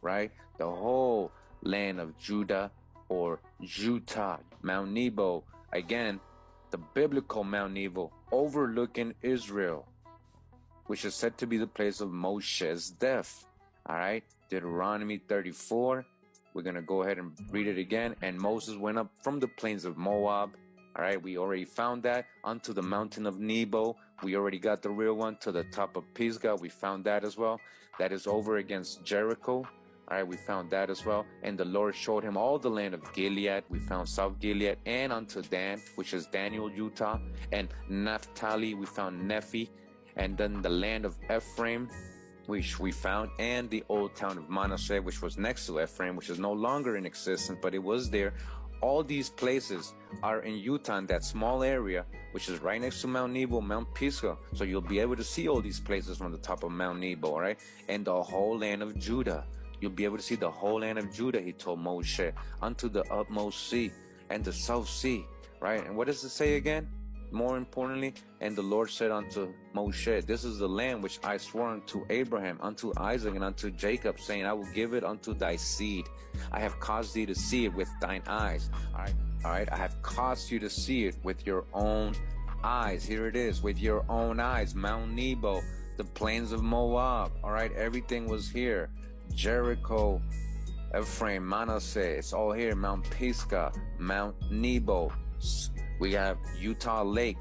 right? The whole land of Judah or Utah, Mount Nebo. Again, the biblical Mount Nebo overlooking Israel, which is said to be the place of Moshe's death. All right, Deuteronomy 34. We're going to go ahead and read it again. And Moses went up from the plains of Moab. All right, we already found that. Onto the mountain of Nebo. We already got the real one. To the top of Pisgah. We found that as well. That is over against Jericho. All right, we found that as well. And the Lord showed him all the land of Gilead. We found South Gilead. And unto Dan, which is Daniel, Utah. And Naphtali, we found Nephi. And then the land of Ephraim, which we found, and the old town of Manasseh, which was next to Ephraim, which is no longer in existence, but it was there. All these places are in Utah, in that small area, which is right next to Mount Nebo, Mount Pisgah. So you'll be able to see all these places from the top of Mount Nebo, all right? And the whole land of Judah. You'll be able to see the whole land of Judah, he told Moshe, unto the utmost sea and the South Sea, right? And what does it say again? More importantly, and the Lord said unto Moshe, this is the land which I swore unto Abraham, unto Isaac, and unto Jacob, saying, I will give it unto thy seed. I have caused thee to see it with thine eyes. All right, I have caused you to see it with your own eyes. Here it is, with your own eyes. Mount Nebo, the plains of Moab. All right, everything was here. Jericho, Ephraim, Manasseh, it's all here. Mount Pisgah, Mount Nebo. We have Utah Lake,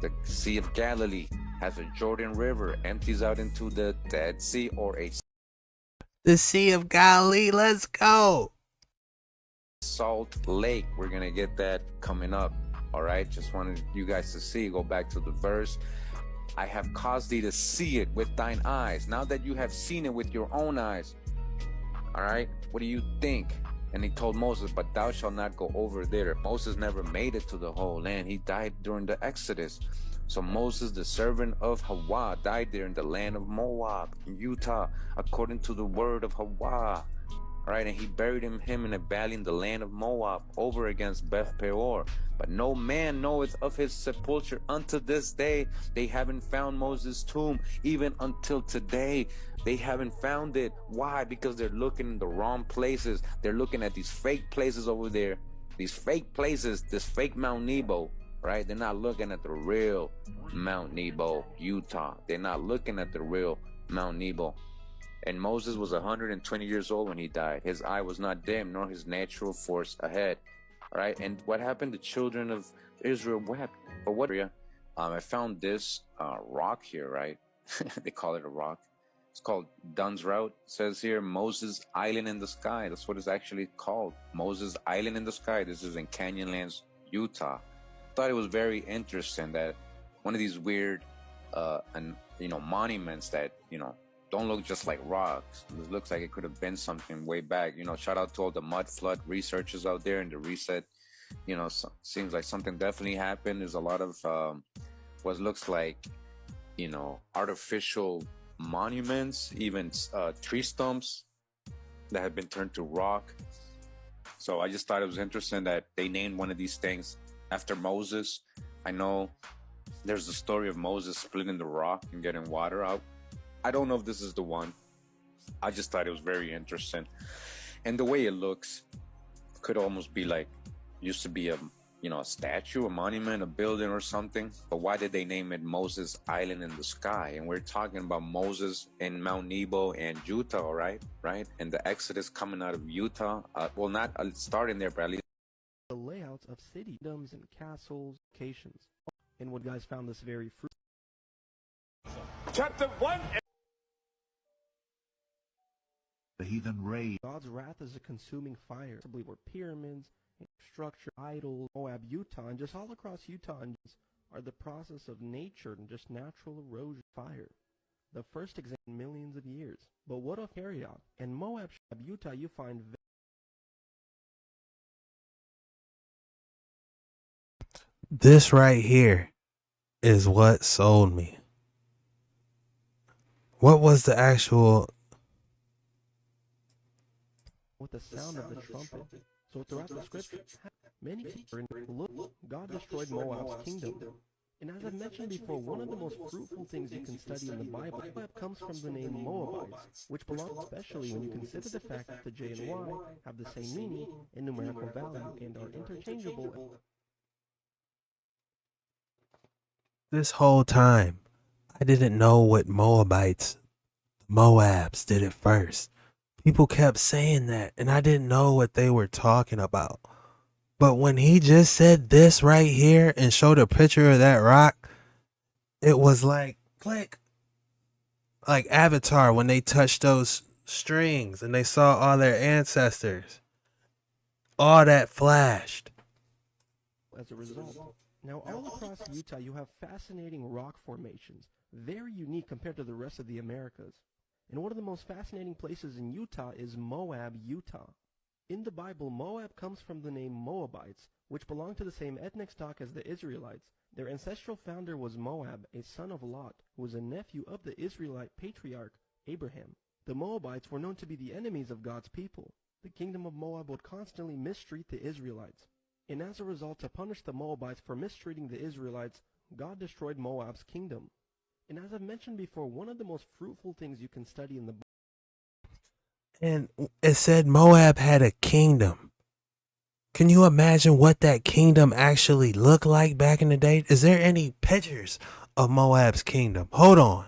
the Sea of Galilee, has a Jordan River, empties out into the Dead Sea or a the Sea of Galilee. Let's go. Salt Lake. We're going to get that coming up. All right. Just wanted you guys to see. Go back to the verse. I have caused thee to see it with thine eyes. Now that you have seen it with your own eyes. All right. What do you think? And he told Moses, but thou shalt not go over there. Moses never made it to the whole land. He died during the Exodus. So Moses, the servant of Hawa, died there in the land of Moab, in Utah, according to the word of Hawa. Right, and he buried him in a valley in the land of Moab, over against Beth Peor. But no man knoweth of his sepulture unto this day. They haven't found Moses' tomb, even until today. They haven't found it. Why? Because they're looking in the wrong places. They're looking at these fake places over there. These fake places, this fake Mount Nebo, right? They're not looking at the real Mount Nebo, Utah. They're not looking at the real Mount Nebo. And Moses was 120 years old when he died. His eye was not dim, nor his natural force ahead. Right? And what happened? The children of Israel wept. For what area? I found this rock here, right? They call it a rock. It's called Dunn's Route. It says here, Moses Island in the Sky. That's what it's actually called. Moses Island in the Sky. This is in Canyonlands, Utah. Thought it was very interesting that one of these weird, monuments that, don't look just like rocks. It looks like it could have been something way back. Shout out to all the mud flood researchers out there and the reset. Seems like something definitely happened. There's a lot of what looks like, artificial monuments, even tree stumps that have been turned to rock. So I just thought it was interesting that they named one of these things after Moses. I know there's the story of Moses splitting the rock and getting water out. I don't know if this is the one. I just thought it was very interesting. And the way it looks could almost be like, used to be a statue, a monument, a building or something. But why did they name it Moses Island in the Sky? And we're talking about Moses in Mount Nebo and Utah, right? And the Exodus coming out of Utah. Well, not starting there, but at least the layouts of citydoms and castles, locations. And what guys found this very fruitful. Chapter 1. The heathen rage. God's wrath is a consuming fire. Possibly were pyramids, structure, idols, Moab, Utah, and just all across Utah and are the process of nature and just natural erosion fire. The first example in millions of years. But what of Ariok? In Moab, Utah, you find this right here is what sold me. What was the actual... with the sound of the trumpet. So throughout the scripture, many people look, God destroyed Moab's kingdom. And as I've mentioned before, one of the most fruitful things you can study in the Bible comes from the name Moabites, which belong especially when you consider the fact that the J and Y have the same meaning and numerical value and are interchangeable. This whole time, I didn't know what Moabites, Moabs did it first. People kept saying that, and I didn't know what they were talking about. But when he just said this right here and showed a picture of that rock, it was like, click. Like Avatar when they touched those strings and they saw all their ancestors. All that flashed. As a result, now all across Utah you have fascinating rock formations, very unique compared to the rest of the Americas. And one of the most fascinating places in Utah is Moab, Utah. In the Bible, Moab comes from the name Moabites, which belong to the same ethnic stock as the Israelites. Their ancestral founder was Moab, a son of Lot, who was a nephew of the Israelite patriarch Abraham. The Moabites were known to be the enemies of God's people. The kingdom of Moab would constantly mistreat the Israelites. And as a result, to punish the Moabites for mistreating the Israelites, God destroyed Moab's kingdom. And as I've mentioned before, one of the most fruitful things you can study in the Bible. And it said Moab had a kingdom. Can you imagine what that kingdom actually looked like back in the day? Is there any pictures of Moab's kingdom? Hold on.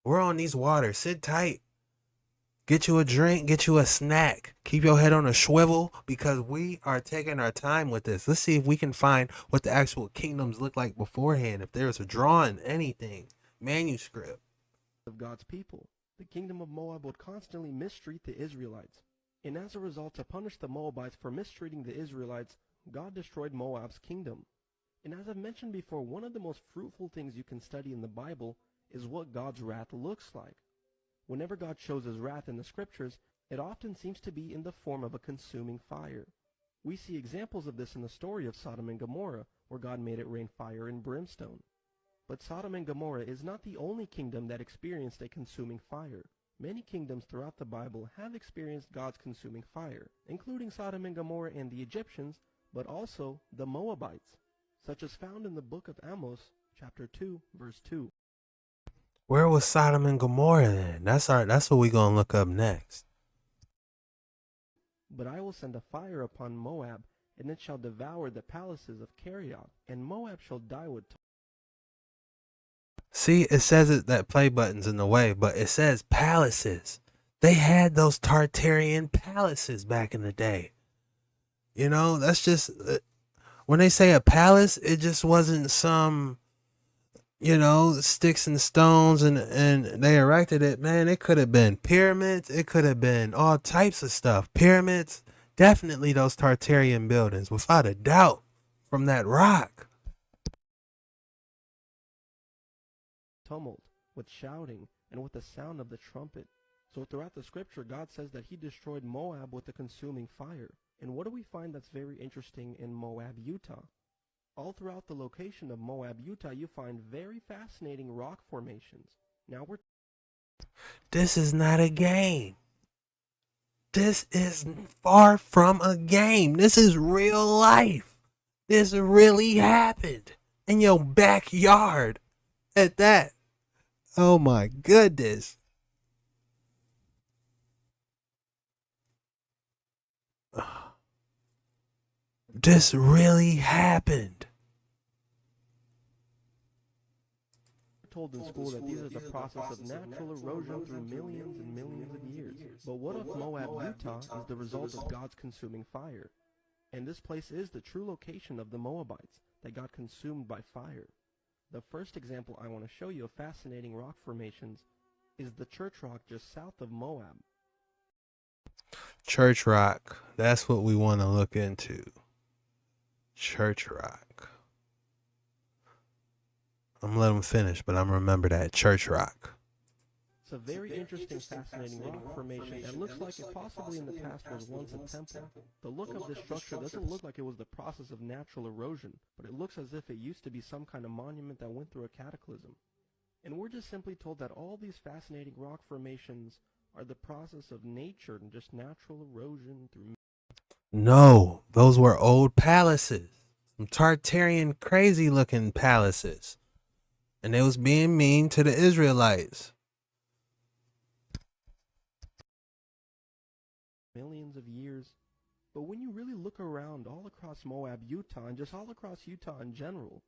We're on these waters. Sit tight. Get you a drink. Get you a snack. Keep your head on a swivel because we are taking our time with this. Let's see if we can find what the actual kingdoms look like beforehand. If there's a drawing, anything. Manuscript of God's people. The kingdom of Moab would constantly mistreat the Israelites. And as a result, to punish the Moabites for mistreating the Israelites, God destroyed Moab's kingdom. And as I've mentioned before, one of the most fruitful things you can study in the Bible is what God's wrath looks like. Whenever God shows his wrath in the scriptures, It often seems to be in the form of a consuming fire. We see examples of this in the story of Sodom and Gomorrah, where God made it rain fire and brimstone. But Sodom and Gomorrah is not the only kingdom that experienced a consuming fire. Many kingdoms throughout the Bible have experienced God's consuming fire, including Sodom and Gomorrah and the Egyptians, but also the Moabites, such as found in the book of Amos, chapter 2, verse 2. Where was Sodom and Gomorrah then? That's what we're going to look up next. But I will send a fire upon Moab, and it shall devour the palaces of Kerioth, and Moab shall die with. See, it says it that play button's in the way, but it says palaces. They had those Tartarian palaces back in the day. You know, that's just, when they say a palace, it just wasn't some, you know, sticks and stones and they erected it. Man, it could have been pyramids. It could have been all types of stuff. Pyramids, definitely those Tartarian buildings, without a doubt, from that rock. Tumult, with shouting, and with the sound of the trumpet. So throughout the scripture, God says that he destroyed Moab with a consuming fire. And what do we find that's very interesting in Moab, Utah? All throughout the location of Moab, Utah, you find very fascinating rock formations. Now This is not a game. This is far from a game. This is real life. This really happened in your backyard at that. Oh my goodness. This really happened. told in school that these are the process of natural erosion through millions and millions of years. But what if Moab, Utah is the result of God's consuming fire? And this place is the true location of the Moabites that got consumed by fire. The first example I want to show you of fascinating rock formations is the church rock just south of Moab. Church rock. That's what we want to look into. Church rock. I'm gonna let him finish, but I'm gonna remember that. Church rock. It's a very interesting, fascinating rock formation that looks like it possibly in the past was once a temple. The look of this structure doesn't look like it was the process of natural erosion, but it looks as if it used to be some kind of monument that went through a cataclysm. And we're just simply told that all these fascinating rock formations are the process of nature and just natural erosion through... No, those were old palaces. Some Tartarian crazy looking palaces. And they was being mean to the Israelites. Millions of years. But when you really look around all across Moab, Utah, and just all across Utah in general,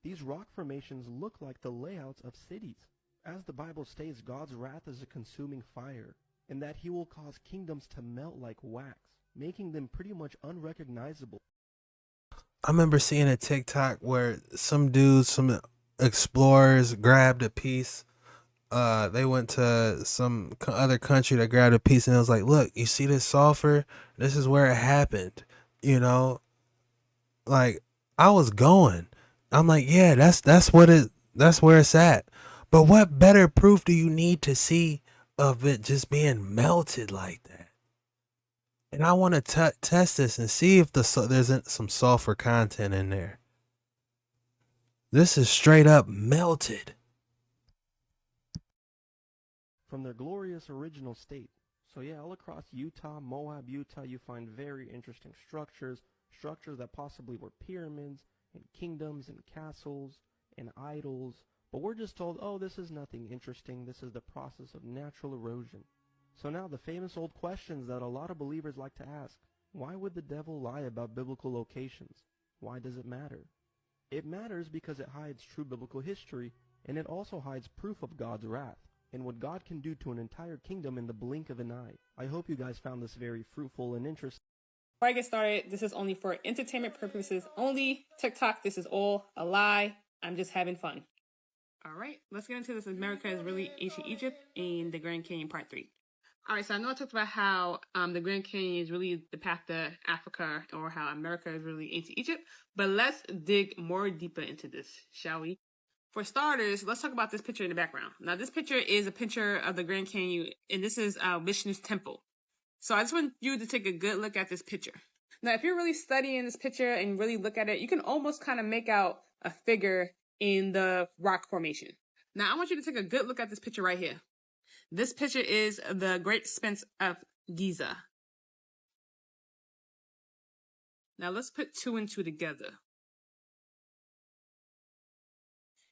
these rock formations look like the layouts of cities. As the Bible states, God's wrath is a consuming fire, and that he will cause kingdoms to melt like wax, making them pretty much unrecognizable. I remember seeing a TikTok where some dudes, some explorers grabbed a piece. They went to some other country that grabbed a piece, and it was like, look, you see this sulfur? This is where it happened. You know, like I was going. I'm like, yeah, that's where it's at. But what better proof do you need to see of it just being melted like that? And I want to test this and see if there's some sulfur content in there. This is straight up melted. From their glorious original state. So yeah, all across Utah, Moab, Utah, you find very interesting structures that possibly were pyramids and kingdoms and castles and idols. But we're just told, oh, this is nothing interesting. This is the process of natural erosion. So now the famous old questions that a lot of believers like to ask. Why would the devil lie about biblical locations? Why does it matter? It matters because it hides true biblical history, and it also hides proof of God's wrath, and what God can do to an entire kingdom in the blink of an eye. I hope you guys found this very fruitful and interesting. Before I get started, this is only for entertainment purposes only. TikTok, this is all a lie. I'm just having fun. All right, let's get into this. America is really ancient Egypt in the Grand Canyon Part 3. All right, so I know I talked about how the Grand Canyon is really the path to Africa, or how America is really ancient Egypt, but let's dig more deeper into this, shall we? For starters, let's talk about this picture in the background. Now, this picture is a picture of the Grand Canyon, and this is Vishnu's temple. So I just want you to take a good look at this picture. Now, if you're really studying this picture and really look at it, you can almost kind of make out a figure in the rock formation. Now, I want you to take a good look at this picture right here. This picture is the Great Sphinx of Giza. Now, let's put two and two together.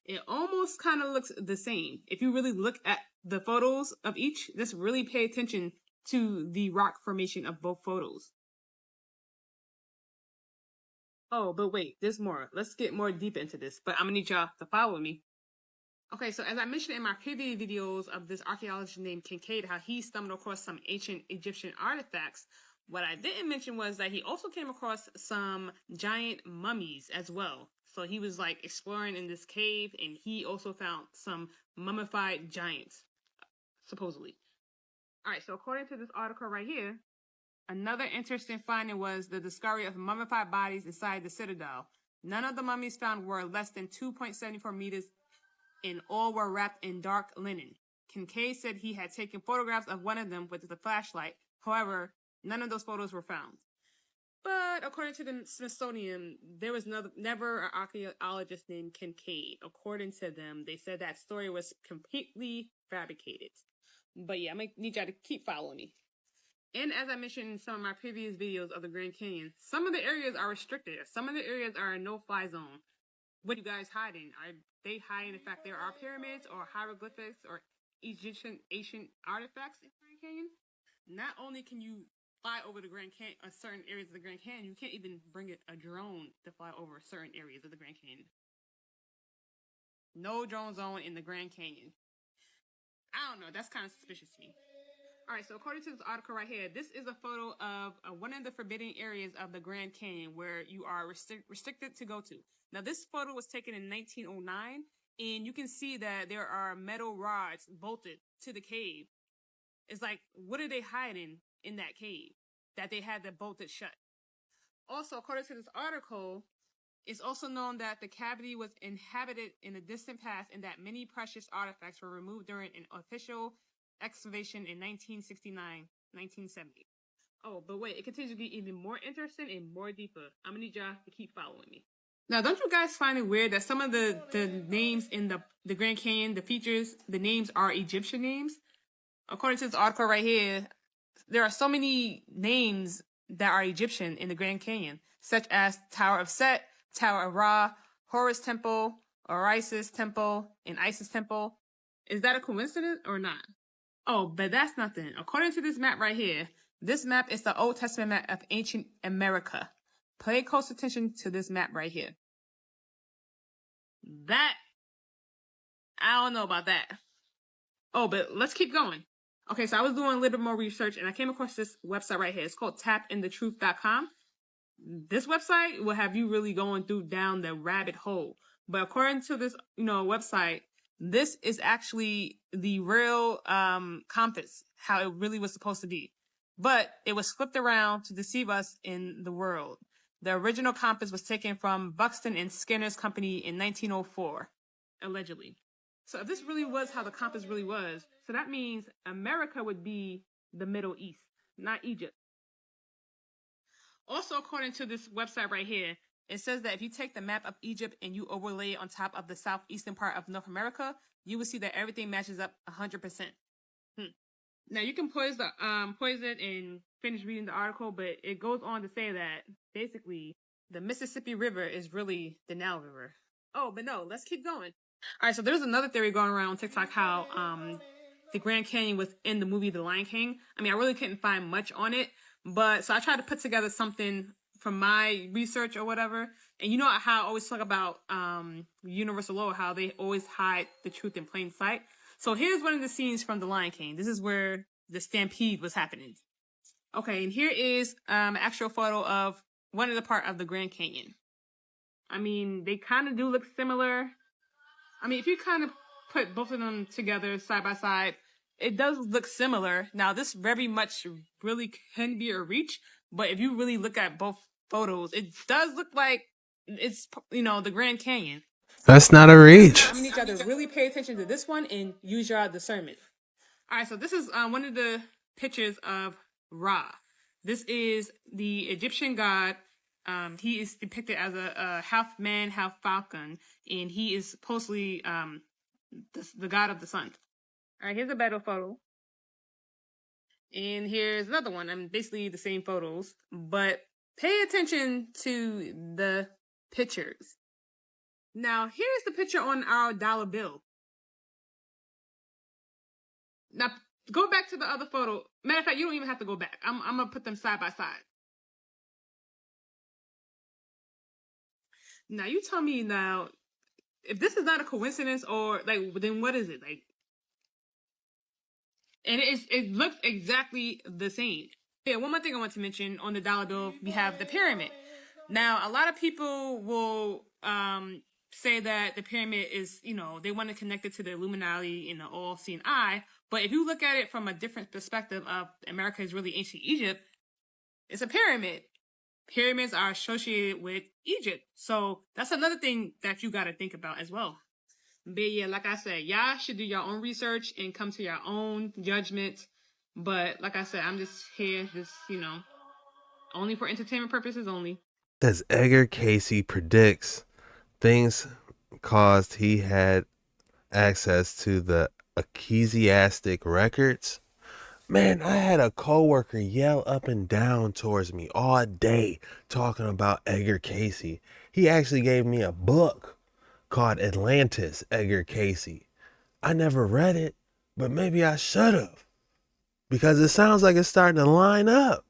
It almost kind of looks the same. If you really look at the photos of each, just really pay attention to the rock formation of both photos. Oh, but wait, there's more. Let's get more deep into this, but I'm gonna need y'all to follow me. Okay, so as I mentioned in my previous videos of this archaeologist named Kincaid, how he stumbled across some ancient Egyptian artifacts, what I didn't mention was that he also came across some giant mummies as well. So he was like exploring in this cave, and he also found some mummified giants, supposedly. All right, so according to this article right here, another interesting finding was the discovery of mummified bodies inside the citadel. None of the mummies found were less than 2.74 meters, and all were wrapped in dark linen. Kincaid said he had taken photographs of one of them with a flashlight. However, none of those photos were found. But according to the Smithsonian, there was never an archaeologist named Kincaid. According to them, they said that story was completely fabricated. But yeah, I'm going to need y'all to keep following me. And as I mentioned in some of my previous videos of the Grand Canyon, some of the areas are restricted. Some of the areas are a no-fly zone. What are you guys hiding? Are they hiding the fact there are pyramids or hieroglyphics or Egyptian ancient artifacts in Grand Canyon? Not only can you fly over the Grand Canyon, certain areas of the Grand Canyon, you can't even bring a drone to fly over certain areas of the Grand Canyon. No drone zone in the Grand Canyon. I don't know. That's kind of suspicious to me. All right, so according to this article right here, this is a photo of one of the forbidden areas of the Grand Canyon where you are restricted to go to. Now, this photo was taken in 1909, and you can see that there are metal rods bolted to the cave. It's like, what are they hiding in that cave that they had to bolt it shut? Also, according to this article, it's also known that the cavity was inhabited in the distant past and that many precious artifacts were removed during an official excavation in 1969, 1970. Oh, but wait, it continues to get even more interesting and more deeper. I'm gonna need y'all to keep following me. Now, don't you guys find it weird that some of the names in the Grand Canyon, the features, the names are Egyptian names? According to this article right here, there are so many names that are Egyptian in the Grand Canyon, such as Tower of Set, Tower of Ra, Horus Temple, Osiris Temple, and Isis Temple. Is that a coincidence or not? Oh, but that's nothing. According to this map right here, this map is the Old Testament map of ancient America. Pay close attention to this map right here. That, I don't know about that. Oh, but let's keep going. Okay, so I was doing a little bit more research and I came across this website right here. It's called tapinthetruth.com. This website will have you really going down the rabbit hole. But according to this, website, this is actually the real compass, how it really was supposed to be. But it was flipped around to deceive us in the world. The original compass was taken from Buxton and Skinner's company in 1904, allegedly. So if this really was how the compass really was, so that means America would be the Middle East, not Egypt. Also, according to this website right here, it says that if you take the map of Egypt and you overlay it on top of the southeastern part of North America, you will see that everything matches up 100%. Now, you can pause it and finish reading the article, but it goes on to say that basically the Mississippi River is really the Nile River. Oh, but no, let's keep going. All right, so there's another theory going around on TikTok how the Grand Canyon was in the movie The Lion King. I mean, I really couldn't find much on it, but so I tried to put together something from my research or whatever. And you know how I always talk about universal law, how they always hide the truth in plain sight. So here's one of the scenes from The Lion King. This is where the stampede was happening. Okay, and here is an actual photo of one of the part of the Grand Canyon. I mean, they kind of do look similar. I mean, if you kind of put both of them together side by side, it does look similar. Now, this very much really can be a reach, but if you really look at both photos, it does look like it's, the Grand Canyon. That's not a reach. I need y'all to really pay attention to this one and use your discernment. All right, so this is one of the pictures of Ra. This is the Egyptian god. He is depicted as a half man, half falcon, and he is supposedly the god of the sun. All right, here's a better photo. And here's another one. I mean, basically the same photos, but pay attention to the pictures. Now, here's the picture on our dollar bill. Now, go back to the other photo. Matter of fact, you don't even have to go back. I'm going to put them side by side. Now, you tell me now, if this is not a coincidence or, like, then what is it? Like, and it looks exactly the same. Yeah, one more thing I want to mention on the dollar bill, we have the pyramid. Now, a lot of people will say that the pyramid is, you know, they want to connect it to the Illuminati and the all-seeing eye. But if you look at it from a different perspective of America is really ancient Egypt, it's a pyramid. Pyramids are associated with Egypt. So that's another thing that you got to think about as well. But yeah, like I said, y'all should do your own research and come to your own judgment. But like I said, I'm just here, you know, only for entertainment purposes only. As Edgar Cayce predicts, things caused he had access to the ecclesiastic records. Man, I had a coworker yell up and down towards me all day talking about Edgar Cayce. He actually gave me a book called Atlantis, Edgar Cayce. I never read it, but maybe I should have, because it sounds like it's starting to line up.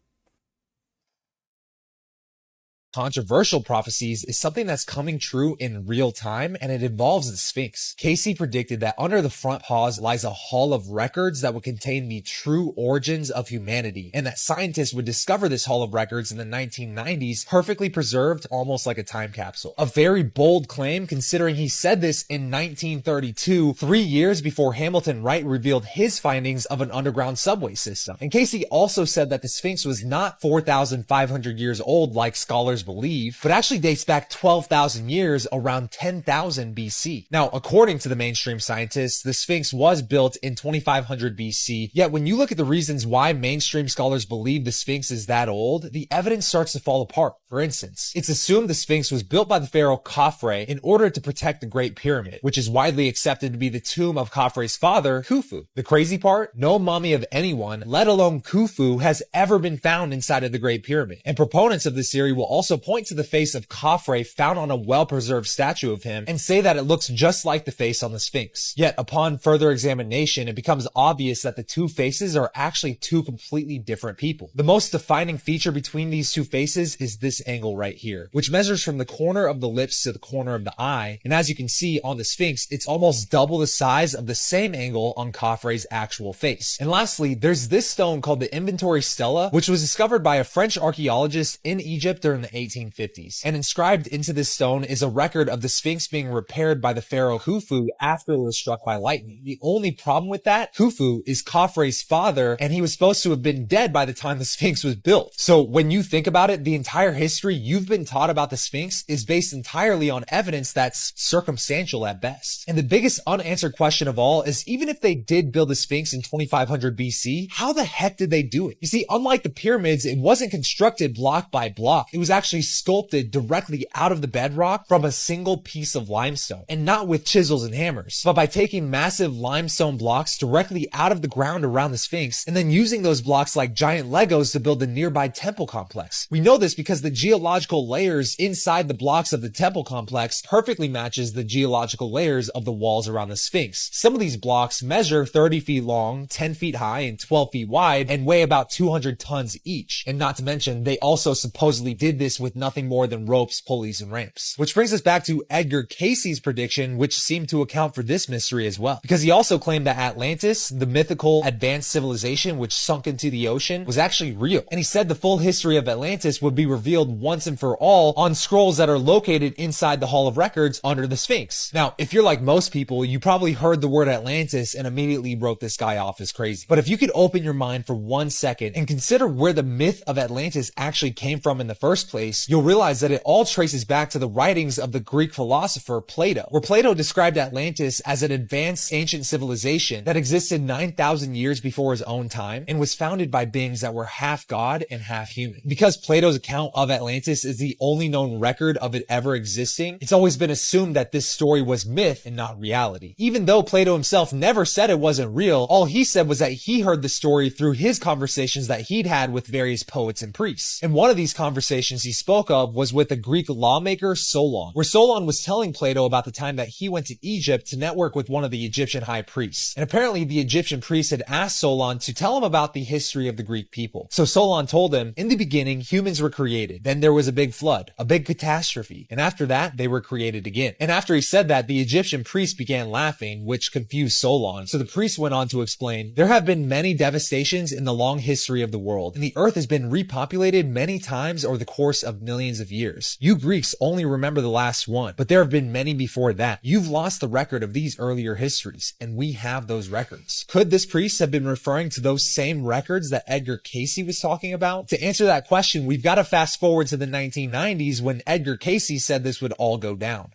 Controversial prophecies is something that's coming true in real time, and it involves the Sphinx. Cayce predicted that under the front paws lies a hall of records that would contain the true origins of humanity, and that scientists would discover this hall of records in the 1990s, perfectly preserved, almost like a time capsule. A very bold claim, considering he said this in 1932, 3 years before Hamilton Wright revealed his findings of an underground subway system. And Cayce also said that the Sphinx was not 4,500 years old like scholars believe, but actually dates back 12,000 years, around 10,000 BC. Now, according to the mainstream scientists, the Sphinx was built in 2500 BC, yet when you look at the reasons why mainstream scholars believe the Sphinx is that old, the evidence starts to fall apart. For instance, it's assumed the Sphinx was built by the pharaoh Khafre in order to protect the Great Pyramid, which is widely accepted to be the tomb of Khafre's father, Khufu. The crazy part, no mummy of anyone, let alone Khufu, has ever been found inside of the Great Pyramid, and proponents of this theory will also point to the face of Khafre found on a well-preserved statue of him and say that it looks just like the face on the Sphinx. Yet, upon further examination, it becomes obvious that the two faces are actually two completely different people. The most defining feature between these two faces is this angle right here, which measures from the corner of the lips to the corner of the eye, and as you can see on the Sphinx, it's almost double the size of the same angle on Khafre's actual face. And lastly, there's this stone called the Inventory Stela, which was discovered by a French archaeologist in Egypt during the 1850s. And inscribed into this stone is a record of the Sphinx being repaired by the pharaoh Khufu after it was struck by lightning. The only problem with that, Khufu is Khafre's father, and he was supposed to have been dead by the time the Sphinx was built. So when you think about it, the entire history you've been taught about the Sphinx is based entirely on evidence that's circumstantial at best. And the biggest unanswered question of all is, even if they did build the Sphinx in 2500 BC, how the heck did they do it? You see, unlike the pyramids, it wasn't constructed block by block. It was actually sculpted directly out of the bedrock from a single piece of limestone, and not with chisels and hammers, but by taking massive limestone blocks directly out of the ground around the Sphinx and then using those blocks like giant Legos to build the nearby temple complex. We know this because the geological layers inside the blocks of the temple complex perfectly matches the geological layers of the walls around the Sphinx. Some of these blocks measure 30 feet long, 10 feet high, and 12 feet wide, and weigh about 200 tons each. And not to mention, they also supposedly did this with nothing more than ropes, pulleys, and ramps. Which brings us back to Edgar Cayce's prediction, which seemed to account for this mystery as well. Because he also claimed that Atlantis, the mythical advanced civilization which sunk into the ocean, was actually real. And he said the full history of Atlantis would be revealed once and for all on scrolls that are located inside the Hall of Records under the Sphinx. Now, if you're like most people, you probably heard the word Atlantis and immediately wrote this guy off as crazy. But if you could open your mind for 1 second and consider where the myth of Atlantis actually came from in the first place, Cayce, you'll realize that it all traces back to the writings of the Greek philosopher Plato, where Plato described Atlantis as an advanced ancient civilization that existed 9,000 years before his own time and was founded by beings that were half god and half human. Because Plato's account of Atlantis is the only known record of it ever existing, it's always been assumed that this story was myth and not reality. Even though Plato himself never said it wasn't real, all he said was that he heard the story through his conversations that he'd had with various poets and priests. And one of these conversations he spoke of was with the Greek lawmaker Solon, where Solon was telling Plato about the time that he went to Egypt to network with one of the Egyptian high priests. And apparently the Egyptian priest had asked Solon to tell him about the history of the Greek people. So Solon told him, in the beginning, humans were created. Then there was a big flood, a big catastrophe. And after that, they were created again. And after he said that, the Egyptian priest began laughing, which confused Solon. So the priest went on to explain, there have been many devastations in the long history of the world, and the earth has been repopulated many times over the course of millions of years. You Greeks only remember the last one, but there have been many before that. You've lost the record of these earlier histories, and we have those records. Could this priest have been referring to those same records that Edgar Cayce was talking about? To answer that question, we've got to fast forward to the 1990s when Edgar Cayce said this would all go down.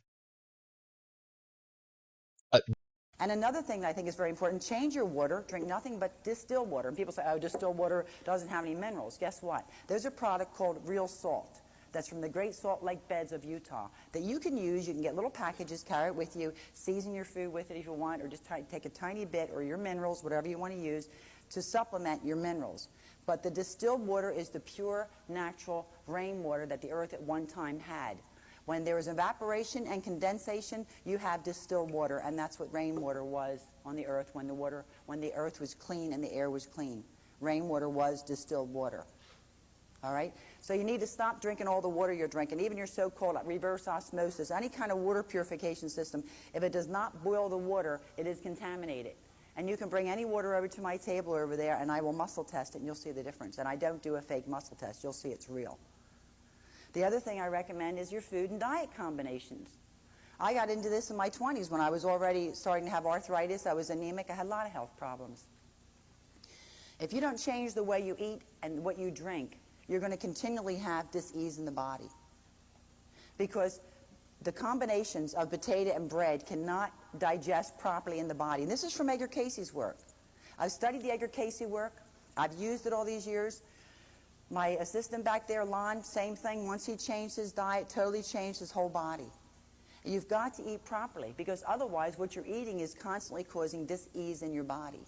And another thing that I think is very important, change your water, drink nothing but distilled water. And people say, oh, distilled water doesn't have any minerals. Guess what? There's a product called real salt that's from the Great Salt Lake beds of Utah that you can use. You can get little packages, carry it with you, season your food with it if you want, or just take a tiny bit, or your minerals, whatever you want to use, to supplement your minerals. But the distilled water is the pure, natural rainwater that the earth at one time had. When there is evaporation and condensation, you have distilled water, and that's what rainwater was on the earth when the earth was clean and the air was clean. Rainwater was distilled water. All right? So you need to stop drinking all the water you're drinking, even your so-called reverse osmosis, any kind of water purification system. If it does not boil the water, it is contaminated. And you can bring any water over to my table over there, and I will muscle test it, and you'll see the difference. And I don't do a fake muscle test. You'll see it's real. The other thing I recommend is your food and diet combinations. I got into this in my 20s when I was already starting to have arthritis. I was anemic. I had a lot of health problems. If you don't change the way you eat and what you drink, you're going to continually have dis-ease in the body. Because the combinations of potato and bread cannot digest properly in the body. And this is from Edgar Cayce's work. I've studied the Edgar Cayce work. I've used it all these years. My assistant back there, Lon, same thing. Once he changed his diet, totally changed his whole body. You've got to eat properly, because otherwise what you're eating is constantly causing dis-ease in your body.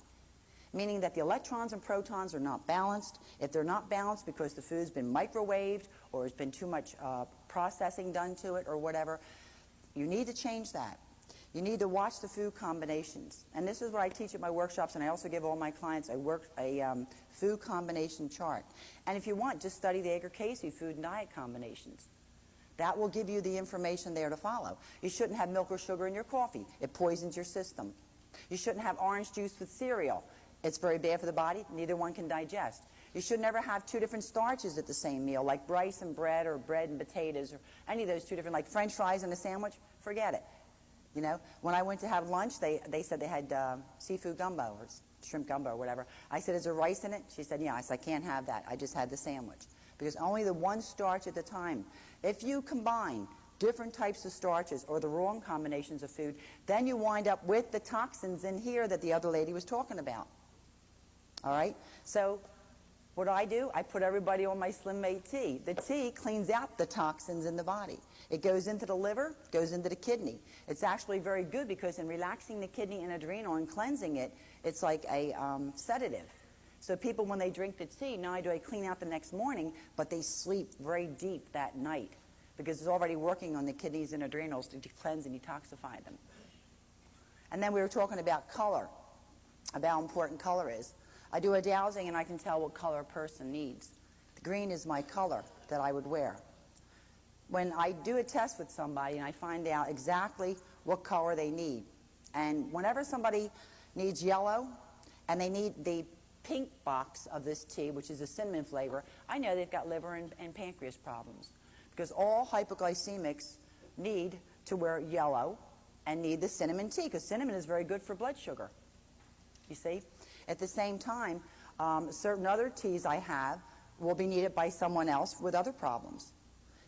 Meaning that the electrons and protons are not balanced. If they're not balanced because the food's been microwaved or there's been too much processing done to it or whatever, you need to change that. You need to watch the food combinations. And this is what I teach at my workshops, and I also give all my clients a food combination chart. And if you want, just study the Edgar Cayce food and diet combinations. That will give you the information there to follow. You shouldn't have milk or sugar in your coffee. It poisons your system. You shouldn't have orange juice with cereal. It's very bad for the body. Neither one can digest. You should never have two different starches at the same meal, like rice and bread or bread and potatoes or any of those two different, like French fries and a sandwich. Forget it. You know, when I went to have lunch, they said they had seafood gumbo or shrimp gumbo or whatever. I said, is there rice in it? She said, yeah. I said, I can't have that. I just had the sandwich. Because only the one starch at the time. If you combine different types of starches or the wrong combinations of food, then you wind up with the toxins in here that the other lady was talking about. All right? So what do? I put everybody on my Slim Mate tea. The tea cleans out the toxins in the body. It goes into the liver, goes into the kidney. It's actually very good because in relaxing the kidney and adrenal and cleansing it, it's like a sedative. So people, when they drink the tea, not only do they clean out the next morning, but they sleep very deep that night because it's already working on the kidneys and adrenals to cleanse and detoxify them. And then we were talking about color, about how important color is. I do a dowsing and I can tell what color a person needs. The green is my color that I would wear. When I do a test with somebody and I find out exactly what color they need, and whenever somebody needs yellow and they need the pink box of this tea, which is a cinnamon flavor, I know they've got liver and pancreas problems. Because all hypoglycemics need to wear yellow and need the cinnamon tea, because cinnamon is very good for blood sugar. You see? At the same time, certain other teas I have will be needed by someone else with other problems.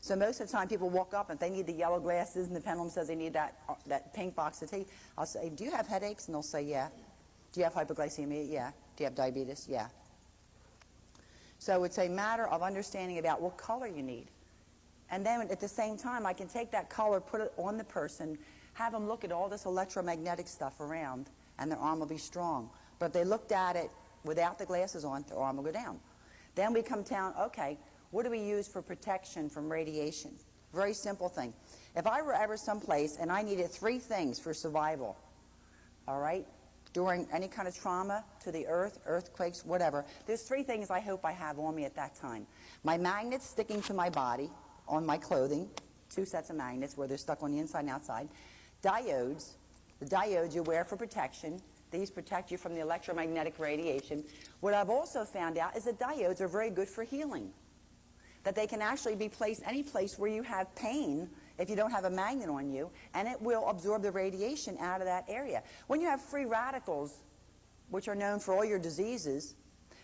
So most of the time people walk up, and if they need the yellow glasses and the pendulum says they need that pink box of tea, I'll say, do you have headaches? And they'll say, yeah. Do you have hypoglycemia? Yeah. Do you have diabetes? Yeah. So it's a matter of understanding about what color you need. And then at the same time, I can take that color, put it on the person, have them look at all this electromagnetic stuff around, and their arm will be strong. But if they looked at it without the glasses on, their arm will go down. Then we come down, okay, what do we use for protection from radiation? Very simple thing. If I were ever someplace and I needed 3 things for survival, all right, during any kind of trauma to the earth, earthquakes, whatever, there's 3 things I hope I have on me at that time. My magnets sticking to my body, on my clothing, 2 sets of magnets where they're stuck on the inside and outside. Diodes, the diodes you wear for protection. These protect you from the electromagnetic radiation. What I've also found out is that diodes are very good for healing. That they can actually be placed any place where you have pain if you don't have a magnet on you, and it will absorb the radiation out of that area. When you have free radicals, which are known for all your diseases,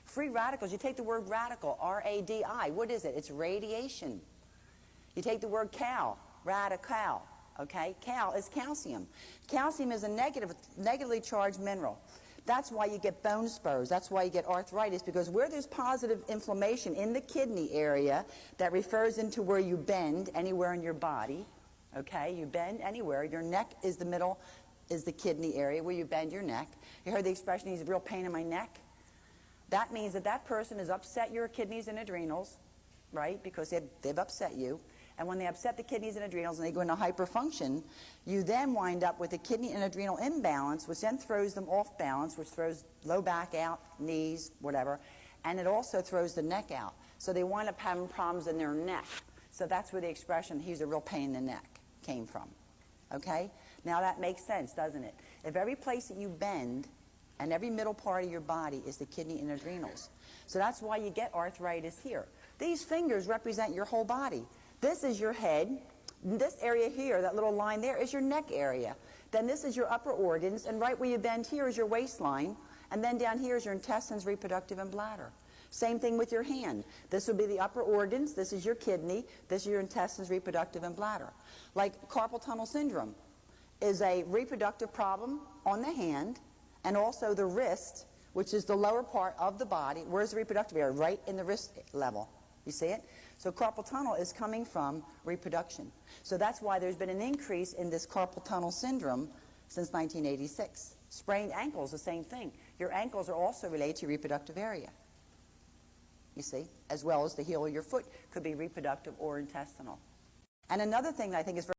free radicals, you take the word radical, R-A-D-I. What is it? It's radiation. You take the word cal, radical. Okay, cal is calcium. Calcium is a negatively charged mineral. That's why you get bone spurs. That's why you get arthritis, because where there's positive inflammation in the kidney area, that refers into where you bend anywhere in your body. Okay, you bend anywhere. Your neck is the middle, is the kidney area where you bend your neck. You heard the expression, he's a real pain in my neck? That means that that person has upset your kidneys and adrenals, right, because they've upset you. And when they upset the kidneys and adrenals and they go into hyperfunction, you then wind up with a kidney and adrenal imbalance, which then throws them off balance, which throws low back out, knees, whatever, and it also throws the neck out. So they wind up having problems in their neck. So that's where the expression, he's a real pain in the neck, came from. Okay? Now that makes sense, doesn't it? If every place that you bend and every middle part of your body is the kidney and adrenals. So that's why you get arthritis here. These fingers represent your whole body. This is your head. This area here, that little line there, is your neck area. Then this is your upper organs, and right where you bend here is your waistline, and then down here is your intestines, reproductive, and bladder. Same thing with your hand. This would be the upper organs. This is your kidney. This is your intestines, reproductive, and bladder. Like carpal tunnel syndrome is a reproductive problem on the hand, and also the wrist, which is the lower part of the body. Where's the reproductive area? Right in the wrist level. You see it? So carpal tunnel is coming from reproduction. So that's why there's been an increase in this carpal tunnel syndrome since 1986. Sprained ankles, the same thing. Your ankles are also related to your reproductive area. You see? As well as the heel of your foot could be reproductive or intestinal. And another thing that I think is very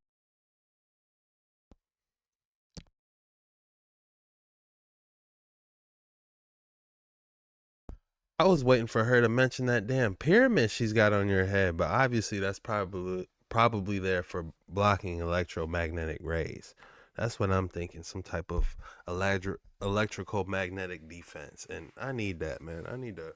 I was waiting for her to mention that damn pyramid she's got on your head, but obviously that's probably there for blocking electromagnetic rays. That's what I'm thinking, some type of electrical magnetic defense. And I need that, man. I need to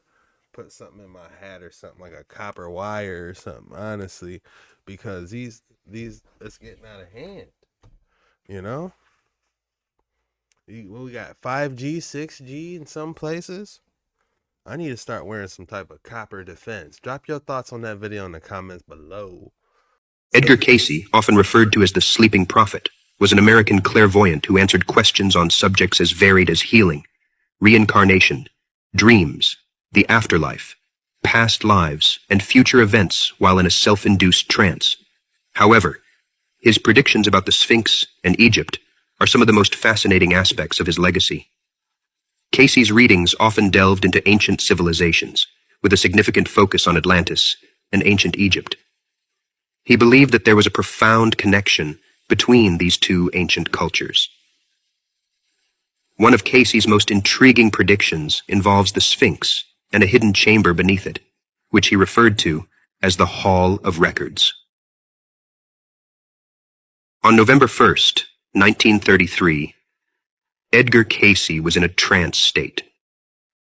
put something in my hat or something, like a copper wire or something, honestly, because these it's getting out of hand. You know? We got 5G, 6G in some places. I need to start wearing some type of copper defense. Drop your thoughts on that video in the comments below. Edgar Cayce, often referred to as the Sleeping Prophet, was an American clairvoyant who answered questions on subjects as varied as healing, reincarnation, dreams, the afterlife, past lives, and future events while in a self-induced trance. However, his predictions about the Sphinx and Egypt are some of the most fascinating aspects of his legacy. Cayce's readings often delved into ancient civilizations, with a significant focus on Atlantis and ancient Egypt. He believed that there was a profound connection between these two ancient cultures. One of Cayce's most intriguing predictions involves the Sphinx and a hidden chamber beneath it, which he referred to as the Hall of Records. On November 1st, 1933, Edgar Cayce was in a trance state,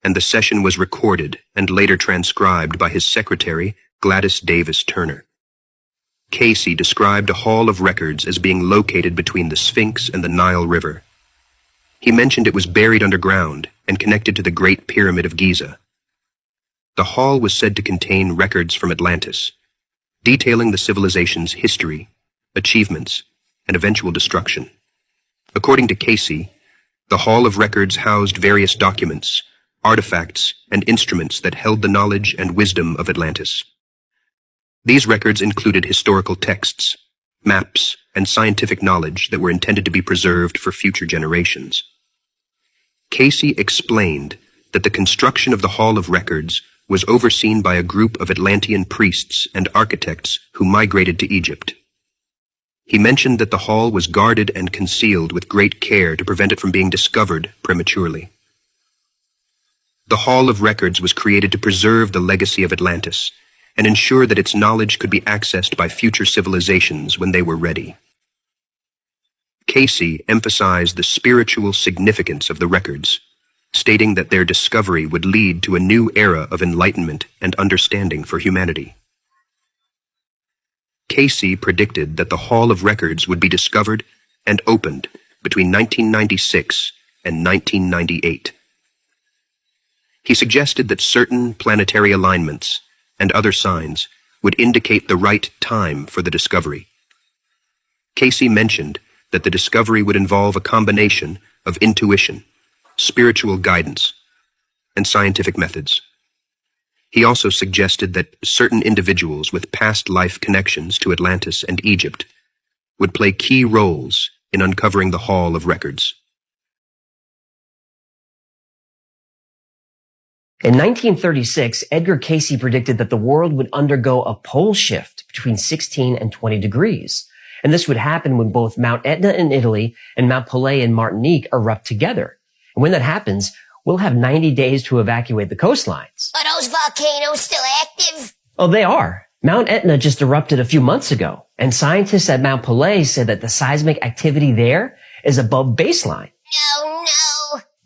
and the session was recorded and later transcribed by his secretary, Gladys Davis Turner. Cayce described a hall of records as being located between the Sphinx and the Nile River. He mentioned it was buried underground and connected to the Great Pyramid of Giza. The hall was said to contain records from Atlantis, detailing the civilization's history, achievements, and eventual destruction. According to Cayce, the Hall of Records housed various documents, artifacts, and instruments that held the knowledge and wisdom of Atlantis. These records included historical texts, maps, and scientific knowledge that were intended to be preserved for future generations. Cayce explained that the construction of the Hall of Records was overseen by a group of Atlantean priests and architects who migrated to Egypt. He mentioned that the hall was guarded and concealed with great care to prevent it from being discovered prematurely. The Hall of Records was created to preserve the legacy of Atlantis and ensure that its knowledge could be accessed by future civilizations when they were ready. Cayce emphasized the spiritual significance of the records, stating that their discovery would lead to a new era of enlightenment and understanding for humanity. Cayce predicted that the Hall of Records would be discovered and opened between 1996 and 1998. He suggested that certain planetary alignments and other signs would indicate the right time for the discovery. Cayce mentioned that the discovery would involve a combination of intuition, spiritual guidance, and scientific methods. He also suggested that certain individuals with past life connections to Atlantis and Egypt would play key roles in uncovering the Hall of Records. In 1936, Edgar Cayce predicted that the world would undergo a pole shift between 16 and 20 degrees. And this would happen when both Mount Etna in Italy and Mount Pelée in Martinique erupt together. And when that happens, we'll have 90 days to evacuate the coastlines. Are those volcanoes still active? Oh, they are. Mount Etna just erupted a few months ago, and scientists at Mount Pelée said that the seismic activity there is above baseline. No.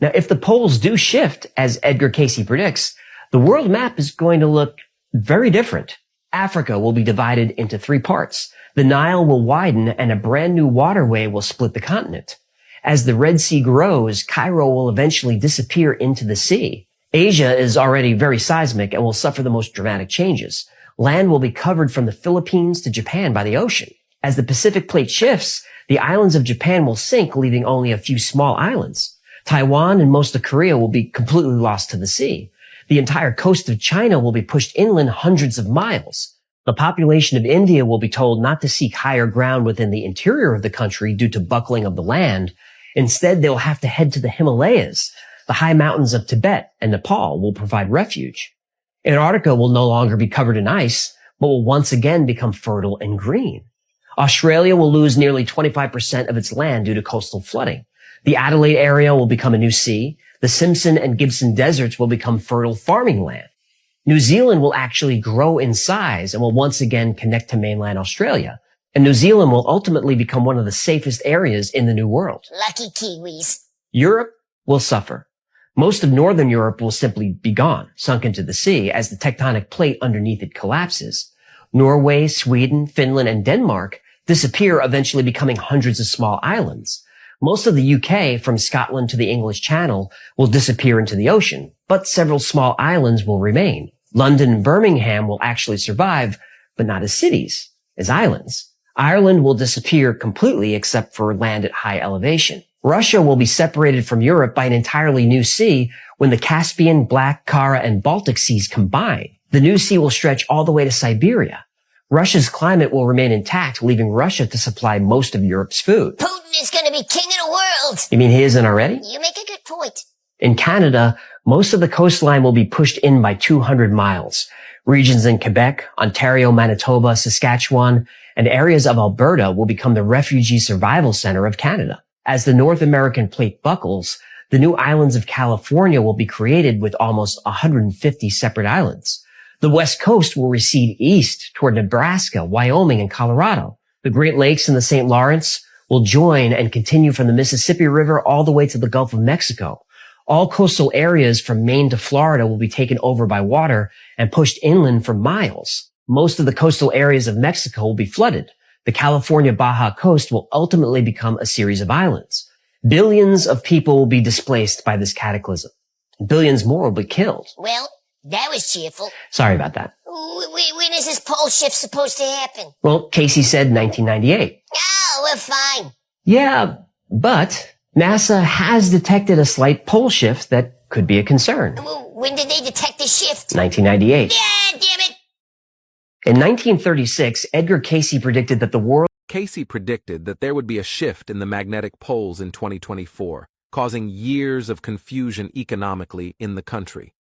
Now, if the poles do shift, as Edgar Cayce predicts, the world map is going to look very different. Africa will be divided into 3 parts. The Nile will widen and a brand new waterway will split the continent. As the Red Sea grows, Cairo will eventually disappear into the sea. Asia is already very seismic and will suffer the most dramatic changes. Land will be covered from the Philippines to Japan by the ocean. As the Pacific plate shifts, the islands of Japan will sink, leaving only a few small islands. Taiwan and most of Korea will be completely lost to the sea. The entire coast of China will be pushed inland hundreds of miles. The population of India will be told not to seek higher ground within the interior of the country due to buckling of the land. Instead, they will have to head to the Himalayas. The high mountains of Tibet and Nepal will provide refuge. Antarctica will no longer be covered in ice, but will once again become fertile and green. Australia will lose nearly 25% of its land due to coastal flooding. The Adelaide area will become a new sea. The Simpson and Gibson deserts will become fertile farming land. New Zealand will actually grow in size and will once again connect to mainland Australia. And New Zealand will ultimately become one of the safest areas in the New World. Lucky Kiwis. Europe will suffer. Most of Northern Europe will simply be gone, sunk into the sea as the tectonic plate underneath it collapses. Norway, Sweden, Finland, and Denmark disappear, eventually becoming hundreds of small islands. Most of the UK, from Scotland to the English Channel, will disappear into the ocean, but several small islands will remain. London and Birmingham will actually survive, but not as cities, as islands. Ireland will disappear completely except for land at high elevation. Russia will be separated from Europe by an entirely new sea when the Caspian, Black, Kara, and Baltic seas combine. The new sea will stretch all the way to Siberia. Russia's climate will remain intact, leaving Russia to supply most of Europe's food. Putin is going to be king of the world. You mean he isn't already? You make a good point. In Canada, most of the coastline will be pushed in by 200 miles. Regions in Quebec, Ontario, Manitoba, Saskatchewan, and areas of Alberta will become the refugee survival center of Canada. As the North American plate buckles, the new islands of California will be created with almost 150 separate islands. The West Coast will recede east toward Nebraska, Wyoming, and Colorado. The Great Lakes and the St. Lawrence will join and continue from the Mississippi River all the way to the Gulf of Mexico. All coastal areas from Maine to Florida will be taken over by water and pushed inland for miles. Most of the coastal areas of Mexico will be flooded. The California Baja coast will ultimately become a series of islands. Billions of people will be displaced by this cataclysm. Billions more will be killed. Well, That was cheerful. Sorry about that. When is this pole shift supposed to happen? Well, Cayce said 1998. Oh, we're fine. Yeah, but NASA has detected a slight pole shift that could be a concern. When did they detect the shift? 1998. Yeah, damn it. In 1936, Edgar Cayce predicted that the world... Cayce predicted that there would be a shift in the magnetic poles in 2024, causing years of confusion economically in the country.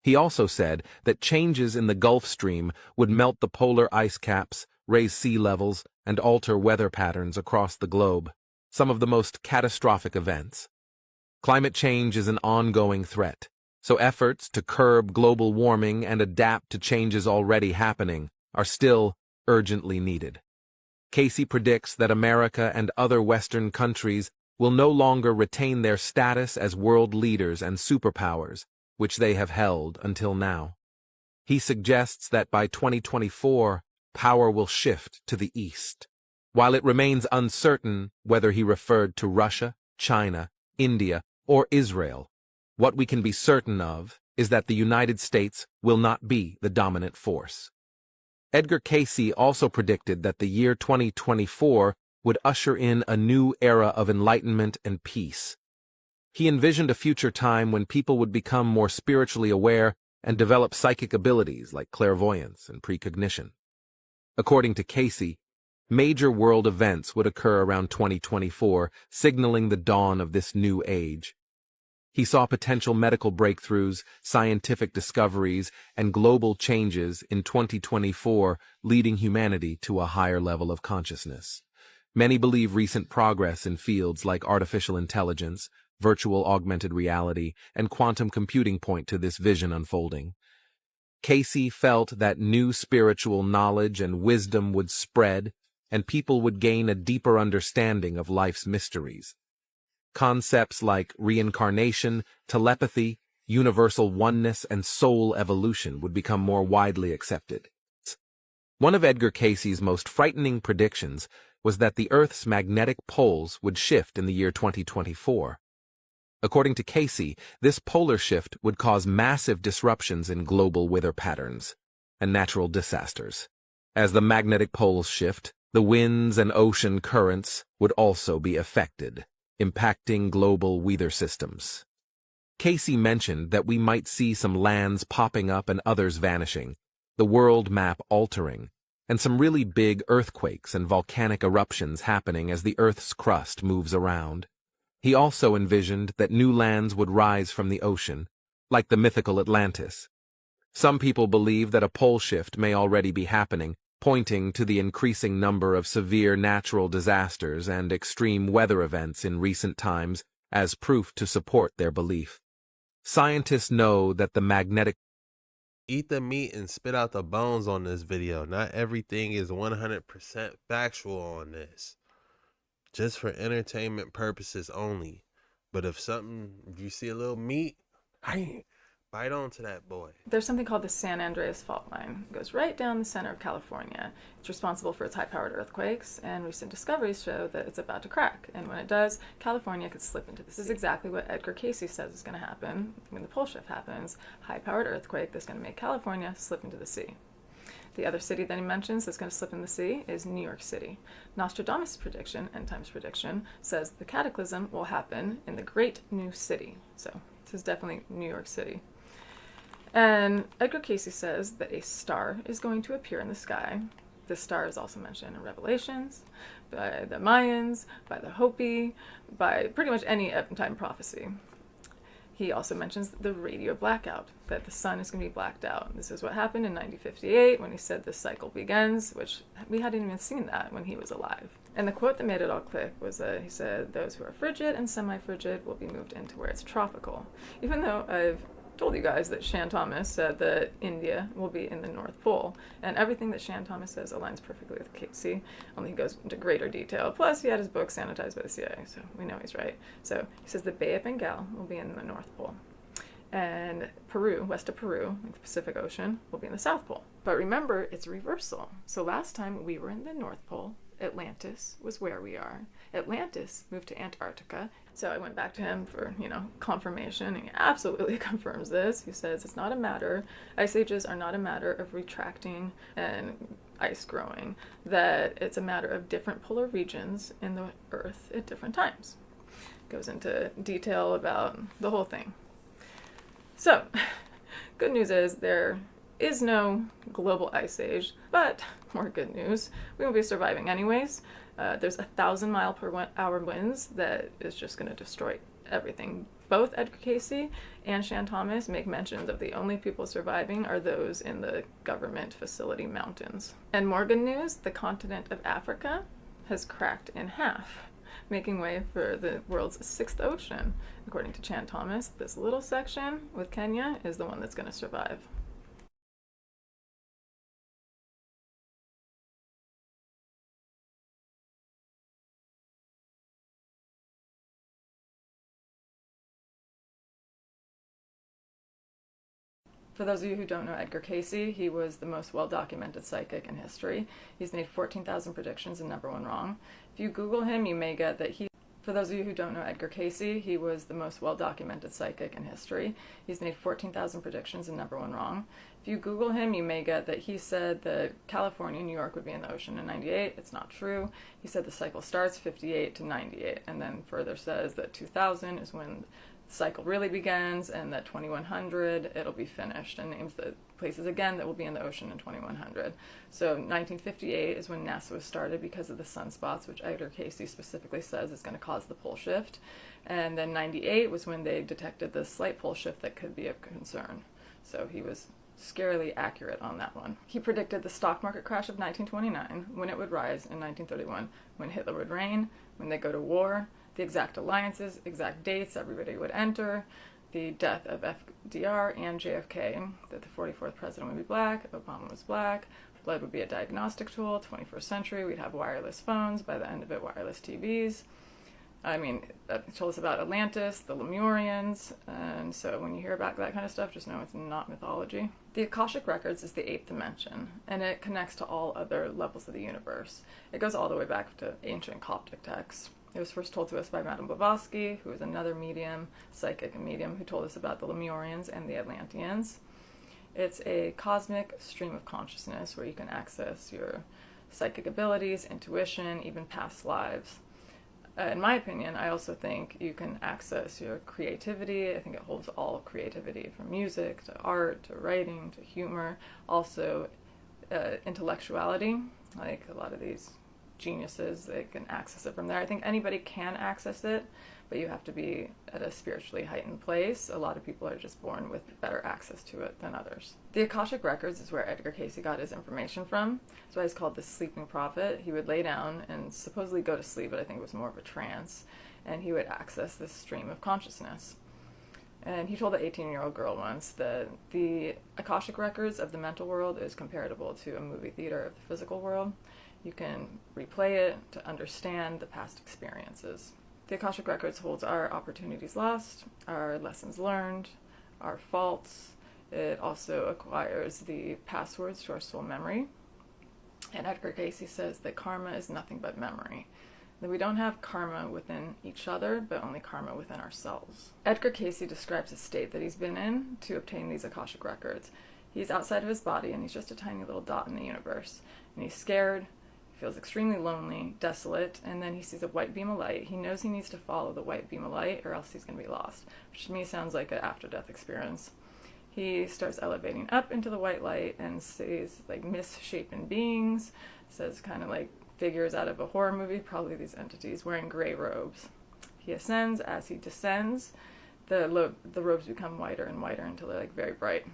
He also said that changes in the Gulf Stream would melt the polar ice caps, raise sea levels, and alter weather patterns across the globe, some of the most catastrophic events. Climate change is an ongoing threat, so efforts to curb global warming and adapt to changes already happening are still urgently needed. Cayce predicts that America and other Western countries will no longer retain their status as world leaders and superpowers, which they have held until now. He suggests that by 2024, power will shift to the east. While it remains uncertain whether he referred to Russia, China, India, or Israel, what we can be certain of is that the United States will not be the dominant force. Edgar Cayce also predicted that the year 2024 would usher in a new era of enlightenment and peace. He envisioned a future time when people would become more spiritually aware and develop psychic abilities like clairvoyance and precognition. According to Cayce, major world events would occur around 2024, signaling the dawn of this new age. He saw potential medical breakthroughs, scientific discoveries, and global changes in 2024, leading humanity to a higher level of consciousness. Many believe recent progress in fields like artificial intelligence, virtual augmented reality, and quantum computing point to this vision unfolding. Cayce felt that new spiritual knowledge and wisdom would spread, and people would gain a deeper understanding of life's mysteries. Concepts like reincarnation, telepathy, universal oneness, and soul evolution would become more widely accepted. One of Edgar Cayce's most frightening predictions was that the Earth's magnetic poles would shift in the year 2024. According to Cayce, this polar shift would cause massive disruptions in global weather patterns and natural disasters. As the magnetic poles shift, the winds and ocean currents would also be affected, impacting global weather systems. Cayce mentioned that we might see some lands popping up and others vanishing, the world map altering, and some really big earthquakes and volcanic eruptions happening as the Earth's crust moves around. He also envisioned that new lands would rise from the ocean, like the mythical Atlantis. Some people believe that a pole shift may already be happening, pointing to the increasing number of severe natural disasters and extreme weather events in recent times as proof to support their belief. Scientists know that the magnetic... Eat the meat and spit out the bones on this video. Not everything is 100% factual on this. Just for entertainment purposes only. But if you see a little meat, bite onto that boy. There's something called the San Andreas Fault Line. It goes right down the center of California. It's responsible for its high-powered earthquakes, and recent discoveries show that it's about to crack. And when it does, California could slip into this. This is exactly what Edgar Cayce says is going to happen when the pole shift happens. High-powered earthquake that's going to make California slip into the sea. The other city that he mentions that's going to slip in the sea is New York City. Nostradamus' prediction, end times prediction, says the cataclysm will happen in the Great New City. So this is definitely New York City. And Edgar Cayce says that a star is going to appear in the sky. This star is also mentioned in Revelations, by the Mayans, by the Hopi, by pretty much any end time prophecy. He also mentions the radio blackout, that the sun is going to be blacked out. This is what happened in 1958 when he said this cycle begins, which we hadn't even seen that when he was alive. And the quote that made it all click was that he said, those who are frigid and semi-frigid will be moved into where it's tropical. Even though I've told you guys that Shan Thomas said that India will be in the North Pole, and everything that Shan Thomas says aligns perfectly with Cayce, only he goes into greater detail. Plus, he had his book sanitized by the CIA, so we know he's right. So he says the Bay of Bengal will be in the North Pole, and Peru, west of Peru, like the Pacific Ocean, will be in the South Pole. But remember, it's reversal. So last time we were in the North Pole, Atlantis was where we are. Atlantis moved to Antarctica. So I went back to him for, confirmation. He absolutely confirms this. He says it's not a matter, ice ages are not a matter of retracting and ice growing, that it's a matter of different polar regions in the Earth at different times. Goes into detail about the whole thing. So, good news is there is no global ice age, but more good news, we won't be surviving anyways. There's 1,000-mile-per-hour winds that is just going to destroy everything. Both Edgar Cayce and Shan Thomas make mention of the only people surviving are those in the government facility mountains. And more good news, the continent of Africa has cracked in half, making way for the world's 6th ocean. According to Shan Thomas, this little section with Kenya is the one that's going to survive. For those of you who don't know Edgar Cayce, he was the most well-documented psychic in history. He's made 14,000 predictions and never one wrong. If you Google him, you may get that For those of you who don't know Edgar Cayce, he was the most well-documented psychic in history. He's made 14,000 predictions and never one wrong. If you Google him, you may get that he said that California and New York would be in the ocean in 98. It's not true. He said the cycle starts 58 to 98, and then further says that 2000 is when cycle really begins, and that 2100 it'll be finished, and names the places again that will be in the ocean in 2100. So 1958 is when NASA was started because of the sunspots, which Edgar Cayce specifically says is going to cause the pole shift. And then 98 was when they detected the slight pole shift that could be of concern. So he was scarily accurate on that one. He predicted the stock market crash of 1929, when it would rise in 1931, when Hitler would reign, when they go to war, the exact alliances, exact dates everybody would enter, the death of FDR and JFK, that the 44th president would be black, Obama was black, blood would be a diagnostic tool, 21st century, we'd have wireless phones, by the end of it, wireless TVs. I mean, that told us about Atlantis, the Lemurians, and so when you hear about that kind of stuff, just know it's not mythology. The Akashic Records is the 8th dimension, and it connects to all other levels of the universe. It goes all the way back to ancient Coptic texts. It was first told to us by Madame Blavatsky, who was another medium, psychic and medium, who told us about the Lemurians and the Atlanteans. It's a cosmic stream of consciousness where you can access your psychic abilities, intuition, even past lives. In my opinion, I also think you can access your creativity. I think it holds all creativity, from music to art to writing to humor. Also, intellectuality, like a lot of these geniuses, they can access it from there. I think anybody can access it, but you have to be at a spiritually heightened place. A lot of people are just born with better access to it than others. The Akashic Records is where Edgar Cayce got his information from. That's why he's called the sleeping prophet. He would lay down and supposedly go to sleep, but I think it was more of a trance, and he would access this stream of consciousness. And he told an 18-year-old girl once that the Akashic Records of the mental world is comparable to a movie theater of the physical world. You can replay it to understand the past experiences. The Akashic Records holds our opportunities lost, our lessons learned, our faults. It also acquires the passwords to our soul memory. And Edgar Cayce says that karma is nothing but memory. That we don't have karma within each other, but only karma within ourselves. Edgar Cayce describes a state that he's been in to obtain these Akashic Records. He's outside of his body, and he's just a tiny little dot in the universe. And he's scared, feels extremely lonely, desolate, and then he sees a white beam of light. He knows he needs to follow the white beam of light or else he's going to be lost, which to me sounds like an after-death experience. He starts elevating up into the white light and sees like misshapen beings, says kind of like figures out of a horror movie, probably these entities wearing gray robes. He ascends. As he descends, the robes become whiter and whiter until they're like very bright.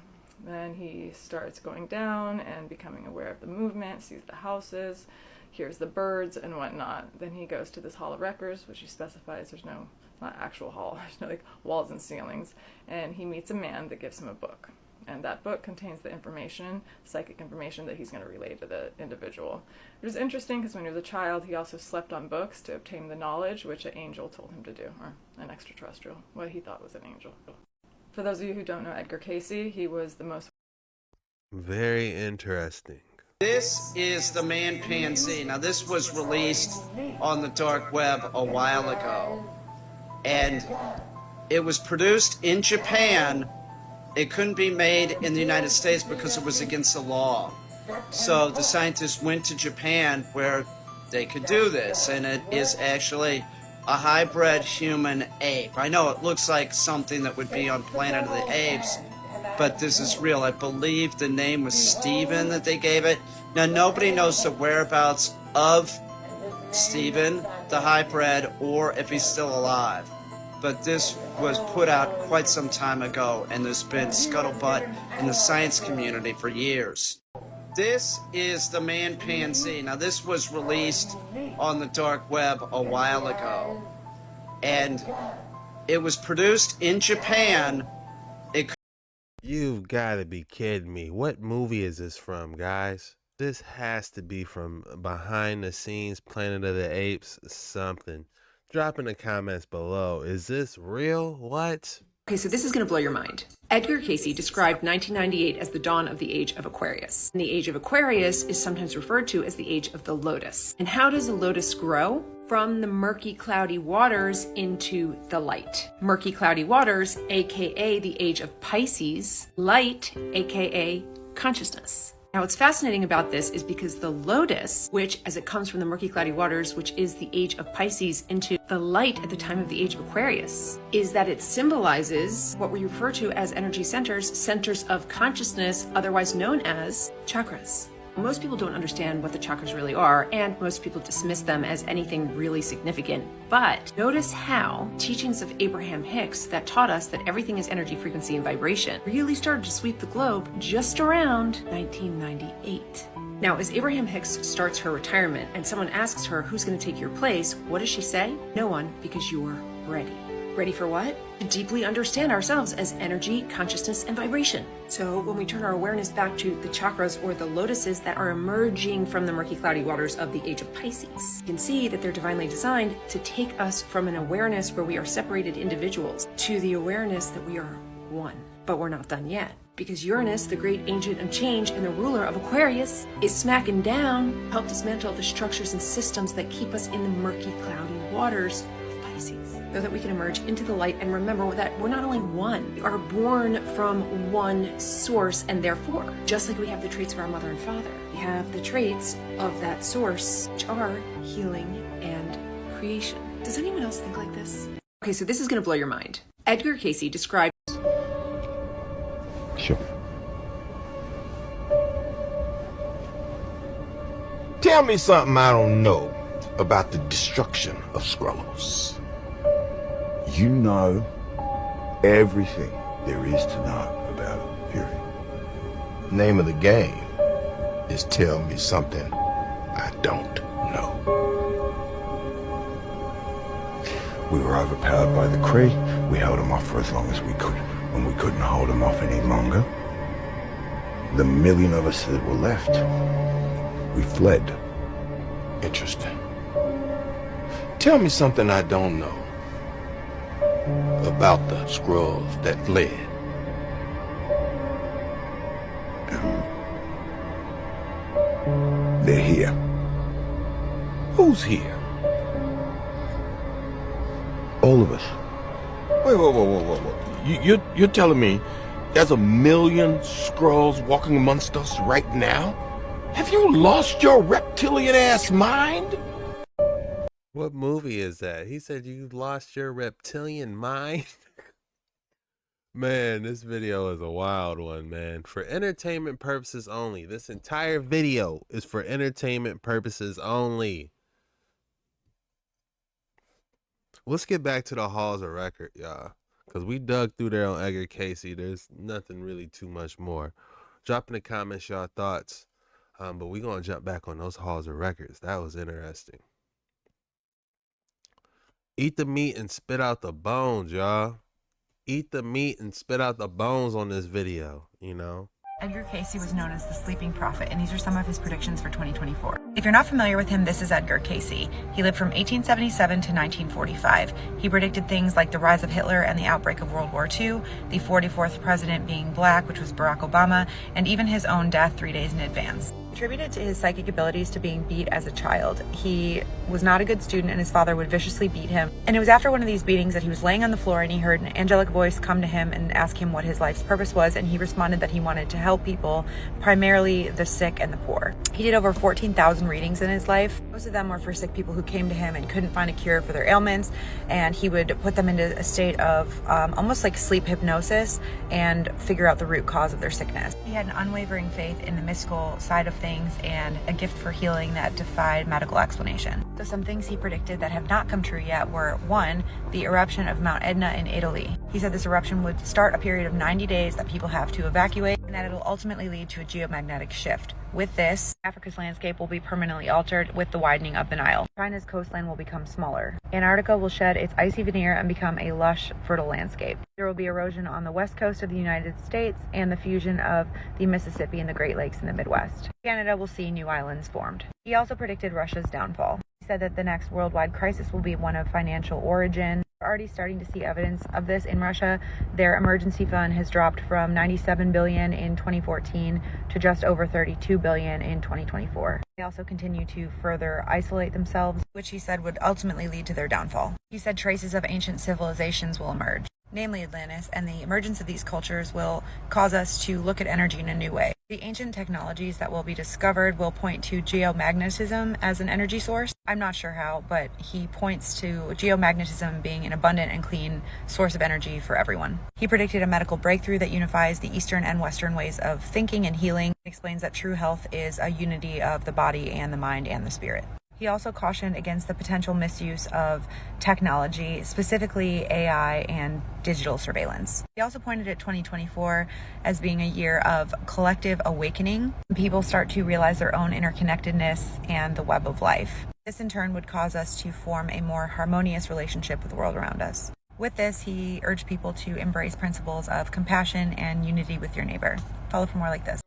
Then he starts going down and becoming aware of the movement, sees the houses, hears the birds and whatnot. Then he goes to this hall of records, which he specifies there's no, not actual hall, there's no like walls and ceilings, and he meets a man that gives him a book. And that book contains the information, psychic information, that he's going to relay to the individual. It was interesting because when he was a child, he also slept on books to obtain the knowledge which an angel told him to do, or an extraterrestrial, what he thought was an angel. For those of you who don't know Edgar Cayce, he was the most... Very interesting. This is the man pansy. Now, this was released on the dark web a while ago, and it was produced in Japan. It couldn't be made in the United States because it was against the law. So the scientists went to Japan where they could do this, and it is actually a hybrid human ape. I know it looks like something that would be on Planet of the Apes, but this is real. I believe the name was Steven that they gave it. Now, nobody knows the whereabouts of Steven, the hybrid, or if he's still alive. But this was put out quite some time ago, and there's been scuttlebutt in the science community for years. This is the man pansy. Now, this was released on the dark web a while ago, and it was produced in Japan. You've got to be kidding me. What movie is this from, guys? This has to be from behind the scenes, Planet of the Apes, something. Drop in the comments below. Is this real? What? Okay, so this is going to blow your mind. Edgar Cayce described 1998 as the dawn of the age of Aquarius. And the age of Aquarius is sometimes referred to as the age of the lotus. And how does a lotus grow? From the murky, cloudy waters into the light. Murky, cloudy waters, aka the age of Pisces. Light, aka consciousness. Now, what's fascinating about this is because the lotus, which as it comes from the murky, cloudy waters, which is the age of Pisces, into the light at the time of the age of Aquarius, is that it symbolizes what we refer to as energy centers, centers of consciousness, otherwise known as chakras. Most people don't understand what the chakras really are, and most people dismiss them as anything really significant. But notice how teachings of Abraham Hicks that taught us that everything is energy, frequency, and vibration really started to sweep the globe just around 1998. Now, as Abraham Hicks starts her retirement and someone asks her who's going to take your place, what does she say? No one, because you're ready. Ready for what? To deeply understand ourselves as energy, consciousness, and vibration. So when we turn our awareness back to the chakras or the lotuses that are emerging from the murky, cloudy waters of the age of Pisces, you can see that they're divinely designed to take us from an awareness where we are separated individuals to the awareness that we are one. But we're not done yet, because Uranus, the great agent of change and the ruler of Aquarius, is smacking down, help dismantle the structures and systems that keep us in the murky, cloudy waters of Pisces, so that we can emerge into the light and remember that we're not only one, we are born from one source, and therefore, just like we have the traits of our mother and father, we have the traits of that source, which are healing and creation. Does anyone else think like this? Okay, so this is going to blow your mind. Edgar Cayce described... Sure. Tell me something I don't know about the destruction of Skrullos. You know everything there is to know about it, period. Name of the game is tell me something I don't know. We were overpowered by the Kree. We held them off for as long as we could. When we couldn't hold them off any longer, the million of us that were left, we fled. Interesting. Tell me something I don't know about the Skrulls that fled. They're here. Who's here? All of us. Wait. You're telling me there's a million Skrulls walking amongst us right now? Have you lost your reptilian ass mind? What movie is that? He said you lost your reptilian mind? Man, this video is a wild one, man. For entertainment purposes only. This entire video is for entertainment purposes only. Let's get back to the halls of record, y'all. Because we dug through there on Edgar Cayce. There's nothing really too much more. Drop in the comments y'all thoughts. But we're going to jump back on those halls of records. That was interesting. Eat the meat and spit out the bones, y'all. Eat the meat and spit out the bones on this video, you know. Edgar Cayce was known as the Sleeping Prophet, and these are some of his predictions for 2024. If you're not familiar with him, this is Edgar Cayce. He lived from 1877 to 1945. He predicted things like the rise of Hitler and the outbreak of World War II, the 44th president being black, which was Barack Obama, and even his own death 3 days in advance. attributed to his psychic abilities to being beat as a child. He was not a good student and his father would viciously beat him. And it was after one of these beatings that he was laying on the floor and he heard an angelic voice come to him and ask him what his life's purpose was, and he responded that he wanted to help people, primarily the sick and the poor. He did over 14,000 readings in his life. Most of them were for sick people who came to him and couldn't find a cure for their ailments, and he would put them into a state of almost like sleep hypnosis and figure out the root cause of their sickness. He had an unwavering faith in the mystical side of things and a gift for healing that defied medical explanation. So some things he predicted that have not come true yet were, 1, the eruption of Mount Etna in Italy. He said this eruption would start a period of 90 days that people have to evacuate, and that it'll ultimately lead to a geomagnetic shift. With this, Africa's landscape will be permanently altered with the widening of the Nile. China's coastline will become smaller. Antarctica will shed its icy veneer and become a lush, fertile landscape. There will be erosion on the west coast of the United States and the fusion of the Mississippi and the Great Lakes in the Midwest. Canada will see new islands formed. He also predicted Russia's downfall. He said that the next worldwide crisis will be one of financial origin. We're already starting to see evidence of this in Russia. Their emergency fund has dropped from 97 billion in 2014 to just over 32 billion in 2024. They also continue to further isolate themselves, which he said would ultimately lead to their downfall. He said traces of ancient civilizations will emerge, namely Atlantis, and the emergence of these cultures will cause us to look at energy in a new way. The ancient technologies that will be discovered will point to geomagnetism as an energy source. I'm not sure how, but he points to geomagnetism being an abundant and clean source of energy for everyone. He predicted a medical breakthrough that unifies the Eastern and Western ways of thinking and healing. He explains that true health is a unity of the body and the mind and the spirit. He also cautioned against the potential misuse of technology, specifically AI and digital surveillance. He also pointed at 2024 as being a year of collective awakening. People start to realize their own interconnectedness and the web of life. This in turn would cause us to form a more harmonious relationship with the world around us. With this, he urged people to embrace principles of compassion and unity with your neighbor. Follow for more like this.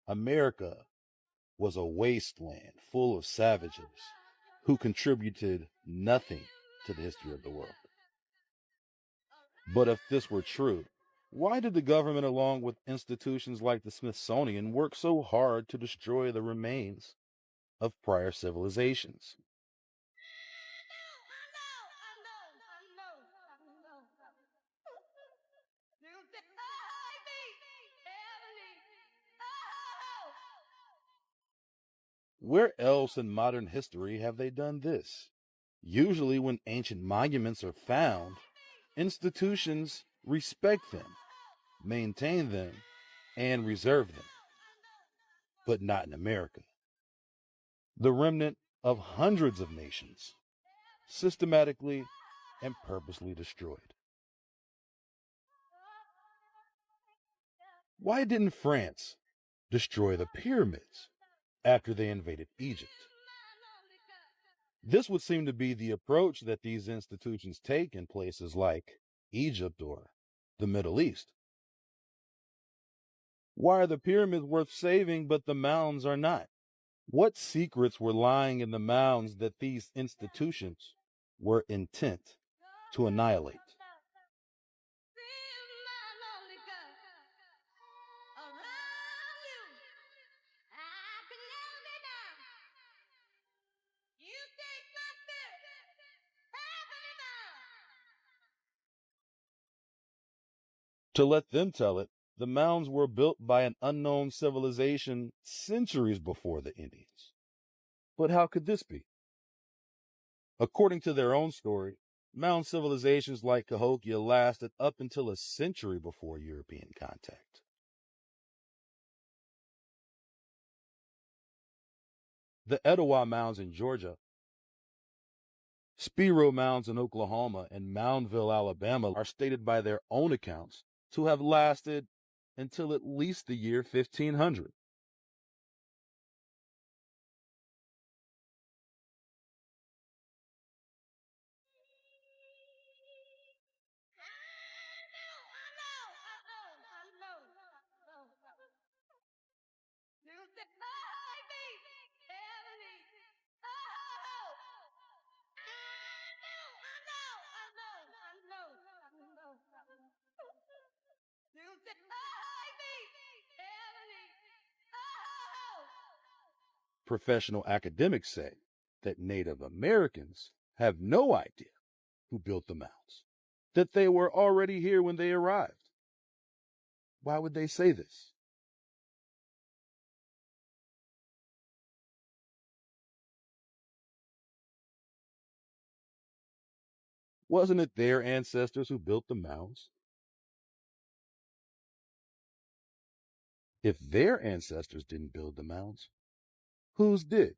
America was a wasteland full of savages who contributed nothing to the history of the world. But if this were true, why did the government, along with institutions like the Smithsonian, work so hard to destroy the remains of prior civilizations? Where else in modern history have they done this? Usually when ancient monuments are found, institutions respect them, maintain them, and reserve them. But not in America. The remnant of hundreds of nations, systematically and purposely destroyed. Why didn't France destroy the pyramids after they invaded Egypt? This would seem to be the approach that these institutions take in places like Egypt or the Middle East. Why are the pyramids worth saving but the mounds are not? What secrets were lying in the mounds that these institutions were intent to annihilate? To let them tell it, the mounds were built by an unknown civilization centuries before the Indians. But how could this be? According to their own story, mound civilizations like Cahokia lasted up until a century before European contact. The Etowah Mounds in Georgia, Spiro Mounds in Oklahoma, and Moundville, Alabama are stated by their own accounts to have lasted until at least the year 1500. Professional academics say that Native Americans have no idea who built the mounds, that they were already here when they arrived. Why would they say this? Wasn't it their ancestors who built the mounds? If their ancestors didn't build the mounds, whose did?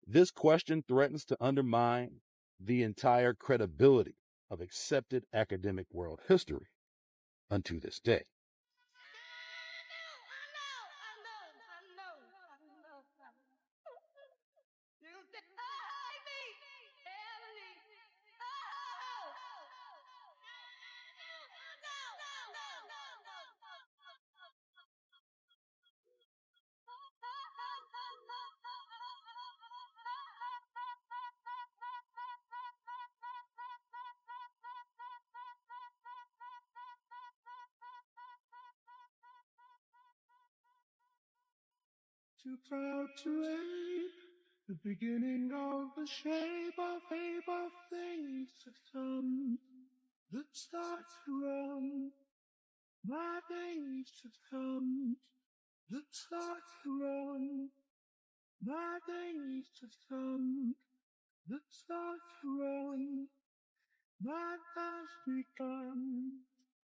This question threatens to undermine the entire credibility of accepted academic world history unto this day. Too proud to aid the beginning of the shape of things to come. That start to run, my days to come. That start to run, my days to come. That start to run, life has begun.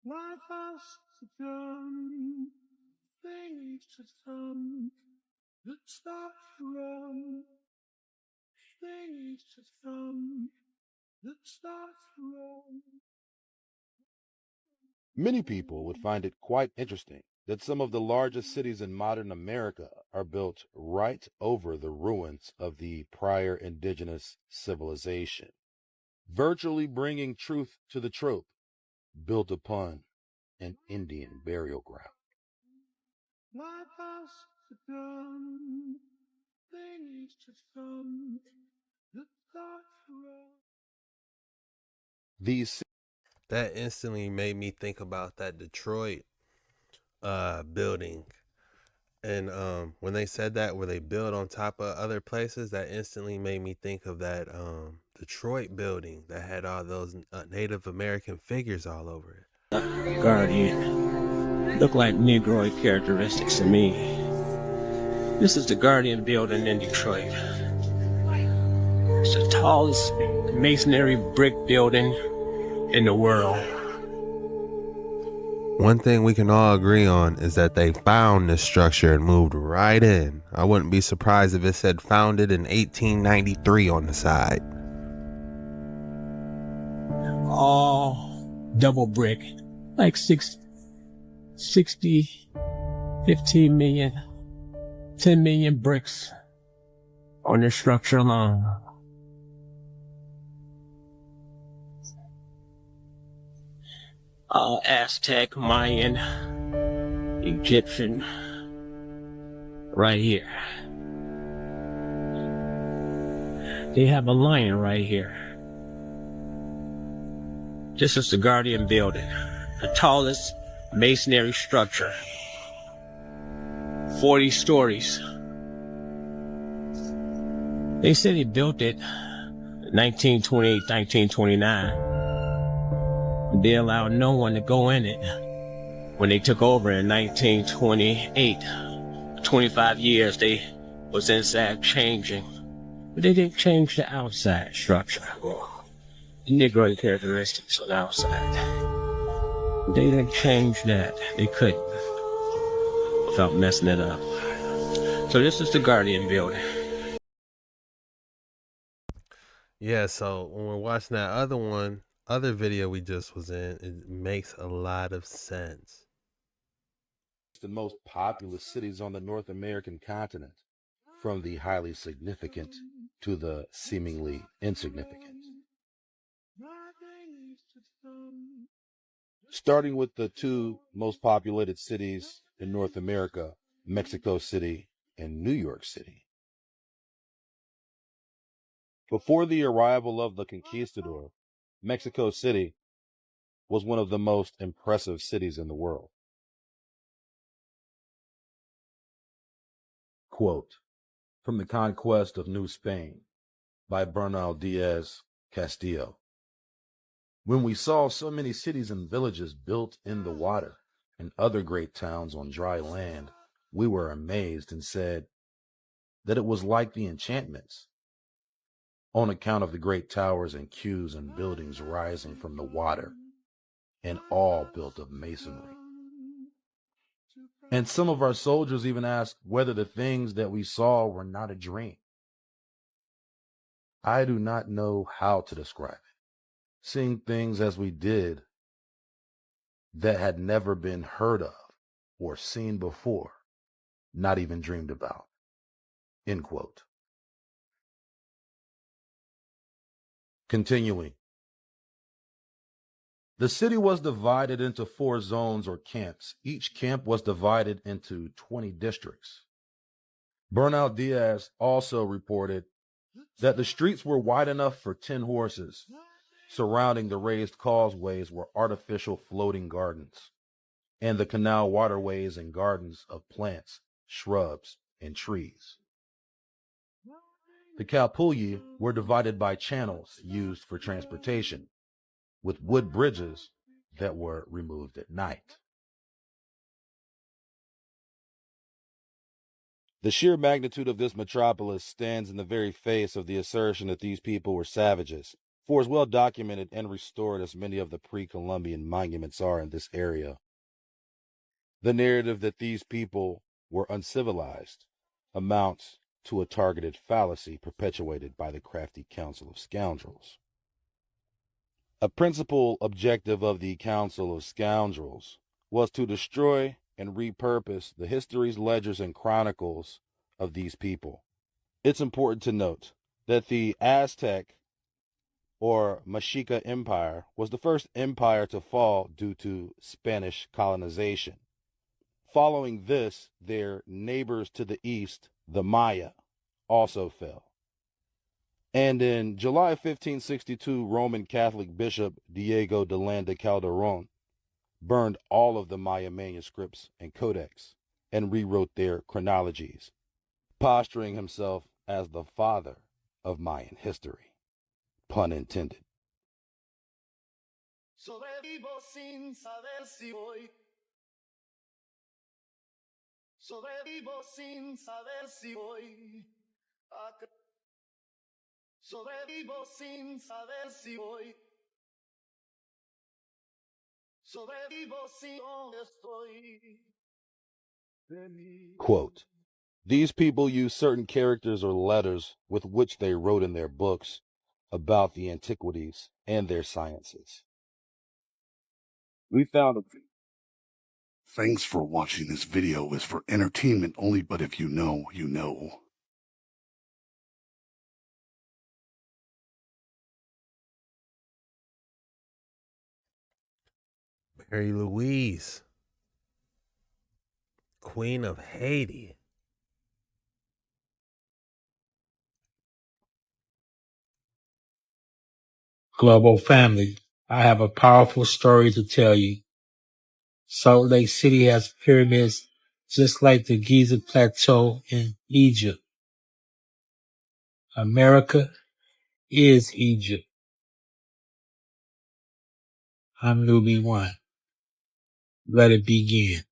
Life has begun, things to come. That start to run, things to come. That start to run. Many people would find it quite interesting that some of the largest cities in modern America are built right over the ruins of the prior indigenous civilization, virtually bringing truth to the trope built upon an Indian burial ground. Life has begun, things to come. That start to run. That instantly made me think about that Detroit building. And when they said that, where they build on top of other places, that instantly made me think of that Detroit building that had all those Native American figures all over it. Guardian. Look like Negroid characteristics to me. This is the Guardian building in Detroit. It's the tallest masonry brick building in the world. One thing we can all agree on is that they found this structure and moved right in. I wouldn't be surprised if it said founded in 1893 on the side. All double brick, like 60, 15 million, 10 million bricks on this structure alone. Aztec, Mayan, Egyptian, right here. They have a lion right here. This is the Guardian building, the tallest masonry structure, 40 stories. They said he built it in 1928, 1929. They allowed no one to go in it. When they took over in 1928, 25 years, they was inside changing. But they didn't change the outside structure. The Negro characteristics on the outside. They didn't change that. They couldn't. Without messing it up. So this is the Guardian building. Yeah, so when we're watching that other video we just was in, it makes a lot of sense. The most populous cities on the North American continent, from the highly significant to the seemingly insignificant. Starting with the two most populated cities in North America, Mexico City and New York City. Before the arrival of the conquistador, Mexico City was one of the most impressive cities in the world. Quote, from the Conquest of New Spain by Bernal Diaz Castillo. When we saw so many cities and villages built in the water and other great towns on dry land, we were amazed and said that it was like the enchantments, on account of the great towers and quays and buildings rising from the water, and all built of masonry. And some of our soldiers even asked whether the things that we saw were not a dream. I do not know how to describe it. Seeing things as we did that had never been heard of or seen before, not even dreamed about. End quote. Continuing. The city was divided into 4 zones or camps. Each camp was divided into 20 districts. Bernal Diaz also reported that the streets were wide enough for 10 horses. Surrounding the raised causeways were artificial floating gardens, and the canal waterways and gardens of plants, shrubs, and trees. The Calpulli were divided by channels used for transportation, with wood bridges that were removed at night. The sheer magnitude of this metropolis stands in the very face of the assertion that these people were savages, for as well documented and restored as many of the pre-Columbian monuments are in this area, the narrative that these people were uncivilized amounts to a targeted fallacy perpetuated by the crafty Council of Scoundrels. A principal objective of the Council of Scoundrels was to destroy and repurpose the histories, ledgers, and chronicles of these people. It's important to note that the Aztec or Mexica Empire was the first empire to fall due to Spanish colonization. Following this, their neighbors to the east, the Maya, also fell. And in July 1562, Roman Catholic Bishop Diego de Landa Calderon burned all of the Maya manuscripts and codex and rewrote their chronologies, posturing himself as the father of Mayan history. Pun intended. Sobrevivo sin saber si voy. Sobrevivo sin saber si voy. Sobrevivo sin saber si voy. Sobrevivo si donde estoy. Quote, these people use certain characters or letters with which they wrote in their books about the antiquities and their sciences. We found a Thanks for watching. This video is for entertainment only, but if you know, you know. Mary Louise, Queen of Haiti. Global family, I have a powerful story to tell you. Salt Lake City has pyramids just like the Giza Plateau in Egypt. America is Egypt. I'm Nubi One. Let it begin.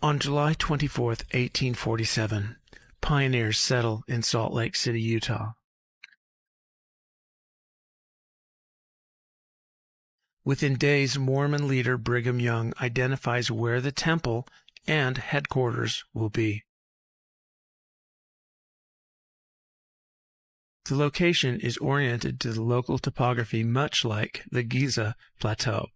On July 24th, 1847, pioneers settle in Salt Lake City, Utah. Within days, Mormon leader Brigham Young identifies where the temple and headquarters will be. The location is oriented to the local topography, much like the Giza Plateau.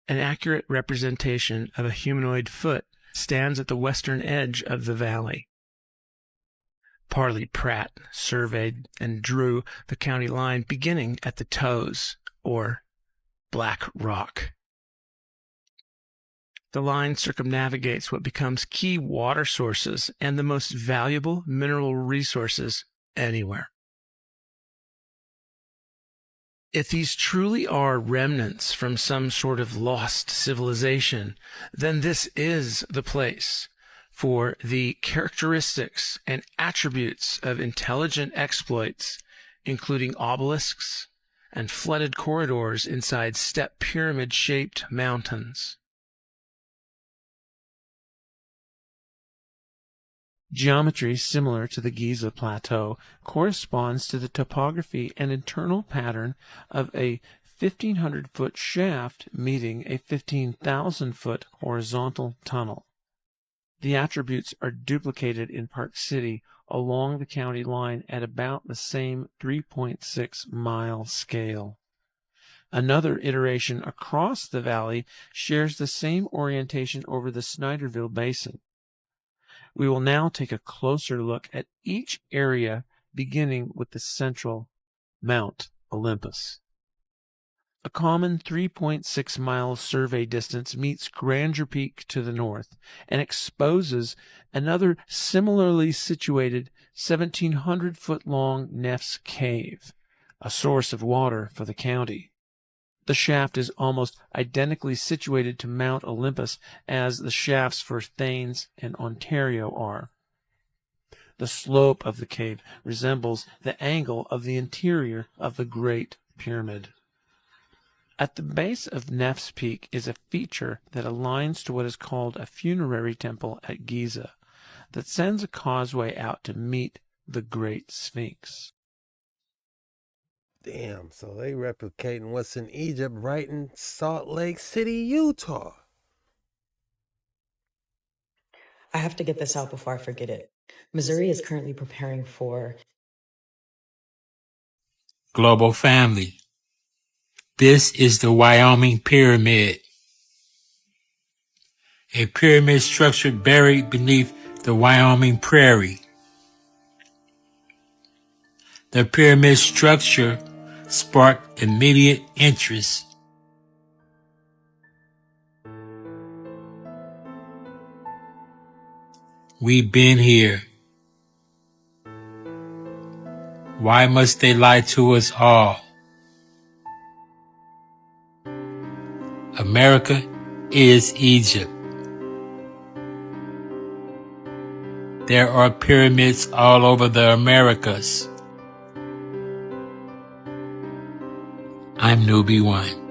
An accurate representation of a humanoid foot stands at the western edge of the valley. Parley Pratt surveyed and drew the county line beginning at the toes, or Black Rock. The line circumnavigates what becomes key water sources and the most valuable mineral resources anywhere. If these truly are remnants from some sort of lost civilization, then this is the place for the characteristics and attributes of intelligent exploits, including obelisks and flooded corridors inside step pyramid-shaped mountains. Geometry similar to the Giza Plateau corresponds to the topography and internal pattern of a 1,500-foot shaft meeting a 15,000-foot horizontal tunnel. The attributes are duplicated in Park City along the county line at about the same 3.6-mile scale. Another iteration across the valley shares the same orientation over the Snyderville Basin. We will now take a closer look at each area, beginning with the central Mount Olympus. A common 3.6-mile survey distance meets Grandeur Peak to the north and exposes another similarly situated 1,700-foot-long Neff's Cave, a source of water for the county. The shaft is almost identically situated to Mount Olympus as the shafts for Thames and Ontario are. The slope of the cave resembles the angle of the interior of the Great Pyramid. At the base of Neff's Peak is a feature that aligns to what is called a funerary temple at Giza that sends a causeway out to meet the Great Sphinx. Damn, so they replicating what's in Egypt right in Salt Lake City, Utah. I have to get this out before I forget it. Missouri is currently preparing for Global family. This is the Wyoming Pyramid. A pyramid structure buried beneath the Wyoming prairie. The pyramid structure sparked immediate interest. We've been here. Why must they lie to us all? America is Egypt. There are pyramids all over the Americas. I'm Nubi One.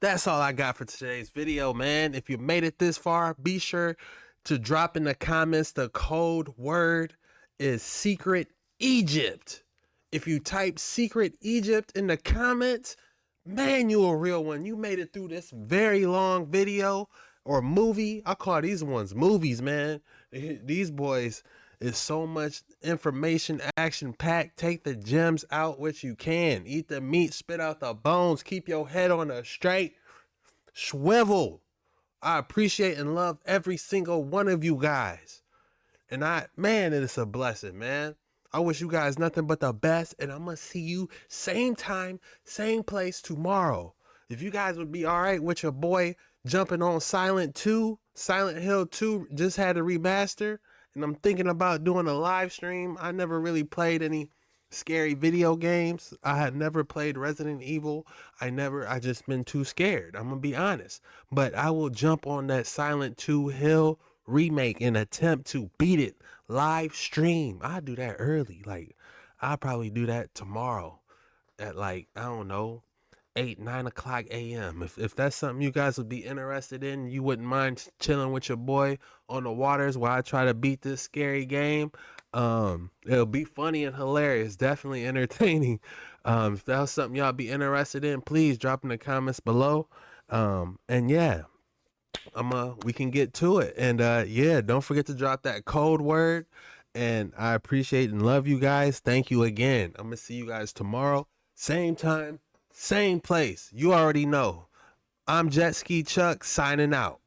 That's all I got for today's video, man. If you made it this far, be sure to drop in the comments. The code word is Secret Egypt. If you type Secret Egypt in the comments, man, you a real one. You made it through this very long video or movie. I call these ones movies, man. These boys is so much information, action packed. Take the gems out which you can. Eat the meat, spit out the bones. Keep your head on a straight swivel. I appreciate and love every single one of you guys. And man, it is a blessing, man. I wish you guys nothing but the best. And I'm going to see you same time, same place tomorrow. If you guys would be all right with your boy jumping on Silent Hill 2 just had a remaster. And I'm thinking about doing a live stream. I never really played any scary video games. I had never played Resident Evil. I just been too scared. I'm going to be honest. But I will jump on that Silent Hill remake and attempt to beat it live stream. I'll do that early. Like, I'll probably do that tomorrow at like, I don't know, 9 o'clock a.m. If that's something you guys would be interested in, you wouldn't mind chilling with your boy on the waters while I try to beat this scary game. It'll be funny and hilarious, definitely entertaining. If that was something y'all be interested in, please drop in the comments below. And yeah, we can get to it. And yeah, don't forget to drop that code word. And I appreciate and love you guys. Thank you again. I'm gonna see you guys tomorrow, same time, same place. You already know. I'm Jet Ski Chuck signing out.